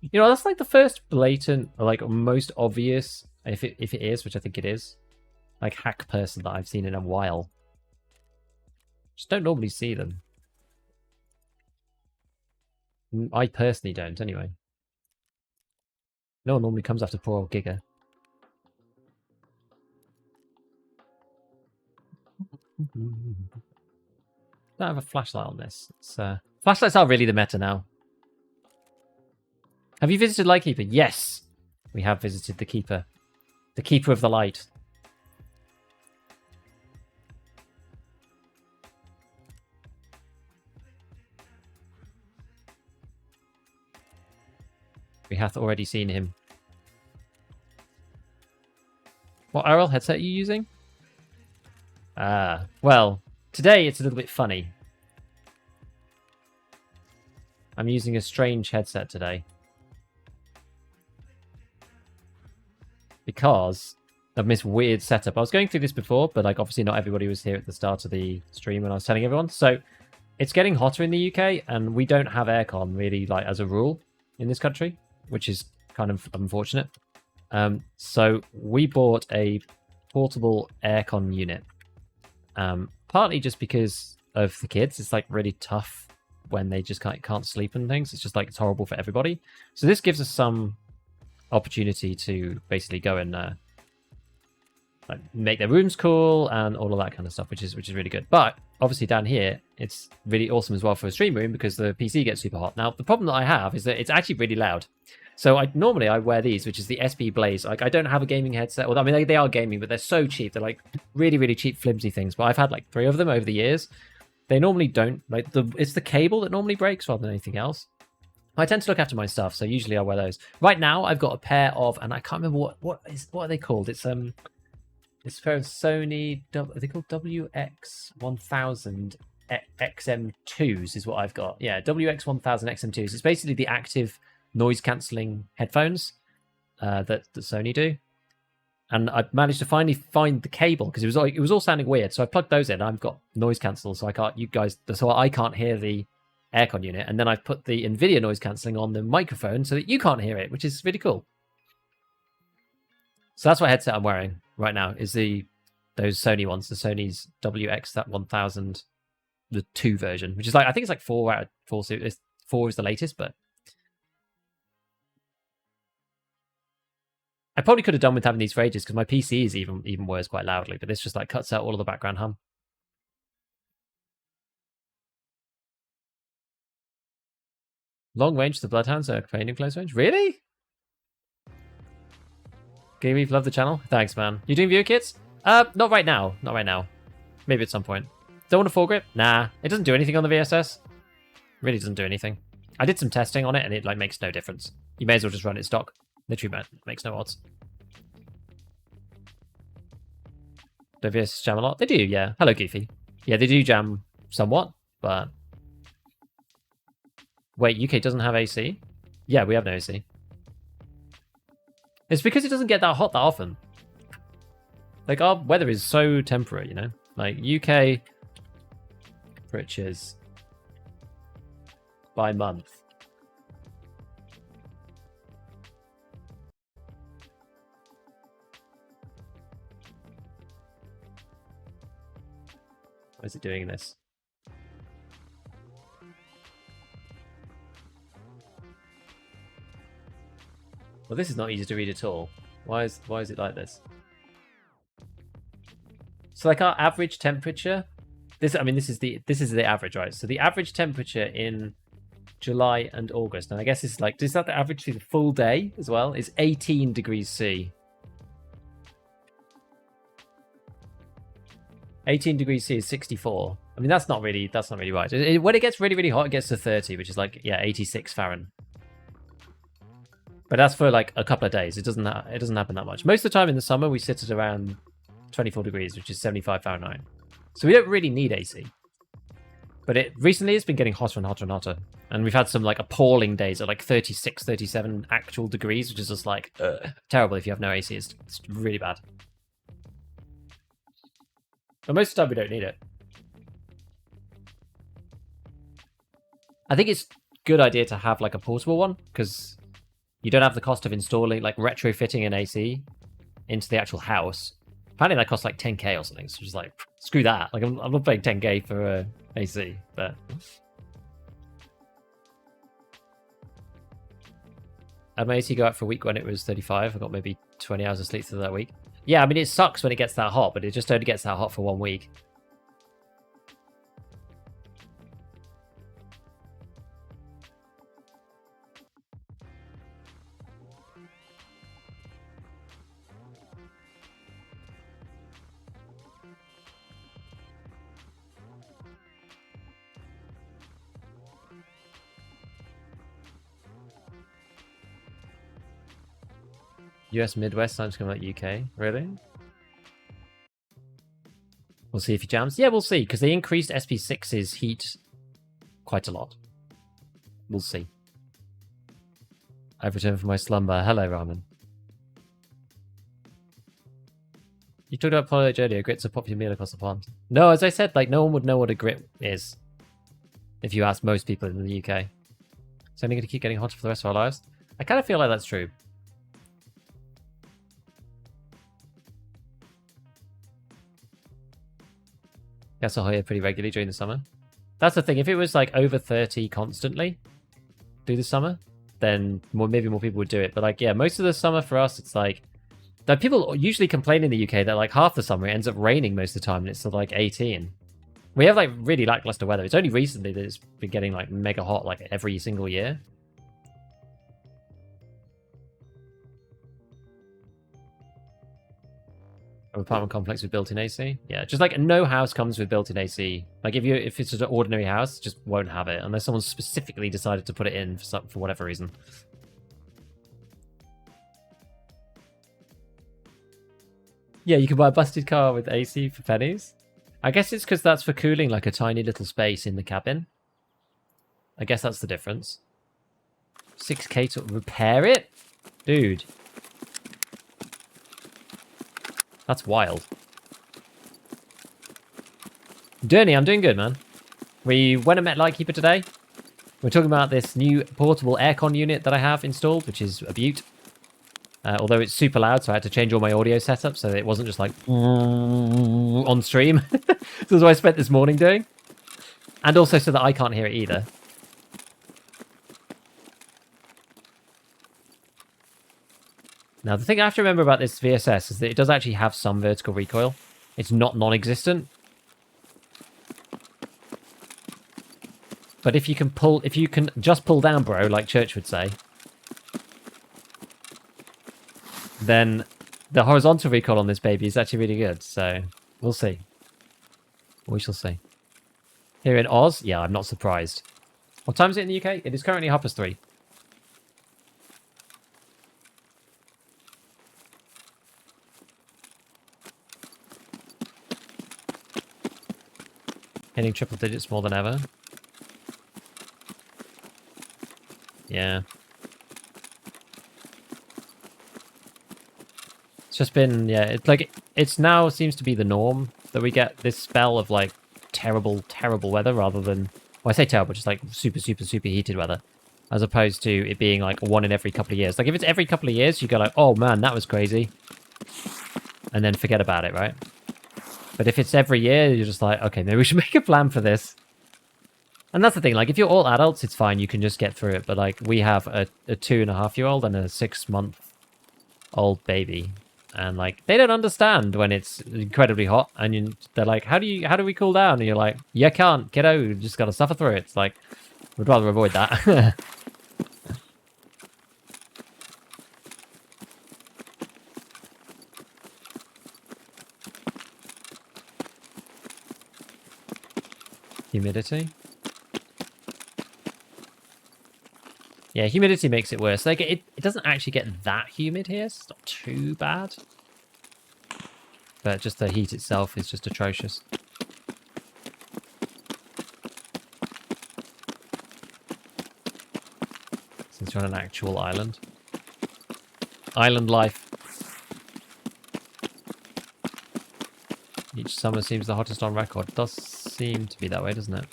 You know, that's like the first blatant, or like most obvious, if it is, which I think it is, like hack person that I've seen in a while. Just don't normally see them. I personally don't, anyway. No one normally comes after poor old Giga. Don't have a flashlight on this. Flashlights are really the meta now. Have you visited Lightkeeper? Yes, we have visited the Keeper. The Keeper of the Light. We hath already seen him. What RL headset are you using? Well, today it's a little bit funny. I'm using a strange headset today. Because of this weird setup. I was going through this before, but like obviously not everybody was here at the start of the stream when I was telling everyone. So it's getting hotter in the UK, and we don't have aircon really, like as a rule in this country, which is kind of unfortunate. So we bought a portable aircon unit. Partly just because of the kids. It's like really tough when they just can't sleep and things. It's just like it's horrible for everybody. So this gives us some opportunity to basically go and like make their rooms cool and all of that kind of stuff, which is really good. But obviously down here it's really awesome as well for a stream room because the PC gets super hot. Now the problem that I have is that it's actually really loud. So normally I wear these, which is the SB Blaze. Like I don't have a gaming headset. Well, I mean they are gaming, but they're so cheap. They're like really cheap flimsy things. But I've had like 3 of them over the years. They normally don't like it's the cable that normally breaks rather than anything else. I tend to look after my stuff, so usually I wear those. Right now, I've got a pair of, and I can't remember what are they called. It's a pair of Sony. Are they called WX1000 XM2s? Is what I've got. Yeah, WX1000 XM2s. It's basically the active noise cancelling headphones that Sony do. And I managed to finally find the cable because it was all sounding weird. So I plugged those in. I've got noise cancel, so I can't hear the aircon unit, and then I've put the NVIDIA noise cancelling on the microphone so that you can't hear it, which is really cool. So that's what headset I'm wearing right now, is those Sony ones, the Sony's WX1000, the 2 version, which is like, I think it's like 4 out of 4. 4 is the latest, but I probably could have done with having these for ages because my PC is even worse quite loudly, but this just like cuts out all of the background hum. Long range, the Bloodhounds are playing in close range. Really? Gamey, love the channel. Thanks, man. You doing viewer kits? Not right now. Not right now. Maybe at some point. Don't want a foregrip? Nah. It doesn't do anything on the VSS. Really doesn't do anything. I did some testing on it and it like makes no difference. You may as well just run it stock. Literally makes no odds. Do VSS jam a lot? They do, yeah. Hello, Goofy. Yeah, they do jam somewhat, but wait, UK doesn't have AC? Yeah, we have no AC. It's because it doesn't get that hot that often. Like, our weather is so temperate, you know? Like, UK temperatures by month. What is it doing in this? Well, this is not easy to read at all. Why is it like this? So like our average temperature, this is the average, right? So the average temperature in July and August, and I guess it's like, is that the average through the full day as well? Is 18 degrees C. 18 degrees C is 64. I mean, that's not really right. When it gets really, really hot, it gets to 30, which is like, yeah, 86 Fahrenheit. But that's for like a couple of days. It doesn't happen that much. Most of the time in the summer, we sit at around 24 degrees, which is 75 Fahrenheit. So we don't really need AC. But recently it's been getting hotter and hotter and hotter. And we've had some like appalling days at like 36, 37 actual degrees, which is just like terrible if you have no AC. It's really bad. But most of the time we don't need it. I think it's a good idea to have like a portable one, because you don't have the cost of installing, like retrofitting an AC into the actual house. Apparently that costs like 10k or something, so just like, screw that. Like, I'm not paying 10k for AC, but... I had my AC go out for a week when it was 35. I got maybe 20 hours of sleep through that week. Yeah, I mean, it sucks when it gets that hot, but it just only gets that hot for 1 week. US Midwest sounds kind of like UK. Really? We'll see if he jams. Yeah, we'll see, because they increased SP6's heat quite a lot. We'll see. I've returned from my slumber. Hello, Ramen. You talked about porridge earlier. Grit's a popular meal across the pond. No, as I said, like, no one would know what a grit is if you ask most people in the UK. It's only going to keep getting hotter for the rest of our lives. I kind of feel like that's true. Gets Ahoy pretty regularly during the summer. That's the thing. If it was like over 30 constantly through the summer, then maybe more people would do it. But like, yeah, most of the summer for us, it's like that people usually complain in the UK that like half the summer it ends up raining most of the time, and it's still like 18. We have like really lackluster weather. It's only recently that it's been getting like mega hot like every single year. An apartment complex with built-in AC. Yeah, just like no house comes with built-in AC. Like if it's an ordinary house, just won't have it unless someone specifically decided to put it in for whatever reason. Yeah, you can buy a busted car with AC for pennies. I guess it's because that's for cooling like a tiny little space in the cabin. I guess that's the difference. 6k to repair it? Dude. That's wild. Derny, I'm doing good, man. We went and met Lightkeeper today. We're talking about this new portable aircon unit that I have installed, which is a beaut. Although it's super loud, so I had to change all my audio setup so it wasn't just like on stream. So that's what I spent this morning doing. And also so that I can't hear it either. Now, the thing I have to remember about this VSS is that it does actually have some vertical recoil. It's not non-existent. But if you can just pull down, bro, like Church would say, then the horizontal recoil on this baby is actually really good. So, we'll see. We shall see. Here in Oz, yeah, I'm not surprised. What time is it in the UK? It is currently 3:30. Hitting triple digits more than ever. Yeah. It's just been, yeah, it's like, it's now seems to be the norm that we get this spell of like terrible, terrible weather rather than, well, I say terrible, just like super, super, super heated weather. As opposed to it being like one in every couple of years. Like if it's every couple of years, you go like, oh man, that was crazy. And then forget about it, right? But if it's every year, you're just like, okay, maybe we should make a plan for this. And that's the thing, like, if you're all adults, it's fine, you can just get through it. But, like, we have a 2.5-year-old and a 6-month-old baby. And, like, they don't understand when it's incredibly hot. And they're like, how do we cool down? And you're like, you can't, kiddo, you just got to suffer through it. It's like, we'd rather avoid that. Humidity. Yeah, humidity makes it worse. Like, it doesn't actually get that humid here. So it's not too bad. But just the heat itself is just atrocious. Since you're on an actual island. Island life. Each summer seems the hottest on record. It does seem to be that way, doesn't it?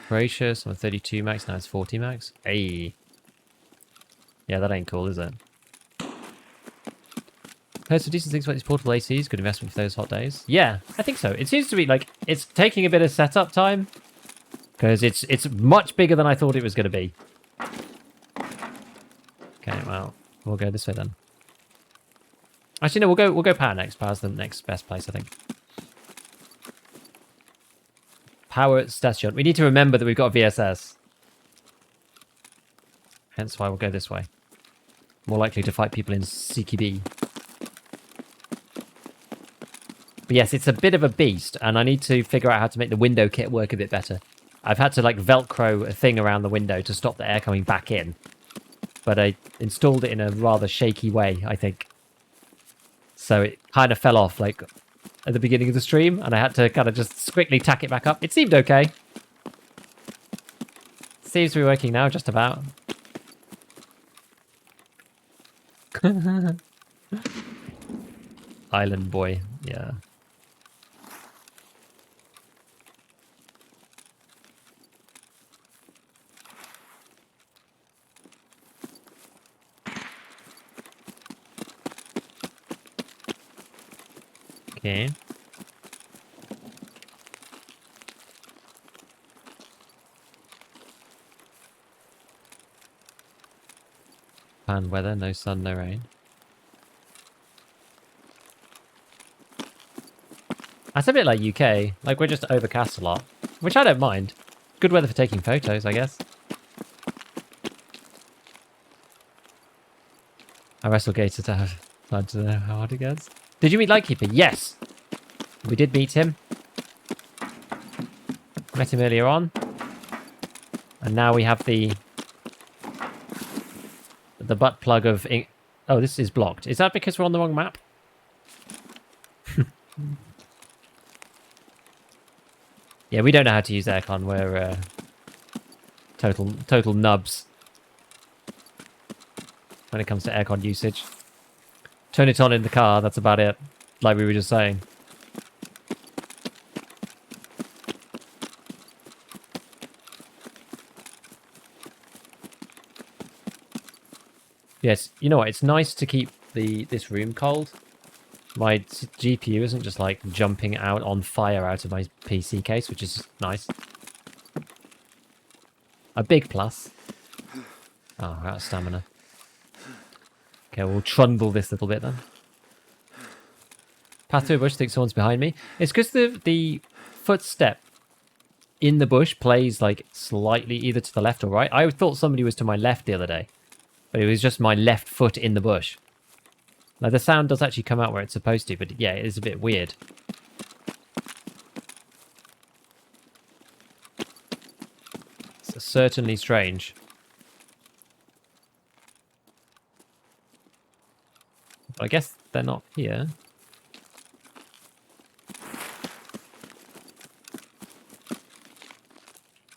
Gracious, I'm 32 max, now it's 40 max. Hey. Yeah, that ain't cool, is it? Heard some decent things about these portable ACs. Good investment for those hot days. Yeah, I think so. It seems to be like it's taking a bit of setup time because it's much bigger than I thought it was going to be. Okay, well, we'll go this way then. Actually, no, we'll go power next. Power's the next best place, I think. Power station. We need to remember that we've got a VSS. Hence why we'll go this way. More likely to fight people in CQB. But yes, it's a bit of a beast, and I need to figure out how to make the window kit work a bit better. I've had to, like, Velcro a thing around the window to stop the air coming back in. But I installed it in a rather shaky way, I think. So it kind of fell off, like, at the beginning of the stream, and I had to kind of just quickly tack it back up. It seemed okay. Seems to be working now, just about. Island boy, yeah. Okay. Fine weather, no sun, no rain. That's a bit like UK. Like, we're just overcast a lot. Which I don't mind. Good weather for taking photos, I guess. I wrestle Gator to have time to know how hard it gets. Did you meet Lightkeeper? Yes! We did meet him. Met him earlier on. And now we have the butt plug of... Oh, this is blocked. Is that because we're on the wrong map? Yeah, we don't know how to use aircon. We're total nubs when it comes to aircon usage. Turn it on in the car, that's about it. Like we were just saying. Yes, you know what? It's nice to keep this room cold. My GPU isn't just like jumping out on fire out of my PC case, which is nice. A big plus. Oh, we're out of stamina. Okay, we'll trundle this little bit then. Path through a bush, think someone's behind me. It's because the footstep in the bush plays like slightly either to the left or right. I thought somebody was to my left the other day, but it was just my left foot in the bush. Like, the sound does actually come out where it's supposed to, but yeah, it is a bit weird. It's certainly strange. But I guess they're not here.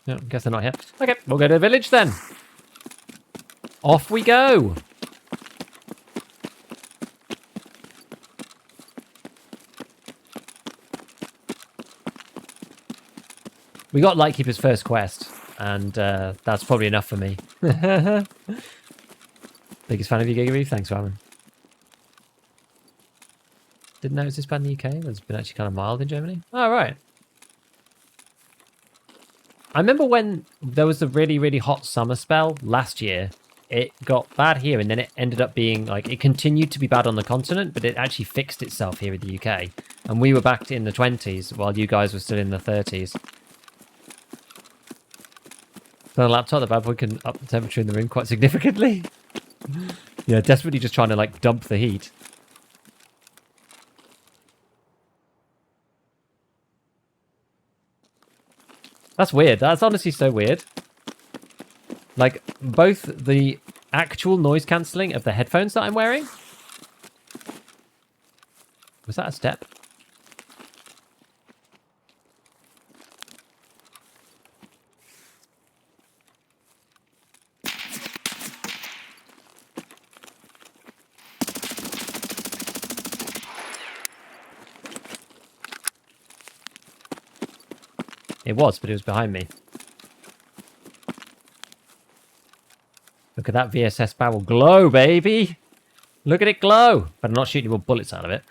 No, I guess they're not here. Okay, we'll go to the village then. Off we go. We got Lightkeeper's first quest, and that's probably enough for me. Biggest fan of you, Gigareef. Thanks, Ramen. Didn't notice this bad in the UK. It's been actually kind of mild in Germany. Oh, right. I remember when there was a really, really hot summer spell last year. It got bad here, and then it ended up being like it continued to be bad on the continent, but it actually fixed itself here in the UK. And we were back in the 20s while you guys were still in the 30s. The laptop, the bad boy can up the temperature in the room quite significantly. Yeah, desperately just trying to like dump the heat. That's weird. That's honestly so weird. Like, both the actual noise cancelling of the headphones that I'm wearing... Was that a step? It was, but it was behind me. Look at that VSS barrel glow, baby! Look at it glow! But I'm not shooting more bullets out of it.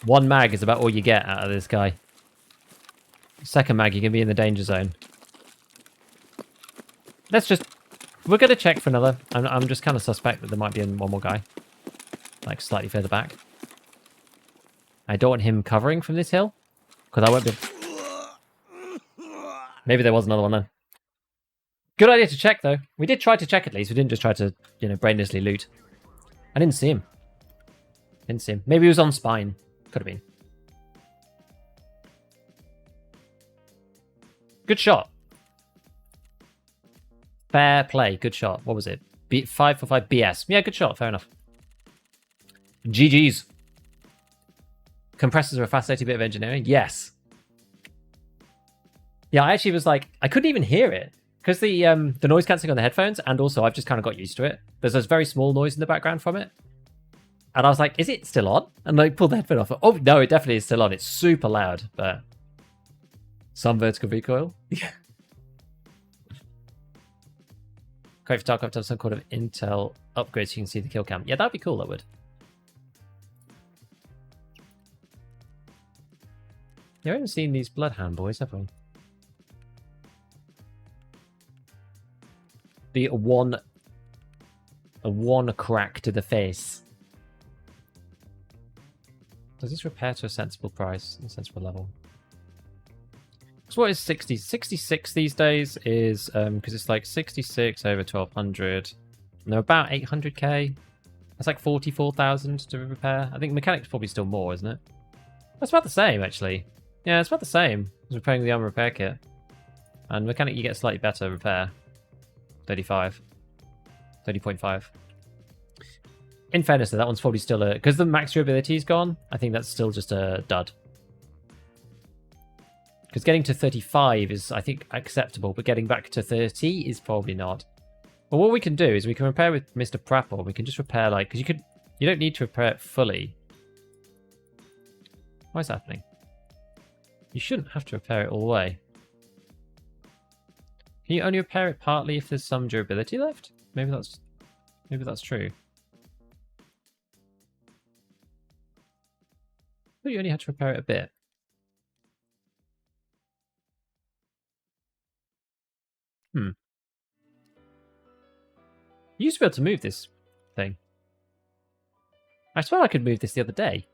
One mag is about all you get out of this guy. Second mag, you can be in the danger zone. Let's just... We're going to check for another. I'm just kind of suspect that there might be one more guy. Like, slightly further back. I don't want him covering from this hill. Because I won't be... Maybe there was another one then. Good idea to check, though. We did try to check at least. We didn't just try to, you know, brainlessly loot. I didn't see him. Didn't see him. Maybe he was on spine. Could have been. Good shot. Fair play. Good shot. What was it? 5 for 5 BS. Yeah, good shot. Fair enough. GG's. Compressors are a fascinating bit of engineering. Yes. Yeah, I actually was like, I couldn't even hear it. Because the noise cancelling on the headphones, and also I've just kind of got used to it. There's this very small noise in the background from it. And I was like, is it still on? And like pulled the headphone off. Oh, no, it definitely is still on. It's super loud, but... Some vertical recoil. Yeah. Great for Tarkov to have some kind of intel upgrade so you can see the kill cam. Yeah, that'd be cool, that would. Yeah, we haven't seen these Bloodhound boys, have we? The one crack to the face. Does this repair to a sensible price, a sensible level? So what is 60? 66 these days is, because it's like 66 over 1200. And they're about 800k. That's like 44,000 to repair. I think mechanic's probably still more, isn't it? That's about the same, actually. Yeah, it's about the same as repairing the armor repair kit. And mechanic, you get slightly better repair. 35. 30.5. In fairness, though, that one's probably still a... Because the max durability is gone, I think that's still just a dud. Because getting to 35 is, I think, acceptable, but getting back to 30 is probably not. But what we can do is we can repair with Mr. Prapor. We can just repair, like... Because you don't need to repair it fully. Why is that happening? You shouldn't have to repair it all the way. Can you only repair it partly if there's some durability left? Maybe that's true. But you only had to repair it a bit. You used to be able to move this thing. I swear I could move this the other day.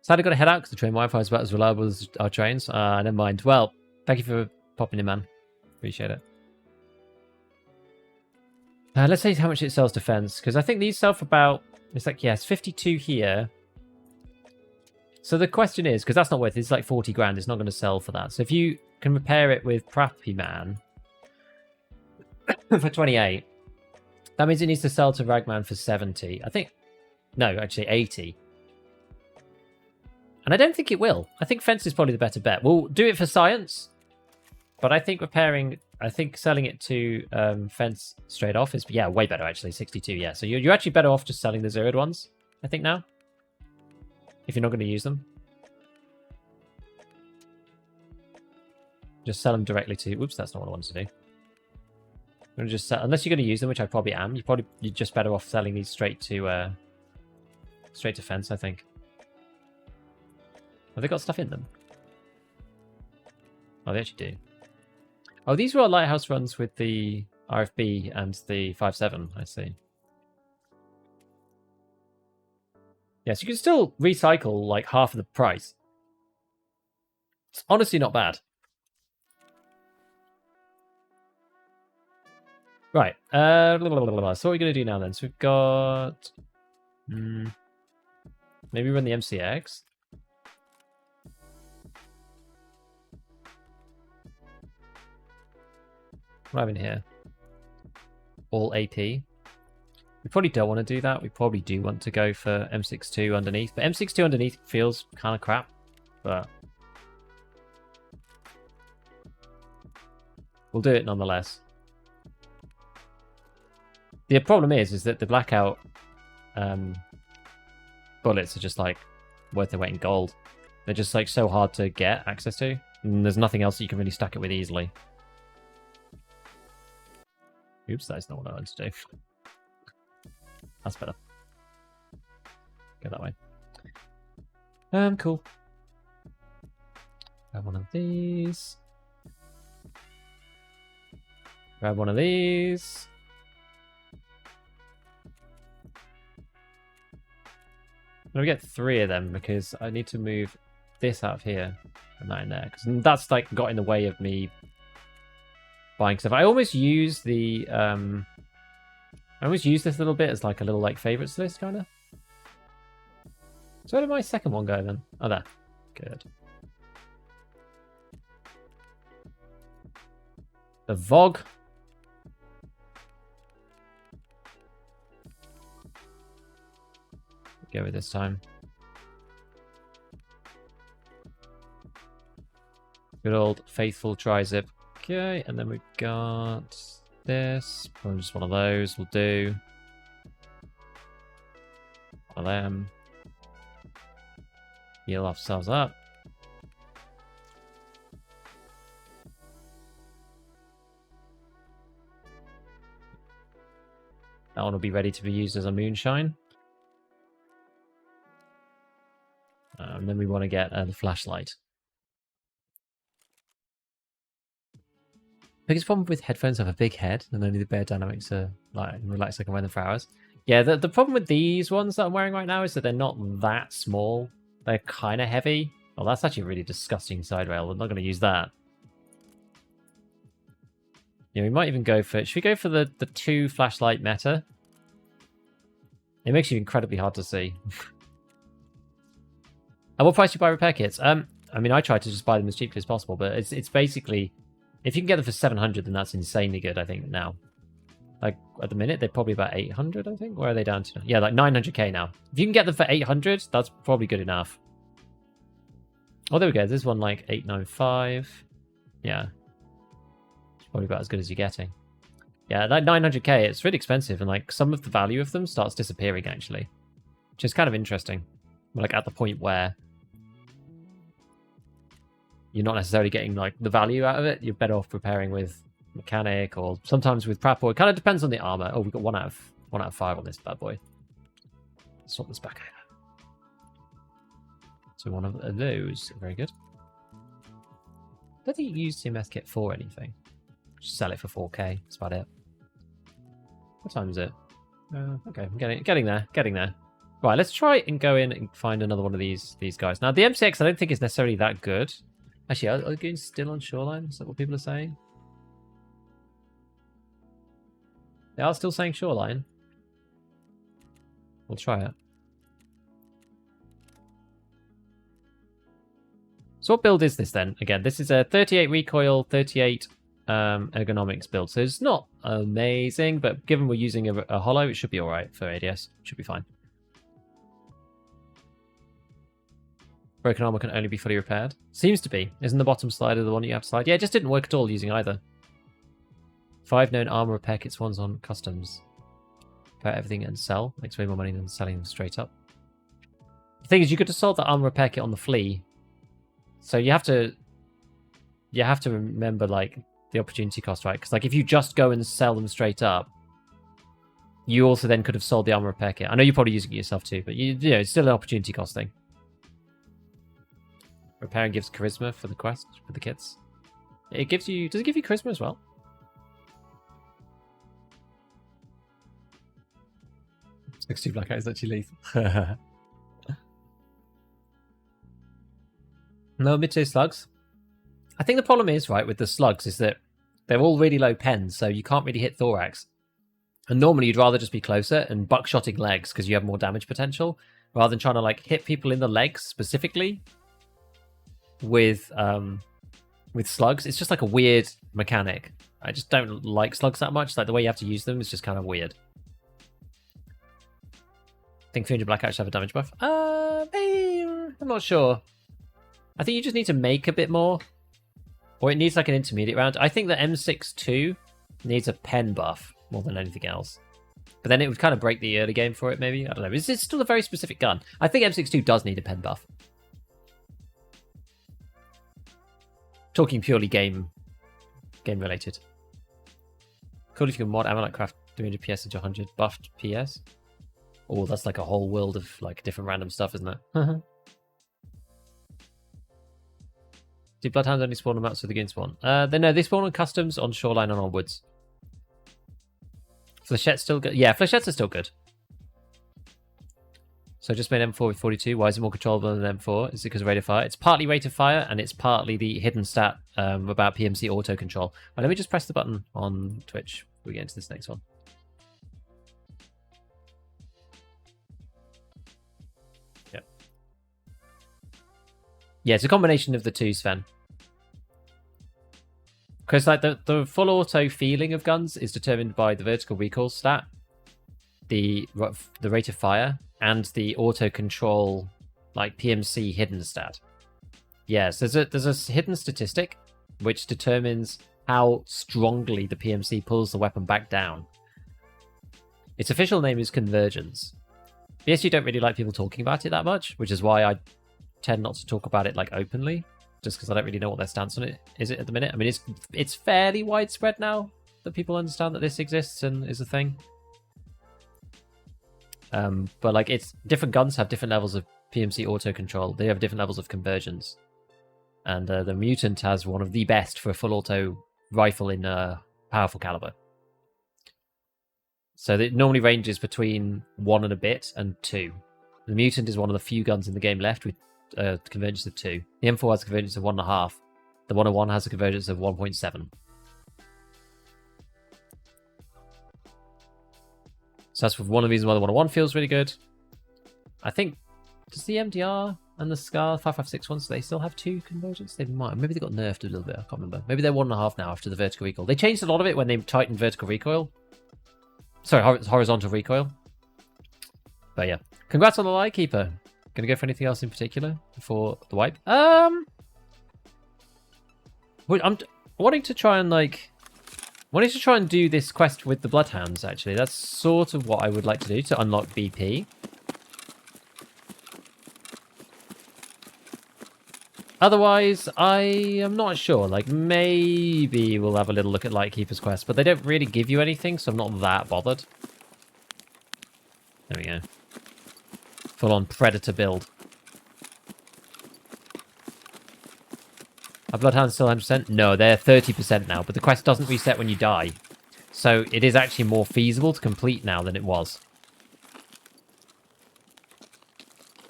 Sadly, got to head out because the train Wi-Fi is about as reliable as our trains. Never mind. Well, thank you for popping in, man. Appreciate it. Let's see how much it sells defense, because I think these sell for about... It's like, yes, 52 here. So the question is, because that's not worth it, it's like 40 grand, it's not going to sell for that. So if you can repair it with Prappy Man for 28, that means it needs to sell to Ragman for 70. I think, no, actually 80. And I don't think it will. I think Fence is probably the better bet. We'll do it for science, but I think repairing I think selling it to fence straight off is, yeah, way better actually. 62, yeah. So you're actually better off just selling the zeroed ones, I think, now. If you're not going to use them. Just sell them directly to... Oops, that's not what I wanted to do. I'm going to just sell... Unless you're going to use them, which I probably am, you're just better off selling these straight to fence, I think. Have they got stuff in them? Oh, they actually do. Oh, these were our lighthouse runs with the RFB and the 5.7, I see. Yes, you can still recycle like half of the price. It's honestly not bad. Right. So what are we going to do now then? So we've got... maybe run the MCX. What have I in here? All AP. We probably don't want to do that. We probably do want to go for M62 underneath. But M62 underneath feels kind of crap. But we'll do it nonetheless. The problem is that the blackout bullets are just like worth their weight in gold. They're just like so hard to get access to. And there's nothing else that you can really stack it with easily. Oops, that's not what I wanted to do. That's better. Go that way. Cool. Grab one of these. Grab one of these. I'm gonna get 3 of them because I need to move this out of here and that in there. Because that's like got in the way of me buying stuff. I almost use the I always use this little bit as like a little like favorites list kind of. So where did my second one go then? Oh, there. Good. The VOG. Go with this time. Good old faithful tri-zip. Okay, and then we've got this. Probably just one of those will do. One of them. Heal ourselves up. That one will be ready to be used as a moonshine. And then we want to get the flashlight. Biggest problem with headphones have a big head, and only the bare dynamics are like relaxed. I can wear them for hours. Yeah, the problem with these ones that I'm wearing right now is that they're not that small. They're kind of heavy. Oh, that's actually a really disgusting side rail. I'm not going to use that. Yeah, we might even go for... Should we go for the 2 flashlight meta? It makes you incredibly hard to see. And what price do you buy repair kits? I mean, I try to just buy them as cheaply as possible, but it's basically... If you can get them for 700, then that's insanely good, I think, now. Like, at the minute, they're probably about 800, I think. Where are they down to? Yeah, like 900k now. If you can get them for 800, that's probably good enough. Oh, there we go. There's one like 895. Yeah. It's probably about as good as you're getting. Yeah, like 900k, it's really expensive, and like some of the value of them starts disappearing, actually. Which is kind of interesting. Like, at the point where you're not necessarily getting like the value out of it. You're better off preparing with mechanic or sometimes with prep, or it kind of depends on the armor. Oh, we've got 1 out of 5 on this bad boy. Let's swap this back over. So one of those, very good. I don't think you use CMS kit for anything. Just sell it for 4k. That's about it. What time is it? Okay, I'm getting there. Right, let's try and go in and find another one of these guys. Now, the MCX I don't think is necessarily that good. Actually, are the goons still on shoreline? Is that what people are saying? They are still saying shoreline. We'll try it. So what build is this then? Again, this is a 38 recoil, 38 ergonomics build. So it's not amazing, but given we're using a hollow, it should be alright for ADS. Should be fine. Broken armor can only be fully repaired. Seems to be. Isn't the bottom slider the one you have to slide? Yeah, it just didn't work at all using either. 5 known armor repair kits, ones on customs. Repair everything and sell. Makes way more money than selling them straight up. The thing is, you could have sold that armor repair kit on the flea. So you have to remember, like, the opportunity cost, right? Because, like, if you just go and sell them straight up, you also then could have sold the armor repair kit. I know you're probably using it yourself too, but you know, it's still an opportunity cost thing. Repairing gives charisma for the quest, for the kits. It gives you... Does it give you charisma as well? Sixty black eyes actually lethal. No mid-tier slugs. I think the problem is, right, with the slugs is that they're all really low pens, so you can't really hit thorax. And normally you'd rather just be closer and buckshotting legs because you have more damage potential, rather than trying to like hit people in the legs specifically with slugs. It's just like a weird mechanic. I just don't like slugs that much. Like the way you have to use them is just kind of weird. I think 300 black actually have a damage buff. I'm not sure. I think you just need to make a bit more. Or it needs like an intermediate round. I think the M62 needs a pen buff more than anything else. But then it would kind of break the early game for it, maybe. I don't know. It's still a very specific gun. I think M62 does need a pen buff. Talking purely game related. Cool if you can mod ammo like craft 300 PS into 100 buffed PS. Oh, that's like a whole world of like different random stuff, isn't it? Do bloodhounds only spawn on maps with the game spawn? They spawn on customs, on shoreline, and on woods. Flechette's still good. Yeah, flechettes are still good. So I just made M4 with 42. Why is it more controllable than M4? Is it because of rate of fire? It's partly rate of fire, and it's partly the hidden stat about PMC auto control. Well, let me just press the button on Twitch before we get into this next one. Yep. Yeah, it's a combination of the two, Sven. Because like the full auto feeling of guns is determined by the vertical recoil stat, the rate of fire, and the auto control like PMC hidden stat. Yes, there's a hidden statistic which determines how strongly the PMC pulls the weapon back down. Its official name is convergence. Yes, you don't really like people talking about it that much, which is why I tend not to talk about it like openly. Just because I don't really know what their stance on it is at the minute. I mean, it's fairly widespread now that people understand that this exists and is a thing. But like, it's different guns have different levels of PMC auto control. They have different levels of convergence, and the Mutant has one of the best for a full auto rifle in powerful caliber. So it normally ranges between 1 and a bit and 2. The Mutant is one of the few guns in the game left with convergence of 2. The M4 has a convergence of 1.5. The 101 has a convergence of 1.7. So that's one of the reasons why the 101 feels really good. I think, does the MDR and the SCAR 5.56 ones, they still have 2 convergence? They might. Maybe they got nerfed a little bit. I can't remember. Maybe they're 1.5 now after the vertical recoil. They changed a lot of it when they tightened vertical recoil. Sorry, horizontal recoil. But yeah. Congrats on the Lightkeeper. Gonna go for anything else in particular before the wipe? I'm wanting to try and do this quest with the Bloodhounds, actually. That's sort of what I would like to do to unlock BP. Otherwise, I am not sure. Like, maybe we'll have a little look at Lightkeeper's quest, but they don't really give you anything, so I'm not that bothered. There we go. Full-on Predator build. Are Bloodhounds still 100%? No, they're 30% now, but the quest doesn't reset when you die. So it is actually more feasible to complete now than it was.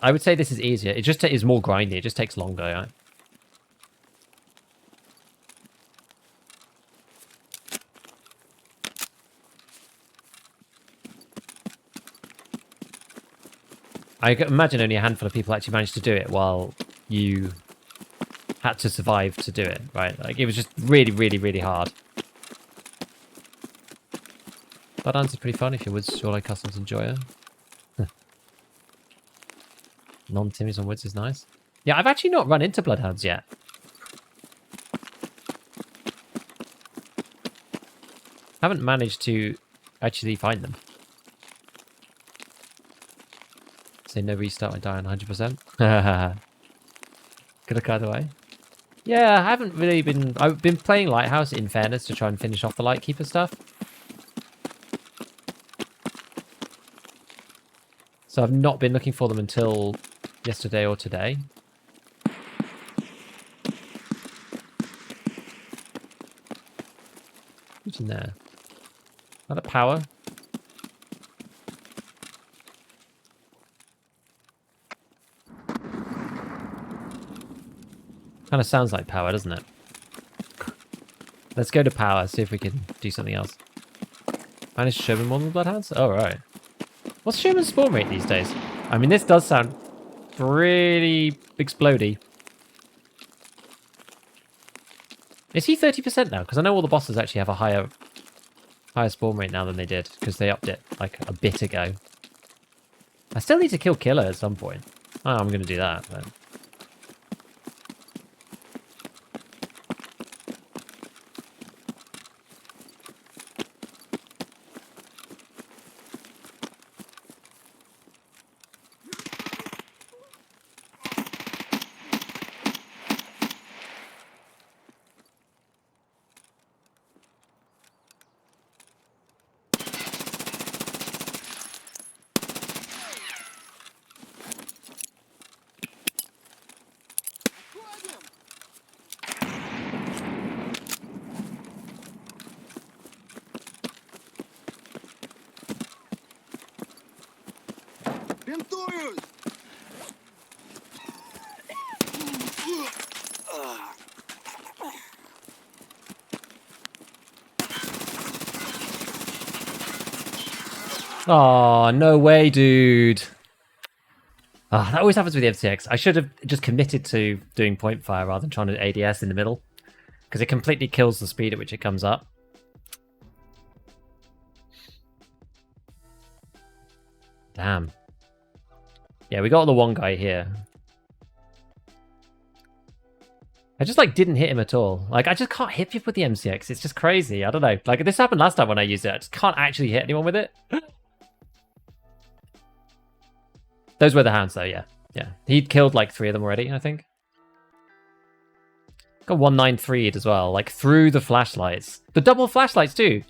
I would say this is easier. It just is more grindy. It just takes longer, right? I imagine only a handful of people actually managed to do it while you had to survive to do it, right? Like, it was just really, really, really hard. Bloodhounds is pretty fun if you're Woods Shoreline Customs enjoyer. Non-Timmies on Woods is nice. Yeah, I've actually not run into Bloodhounds yet. Haven't managed to actually find them. Say no restart when dying 100%. Could have cut away. Yeah, I haven't really been... I've been playing Lighthouse, in fairness, to try and finish off the Lightkeeper stuff. So I've not been looking for them until yesterday or today. What's in there? Is that a power? Kind of sounds like power, doesn't it? Let's go to power, see if we can do something else. Managed to show me more than the Bloodhounds? Oh, right. What's Sherman's spawn rate these days? I mean, this does sound pretty explodey. Is he 30% now? Because I know all the bosses actually have a higher spawn rate now than they did, because they upped it like a bit ago. I still need to kill Killer at some point. Oh, I'm going to do that, but... Бинтуюсь! Oh, no way, dude. Ah, that always happens with the MCX. I should have just committed to doing point fire rather than trying to ADS in the middle. Because it completely kills the speed at which it comes up. Damn. Yeah, we got the one guy here. I just, like, didn't hit him at all. Like, I just can't hit people with the MCX. It's just crazy. I don't know. Like, this happened last time when I used it. I just can't actually hit anyone with it. Those were the hounds, though, yeah. Yeah. He'd killed, like, 3 of them already, I think. Got 193'd as well. Like, through the flashlights. The double flashlights, too.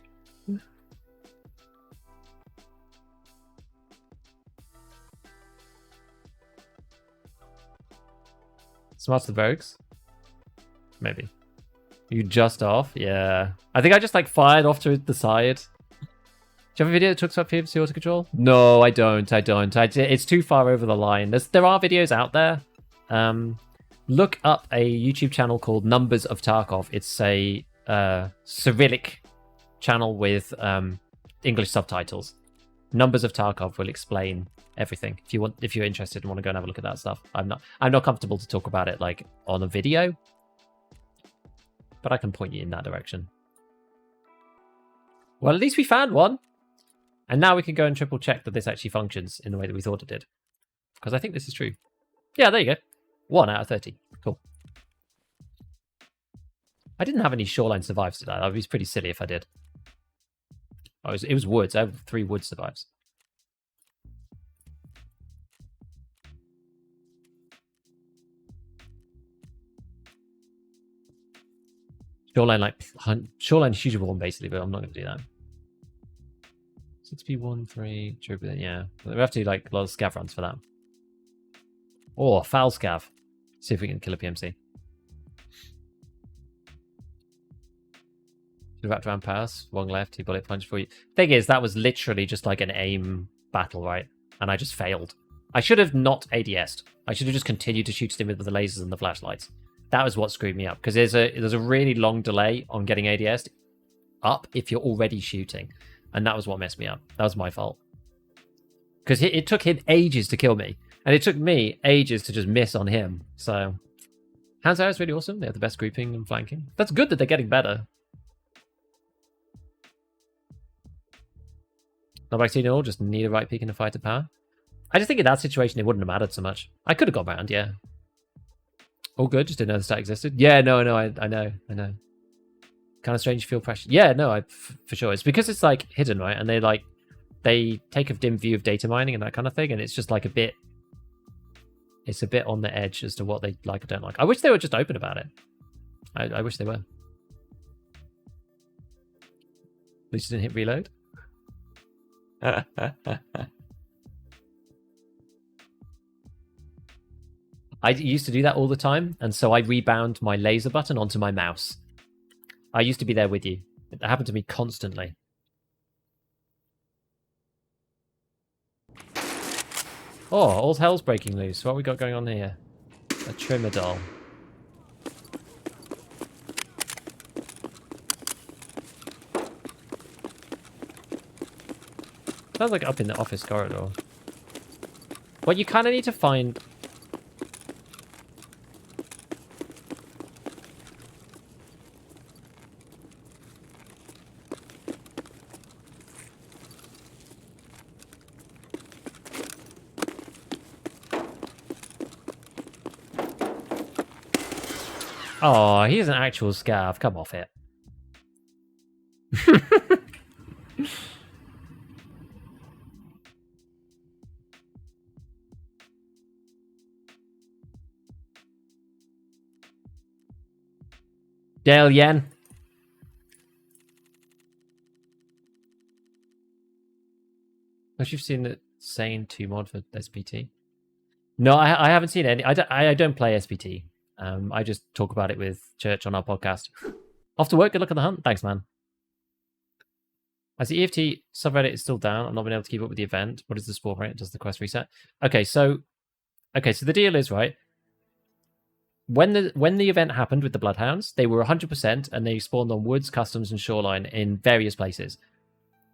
Smarts the Vogues? Maybe. You just off? Yeah. I think I just, like, fired off to the side. Do you have a video that talks about PFC auto control? No, I don't. It's too far over the line. There are videos out there. Look up a YouTube channel called Numbers of Tarkov. It's a Cyrillic channel with English subtitles. Numbers of Tarkov will explain everything. If you're interested and want to go and have a look at that stuff. I'm not comfortable to talk about it like on a video, but I can point you in that direction. Well, at least we found one. And now we can go and triple check that this actually functions in the way that we thought it did. Because I think this is true. Yeah, there you go. 1 out of 30. Cool. I didn't have any shoreline survives today. That would be pretty silly if I did. Oh, it was woods. I have 3 wood survives. Shoreline is usable one basically, but I'm not going to do that. 6p1, 3, turbulent, yeah. We have to do like a lot of scav runs for that. Oh, foul scav. See if we can kill a PMC. Should have wrapped around pass. One left, he bullet punch for you. Thing is, that was literally just like an aim battle, right? And I just failed. I should have not ADS'd. I should have just continued to shoot him with the lasers and the flashlights. That was what screwed me up. Because there's a really long delay on getting ADS'd up if you're already shooting. And that was what messed me up. That was my fault. Because it took him ages to kill me. And it took me ages to just miss on him. So, Hands Air is really awesome. They have the best grouping and flanking. That's good that they're getting better. Not back to you all, just need a right peek and a fighter power. I just think in that situation it wouldn't have mattered so much. I could have got around, yeah. All good, just didn't know the stat existed. Yeah, no, I know. Kind of strange to feel pressure. Yeah, no, for sure. It's because it's like hidden, right? And they take a dim view of data mining and that kind of thing, and it's just like a bit on the edge as to what they like or don't like. I wish they were just open about it. I wish they were. At least you didn't hit reload. I used to do that all the time, and so I rebound my laser button onto my mouse. I used to be there with you. It happened to me constantly. Oh, all hell's breaking loose. What have we got going on here? A trimmer doll. Sounds like up in the office corridor. Well, you kind of need to find... Oh, he's an actual scav. Come off it. Dale Yen. Unless you've seen the Sane 2 mod for SPT. No, I haven't seen any. I don't play SPT. I just talk about it with Church on our podcast. Off to work. Good luck on the hunt. Thanks, man. As the EFT subreddit is still down, I've not been able to keep up with the event. What is the spawn rate? Does the quest reset? Okay, so the deal is, right, when the event happened with the Bloodhounds, they were 100% and they spawned on woods, customs, and shoreline in various places.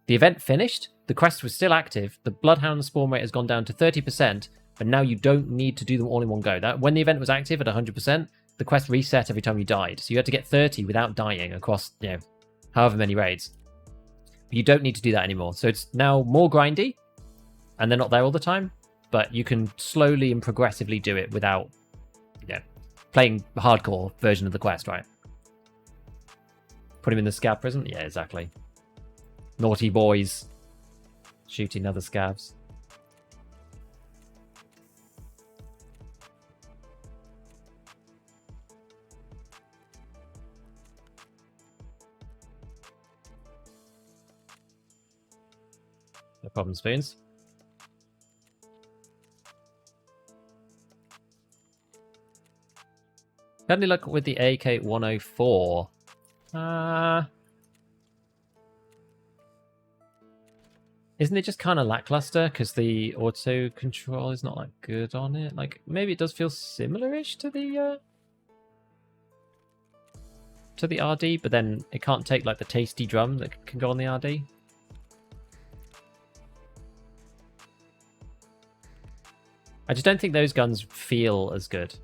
The event finished, the quest was still active, the Bloodhound spawn rate has gone down to 30%, but now you don't need to do them all in one go. That when the event was active at 100%, the quest reset every time you died. So you had to get 30 without dying across, however many raids. But you don't need to do that anymore. So it's now more grindy, and they're not there all the time, but you can slowly and progressively do it without, playing the hardcore version of the quest, right? Put him in the scav prison? Yeah, exactly. Naughty boys shooting other scavs. No problem, Spoons. Had any luck with the AK-104? Isn't it just kind of lackluster because the auto control is not that good on it? Like, maybe it does feel similar-ish to the RD, but then it can't take like the tasty drum that can go on the RD. I just don't think those guns feel as good.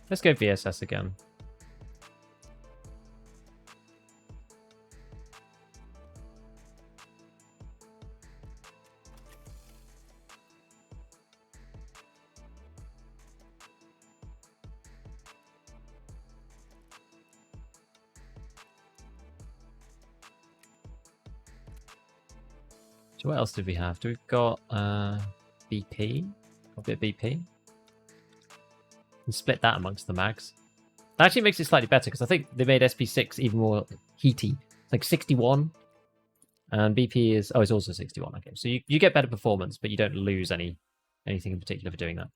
Let's go VSS again. So what else did we have? We've got BP. A bit of BP. And split that amongst the mags. That actually makes it slightly better because I think they made SP6 even more heaty. It's like 61. And BP is... Oh, it's also 61. Okay, so you get better performance, but you don't lose anything in particular for doing that.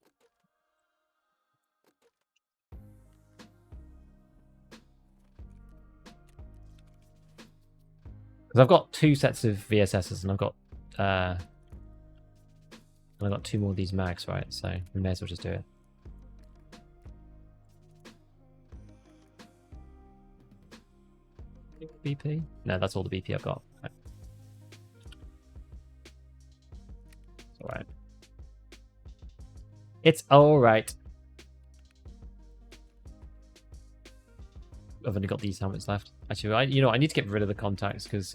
Because I've got 2 sets of VSSs and I've got 2 more of these mags, right? So we may as well just do it. BP? No, that's all the BP I've got. Okay. It's alright. It's alright. I've only got these helmets left. Actually, I need to get rid of the contacts because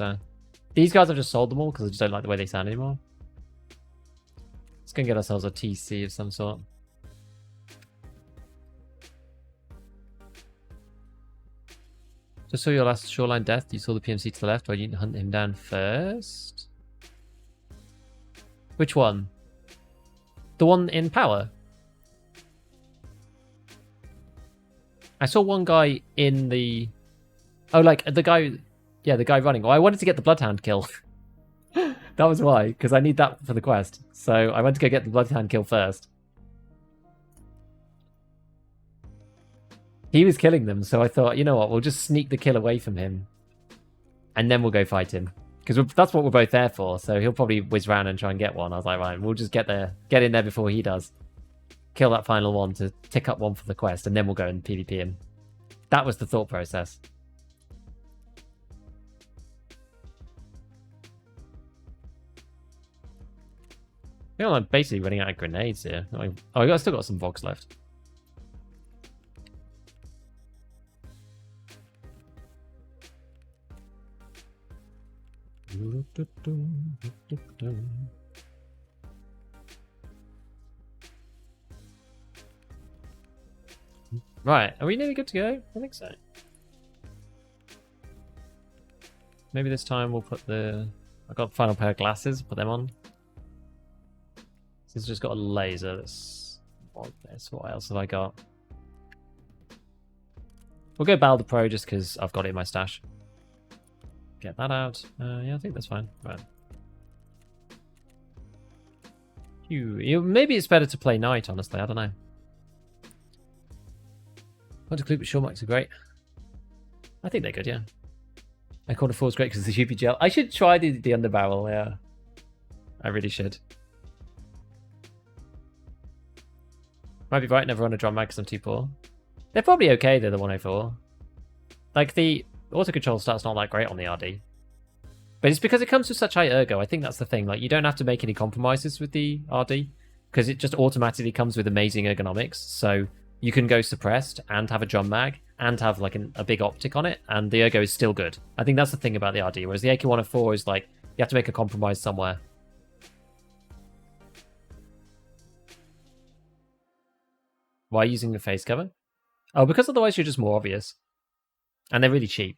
these guys I've just sold them all because I just don't like the way they sound anymore. Let's go and get ourselves a TC of some sort. Just saw your last shoreline death. You saw the PMC to the left. Why didn't you hunt him down first? Which one? The one in power? I saw one guy in the... Oh, like, the guy... Yeah, the guy running. Well, I wanted to get the Bloodhound kill. That was why, because I need that for the quest. So I went to go get the Bloodhound kill first. He was killing them, so I thought, you know what, we'll just sneak the kill away from him. And then we'll go fight him. Because that's what we're both there for, so he'll probably whiz around and try and get one. I was like, right, we'll just get in there before he does. Kill that final one to tick up one for the quest, and then we'll go and PvP him. That was the thought process. I feel like I'm basically running out of grenades here. Oh, I still got some Vogs left. Right, are we nearly good to go? I think so. Maybe this time we'll put the... I've got the final pair of glasses, put them on. This has just got a laser that's... What else have I got? We'll go Balder Pro just because I've got it in my stash. Get that out. Yeah, I think that's fine. Right. Maybe it's better to play Knight, honestly. I don't know. Want to clip, but shore marks are great. I think they're good, yeah. I call the 4 is great because the UP gel. I should try the underbarrel, yeah. I really should. Might be right, never run a drum mag because I'm too poor. They're probably okay, they're the 104. Like, the auto control start's not that great on the RD. But it's because it comes with such high ergo. I think that's the thing. Like, you don't have to make any compromises with the RD because it just automatically comes with amazing ergonomics. So you can go suppressed and have a drum mag and have like a big optic on it, and the ergo is still good. I think that's the thing about the RD, whereas the AK-104 is like, you have to make a compromise somewhere. Why using the face cover? Oh, because otherwise you're just more obvious. And they're really cheap.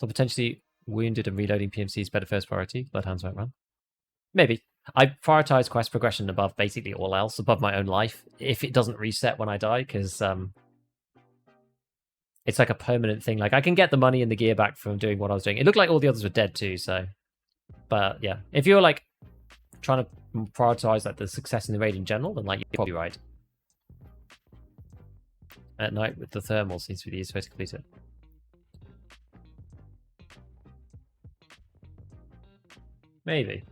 So potentially wounded and reloading PMC is better first priority. Bloodhounds won't run. Maybe. I prioritize quest progression above basically all else, above my own life, if it doesn't reset when I die, because it's like a permanent thing. Like, I can get the money and the gear back from doing what I was doing. It looked like all the others were dead too, so... But, yeah. If you're, like, trying to prioritize like the success in the raid in general, then, like, you're probably right. At night with the thermal seems to be the easiest way to complete it. Maybe.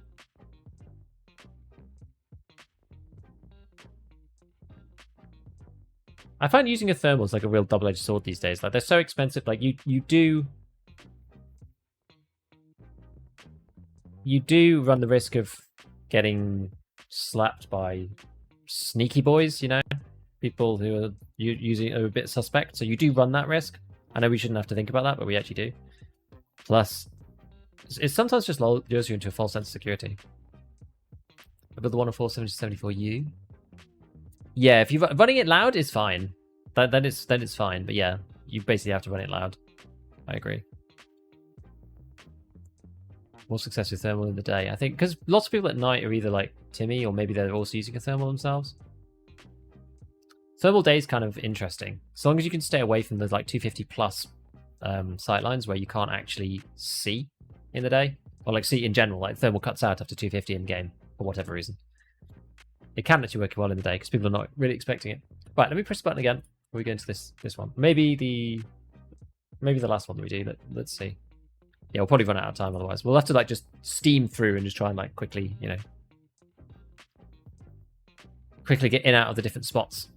I find using a thermal is like a real double-edged sword these days. Like, they're so expensive. Like, you do run the risk of getting slapped by sneaky boys, you know? People who are using are a bit suspect. So you do run that risk. I know we shouldn't have to think about that, but we actually do. Plus, it sometimes just lures you into a false sense of security. But the 104 7074U. Yeah, if you're running it loud is fine. Then it's fine. But yeah, you basically have to run it loud. I agree. More success with thermal in the day, I think, because lots of people at night are either like Timmy or maybe they're also using a thermal themselves. Thermal day is kind of interesting, as long as you can stay away from the like 250 plus sightlines where you can't actually see in the day, or like see in general. Like thermal cuts out after 250 in game for whatever reason. It can actually work well in the day because people are not really expecting it. Right, let me press the button again before we go into this one. Maybe the last one that we do. Let's see. Yeah, we'll probably run out of time otherwise. We'll have to like just steam through and just try and like quickly, you know, quickly get in and out of the different spots.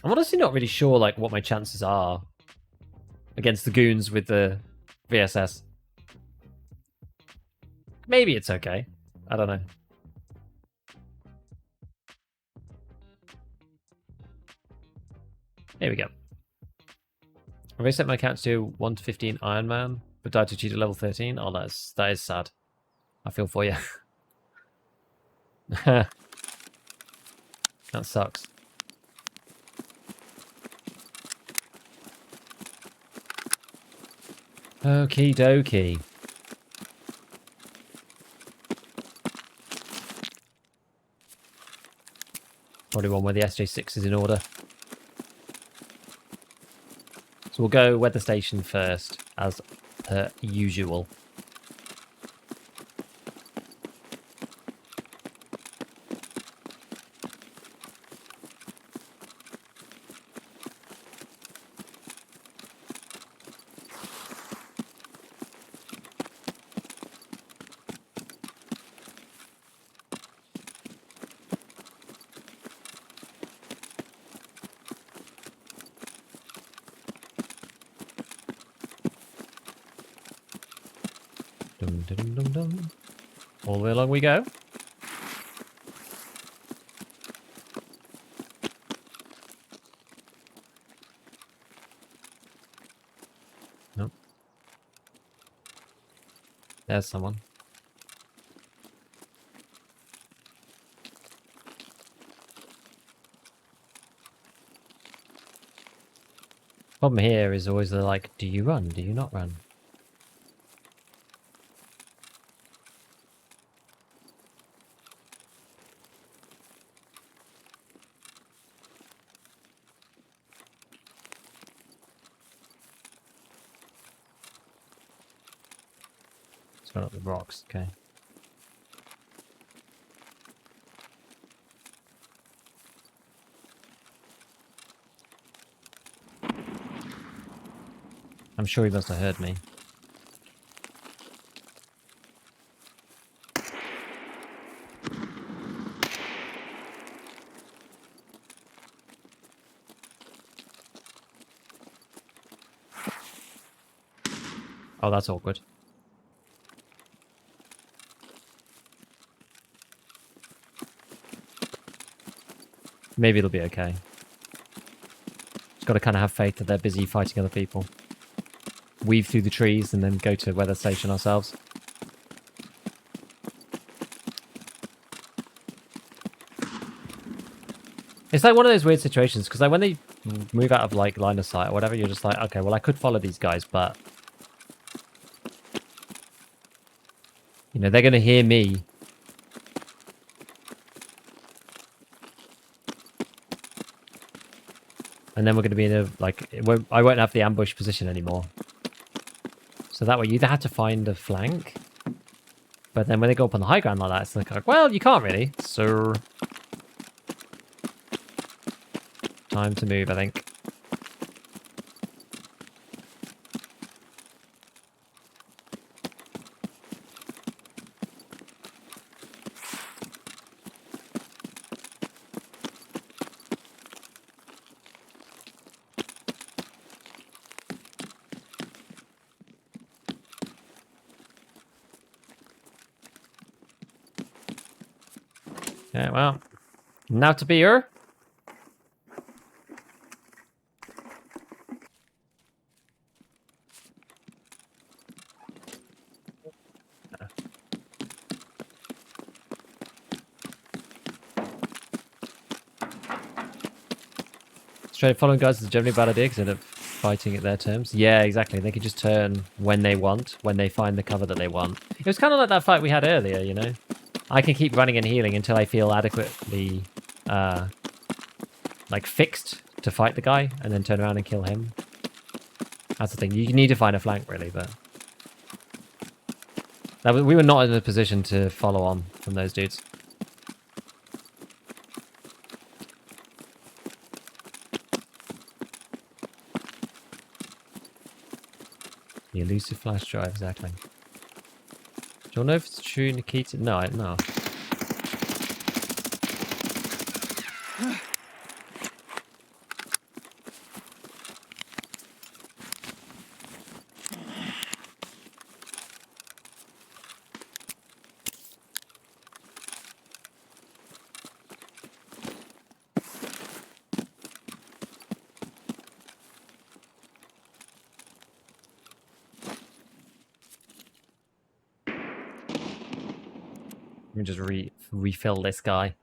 I'm honestly not really sure like what my chances are against the goons with the VSS. Maybe it's okay. I don't know. Here we go. I've reset my account to 1 to 15 Iron Man, but died to cheat at level 13. Oh, that is sad. I feel for you. That sucks. Okie dokie. Probably one where the SJ6 is in order. So we'll go weather station first, as per usual. Dum, dum, dum, dum. All the way along we go. Nope. There's someone. Problem here is always the like, do you run? Do you not run? It's gone up the rocks, okay. I'm sure he must have heard me. Oh, that's awkward. Maybe it'll be okay. Just got to kind of have faith that they're busy fighting other people. Weave through the trees and then go to weather station ourselves. It's like one of those weird situations, because like when they move out of like line of sight or whatever, you're just like, okay, well I could follow these guys, but you know, they're going to hear me. And then we're going to be in a, like, I won't have the ambush position anymore. So that way you either have to find a flank, but then when they go up on the high ground like that, it's like, well, you can't really. So, time to move, I think. Yeah, well, now to be her. Straight following guys is generally a bad idea because they end up fighting at their terms. Yeah, exactly. They could just turn when they want, when they find the cover that they want. It was kind of like that fight we had earlier, you know? I can keep running and healing until I feel adequately, like, fixed to fight the guy, and then turn around and kill him. That's the thing. You need to find a flank, really, but... we were not in a position to follow on from those dudes. The elusive flash drive, exactly. Do you know if it's true, Nikita? No, no. Let me just refill this guy.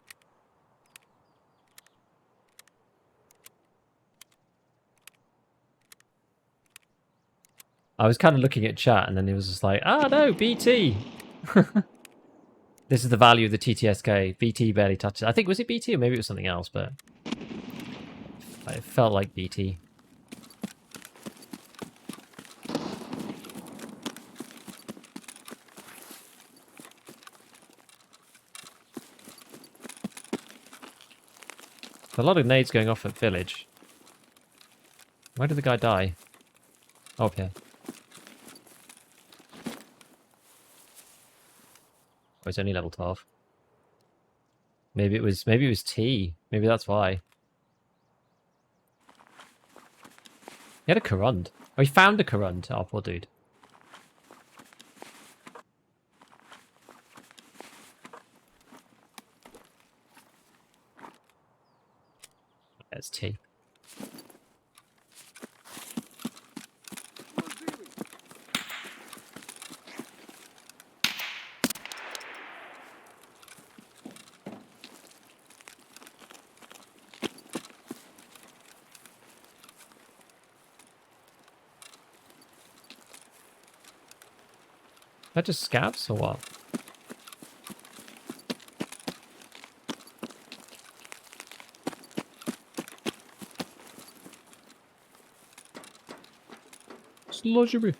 I was kind of looking at chat, and then it was just like, ah, no, BT. This is the value of the TTSK. BT barely touched it. I think, was it BT or maybe it was something else, but it felt like BT. A lot of nades going off at village. Where did the guy die? Oh, up here. Oh, it's only level 12. Maybe it was T. Maybe that's why. He had a Corund. Oh, he found a Corund. Oh, poor dude. That's T. That just scabs or what? Sludgery.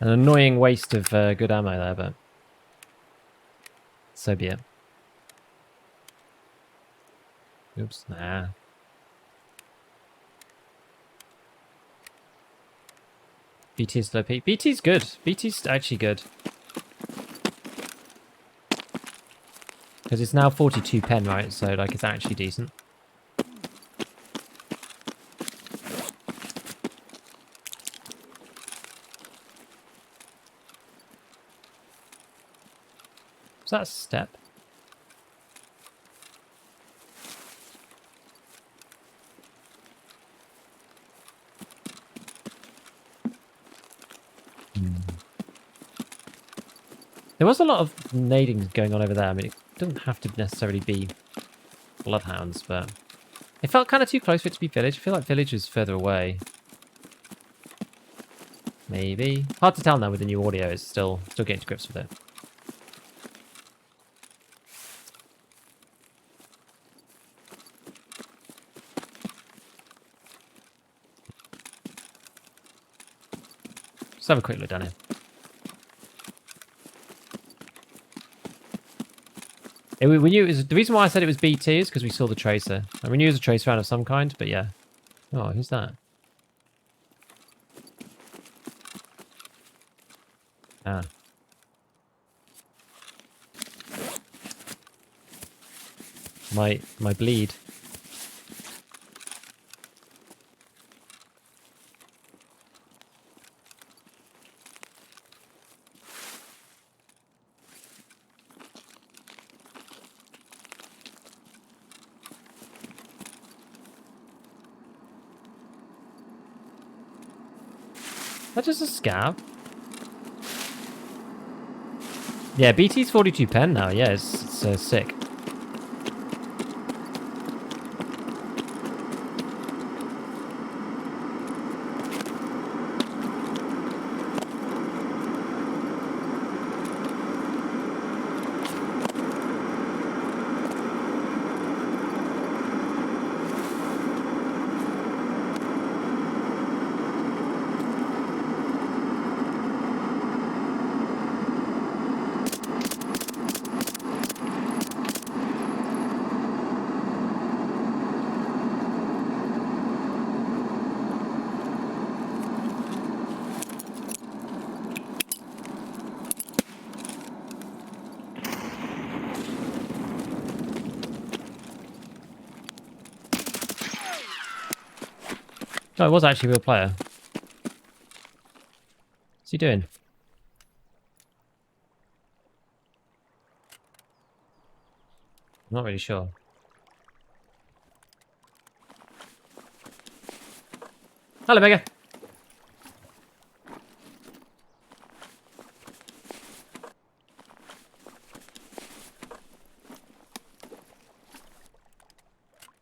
An annoying waste of good ammo there, but so be it. Oops, nah. BT's low peak. BT's good. BT's actually good. Because it's now 42 pen, right? So, like, it's actually decent. Was that a step? There was a lot of nading going on over there. I mean, it doesn't have to necessarily be bloodhounds, but it felt kind of too close for it to be village. I feel like village is further away. Maybe. Hard to tell now with the new audio. It's still getting to grips with it. Let's have a quick look down here. We knew it was, the reason why I said it was BT is because we saw the tracer. And we knew it was a tracer round of some kind, but yeah. Oh, who's that? Ah. My bleed. That's just a scab. Yeah, BT's 42 pen now. Yeah, it's sick. Oh, it was actually a real player. What's he doing? I'm not really sure. Hello, Mega.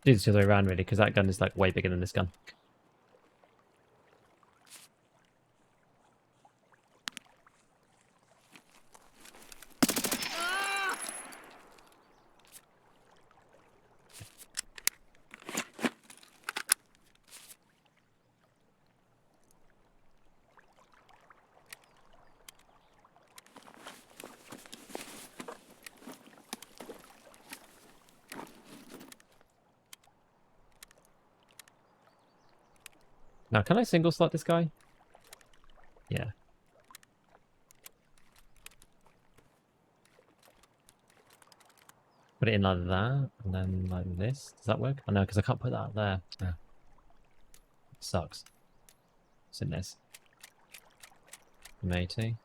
Do this the other way around, really, because that gun is like way bigger than this gun. Now, can I single slot this guy? Yeah. Put it in like that, and then like this. Does that work? Oh no, because I can't put that up there. Oh. Sucks. What's in this? Matey.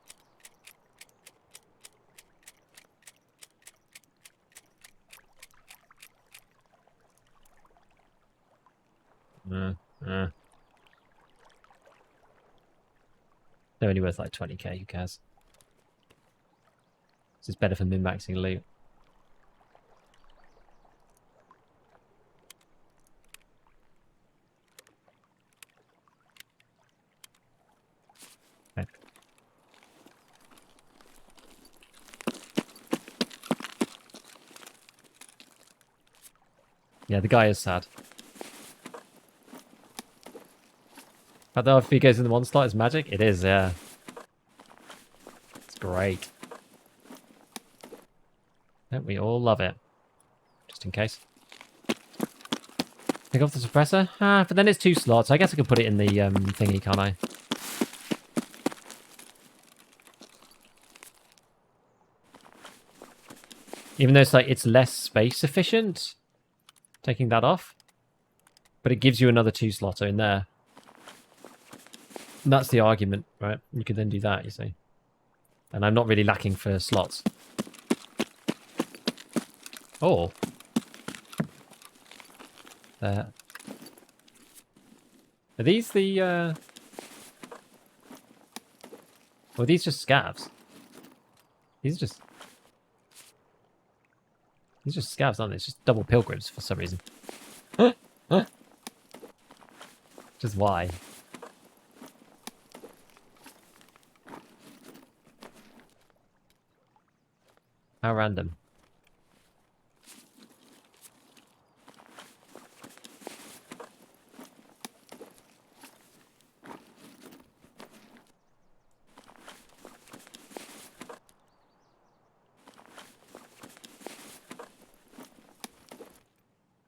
They're only worth like 20k, who cares? This is better for min-maxing loot. Okay. Yeah, the guy is sad. But though if he goes in the one slot, it's magic? It is, yeah. It's great. Don't we all love it? Just in case. Pick off the suppressor? Ah, but then it's 2 slots. I guess I could put it in the thingy, can't I? Even though it's like it's less space efficient, taking that off. But it gives you another 2 slotter in there. And that's the argument, right? You could then do that, you see. And I'm not really lacking for slots. Oh. Are these the, Or are these just scavs? These are just... These are just scavs, aren't they? It's just double pilgrims for some reason. Just why? How random.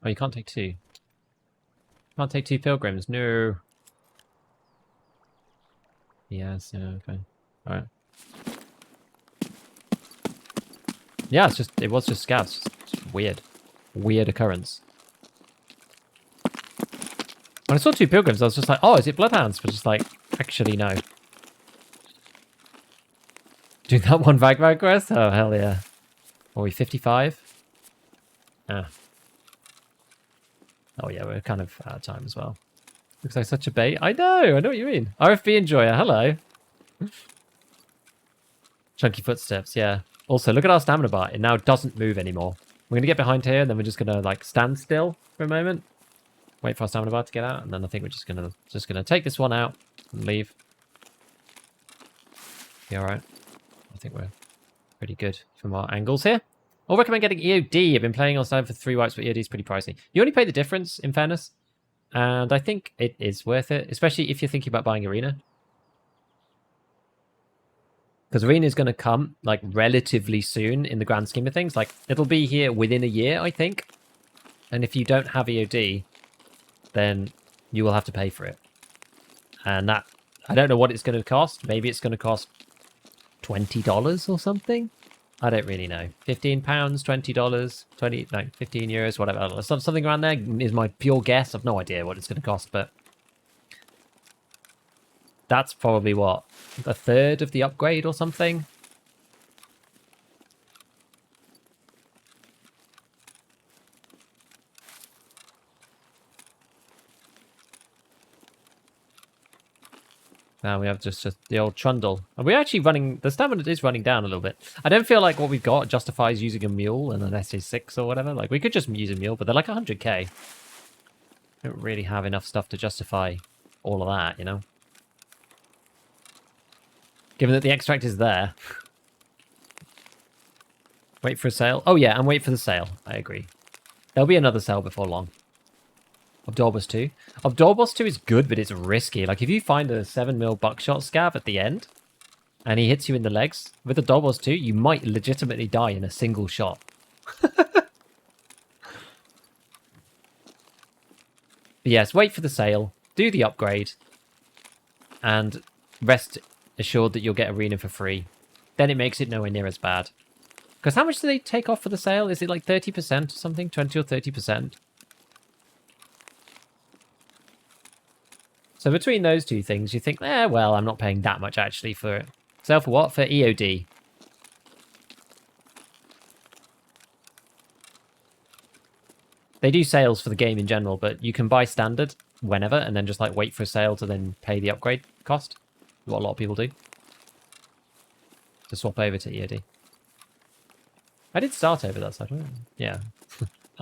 Oh, you can't take 2. Can't take 2 pilgrims. No. Yes, yeah, okay. Alright. Yeah, it was just scavs. Just weird. Weird occurrence. When I saw 2 pilgrims, I was just like, oh, is it bloodhounds? But just like, actually, no. Do that one Vagvag quest? Oh, hell yeah. Are we 55? Ah. Oh yeah, we're kind of out of time as well. Looks like such a bait. I know what you mean. RFB Enjoyer, hello. Chunky footsteps, yeah. Also, look at our stamina bar. It now doesn't move anymore. We're going to get behind here, and then we're just going to, like, stand still for a moment. Wait for our stamina bar to get out, and then I think we're just going to take this one out and leave. Be alright. I think we're pretty good from our angles here. I'll recommend getting EOD. I've been playing on side for 3 wipes, but EOD is pretty pricey. You only pay the difference, in fairness. And I think it is worth it, especially if you're thinking about buying Arena. Because Arena is going to come, like, relatively soon in the grand scheme of things. Like, it'll be here within a year, I think. And if you don't have EOD, then you will have to pay for it. And that, I don't know what it's going to cost. Maybe it's going to cost $20 or something. I don't really know. £15, $20, 20, like 15 euros, whatever. Something around there is my pure guess. I've no idea what it's going to cost, but that's probably what, a third of the upgrade or something. Now we have just the old trundle. And we're actually running... The stamina is running down a little bit. I don't feel like what we've got justifies using a mule and an SA6 or whatever. Like, we could just use a mule, but they're like 100k. Don't really have enough stuff to justify all of that, you know? Given that the extract is there. Wait for a sale. Oh, yeah, and wait for the sale. I agree. There'll be another sale before long. Obdorbus 2. Obdorbus 2 is good, but it's risky. Like, if you find a 7mm buckshot scav at the end, and he hits you in the legs, with Obdorbus 2, you might legitimately die in a single shot. But yes, wait for the sale, do the upgrade, and rest assured that you'll get Arena for free. Then it makes it nowhere near as bad. Because how much do they take off for the sale? Is it like 30% or something? 20 or 30%? So between those two things, you think, well, I'm not paying that much actually for it. Sale for what? For EOD. They do sales for the game in general, but you can buy standard whenever and then just like wait for a sale to then pay the upgrade cost. What a lot of people do. To swap over to EOD. I did start over that side. Yeah.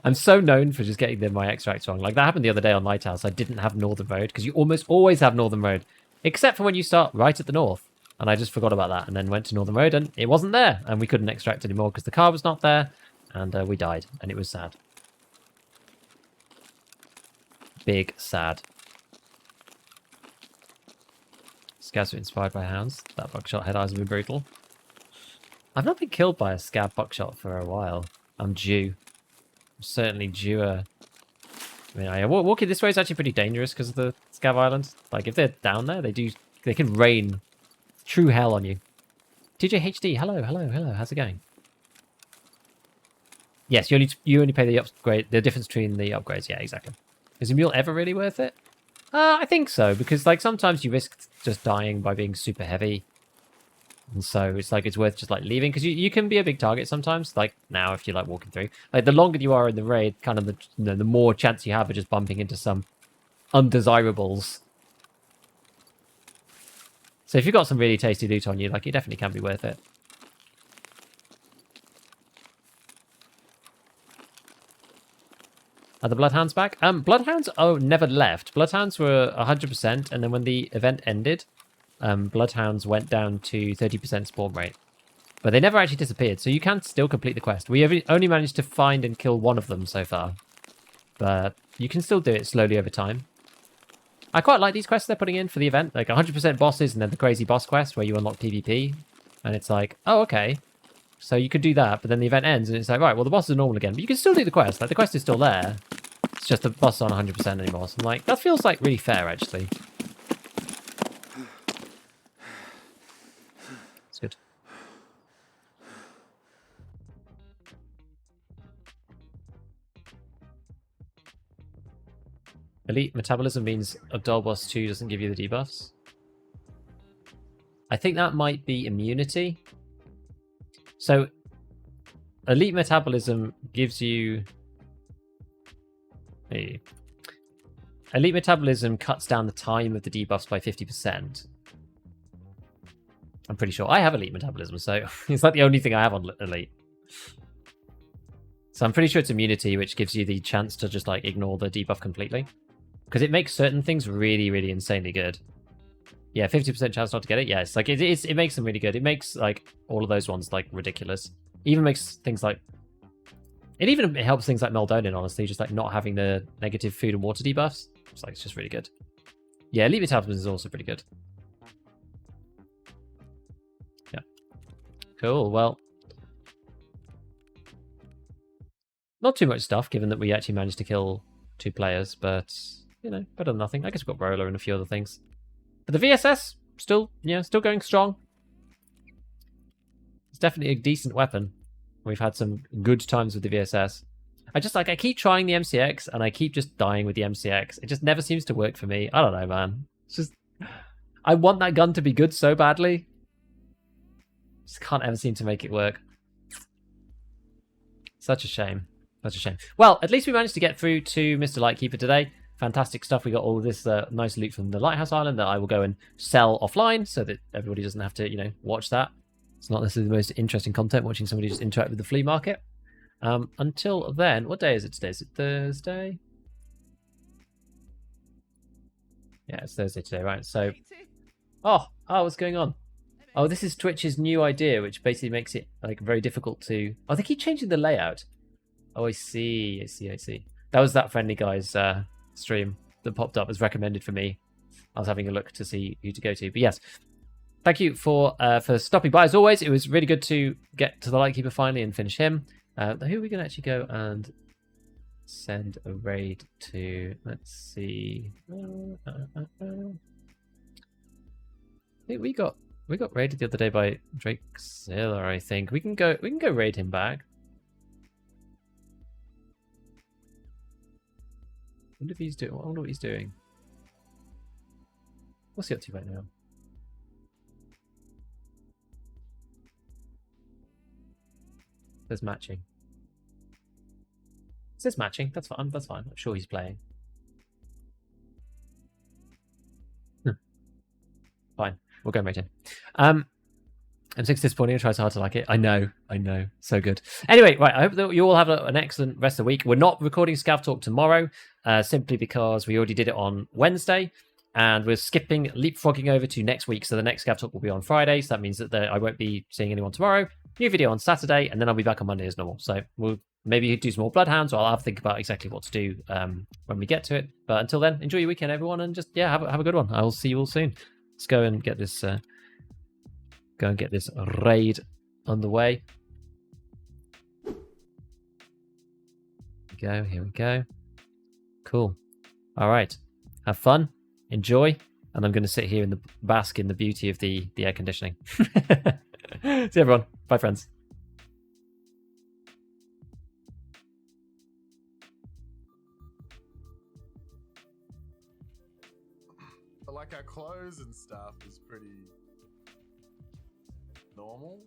I'm so known for just getting my extracts wrong. Like, that happened the other day on Lighthouse. I didn't have Northern Road, because you almost always have Northern Road. Except for when you start right at the north. And I just forgot about that, and then went to Northern Road, and it wasn't there. And we couldn't extract anymore, because the car was not there. And we died, and it was sad. Big sad. Scavs were inspired by hounds. That buckshot head eyes have been brutal. I've not been killed by a scav buckshot for a while. I'm due. I'm certainly due a... I mean, walking this way is actually pretty dangerous because of the scav islands. Like, if they're down there, they can rain true hell on you. TJHD, hello. How's it going? Yes, you only pay the upgrade, the difference between the upgrades. Yeah, exactly. Is a mule ever really worth it? I think so, because like sometimes you risk just dying by being super heavy. And so it's like it's worth just like leaving, because you can be a big target sometimes. Like now, if you're like walking through, like the longer you are in the raid, kind of the more chance you have of just bumping into some undesirables. So if you've got some really tasty loot on you, like it definitely can be worth it. Are the Bloodhounds back? Bloodhounds, never left. Bloodhounds were 100%, and then when the event ended, Bloodhounds went down to 30% spawn rate. But they never actually disappeared, so you can still complete the quest. We have only managed to find and kill one of them so far. But you can still do it slowly over time. I quite like these quests they're putting in for the event. Like 100% bosses and then the crazy boss quest where you unlock PvP. And it's like, oh, okay. So you could do that, but then the event ends and it's like, right, well, the boss is normal again. But you can still do the quest. Like, the quest is still there. It's just the boss is on 100% anymore. So I'm like, that feels like really fair, actually. It's good. Elite metabolism means Abdul Boss 2 doesn't give you the debuffs. I think that might be immunity. So, elite metabolism gives you... Hey. Elite metabolism cuts down the time of the debuffs by 50%. I'm pretty sure. I have elite metabolism, so it's like the only thing I have on elite. So I'm pretty sure it's immunity, which gives you the chance to just like ignore the debuff completely. Because it makes certain things really, really insanely good. Yeah, 50% chance not to get it. Yes, like it makes them really good. It makes like all of those ones like ridiculous. Even makes things like it even helps things like Meldonin, honestly, just like not having the negative food and water debuffs. It's like it's just really good. Yeah, elite metabolism is also pretty good. Yeah. Cool. Well, not too much stuff given that we actually managed to kill 2 players, but you know, better than nothing. I guess we've got Roller and a few other things. But the VSS, still going strong. It's definitely a decent weapon. We've had some good times with the VSS. I keep trying the MCX, and I keep just dying with the MCX. It just never seems to work for me. I don't know, man. It's just... I want that gun to be good so badly. Just can't ever seem to make it work. Such a shame. Such a shame. Well, at least we managed to get through to Mr. Lightkeeper today. fantastic stuff. We got all this nice loot from the Lighthouse Island that I will go and sell offline so that everybody doesn't have to, watch that. It's not necessarily the most interesting content, watching somebody just interact with the flea market. Until then, what day is it today? Is it Thursday? Yeah, it's Thursday today, right? So, what's going on? Oh, this is Twitch's new idea, which basically makes it like very difficult to. Oh, they keep changing the layout. Oh, I see. That was that friendly guy's stream that popped up as recommended for me. I was having a look to see who to go to, but yes, thank you for stopping by. As always, it was really good to get to the Lightkeeper finally and finish him. Who are we going to actually go and send a raid to? Let's see. I think we got raided the other day by Drakezilla, I think. We can go raid him back. I wonder what he's doing. What's he up to right now? There's matching. Is this matching? That's fine. I'm sure he's playing. Fine. We'll go and rate him. I'm 6 disappointing. I try so hard to like it. I know. So good. Anyway, right. I hope that you all have an excellent rest of the week. We're not recording Scav Talk tomorrow, simply because we already did it on Wednesday, and we're leapfrogging over to next week. So the next Scav Talk will be on Friday. So that means that I won't be seeing anyone tomorrow. New video on Saturday, and then I'll be back on Monday as normal. So we'll maybe do some more Bloodhounds, or I'll have to think about exactly what to do when we get to it. But until then, enjoy your weekend, everyone, and just have a good one. I will see you all soon. Let's go and get this. Go and get this raid underway. Here we go. Cool. All right. Have fun. Enjoy. And I'm going to sit here in the bask in the beauty of the air conditioning. See you, everyone. Bye, friends. But like our clothes and stuff is pretty normal.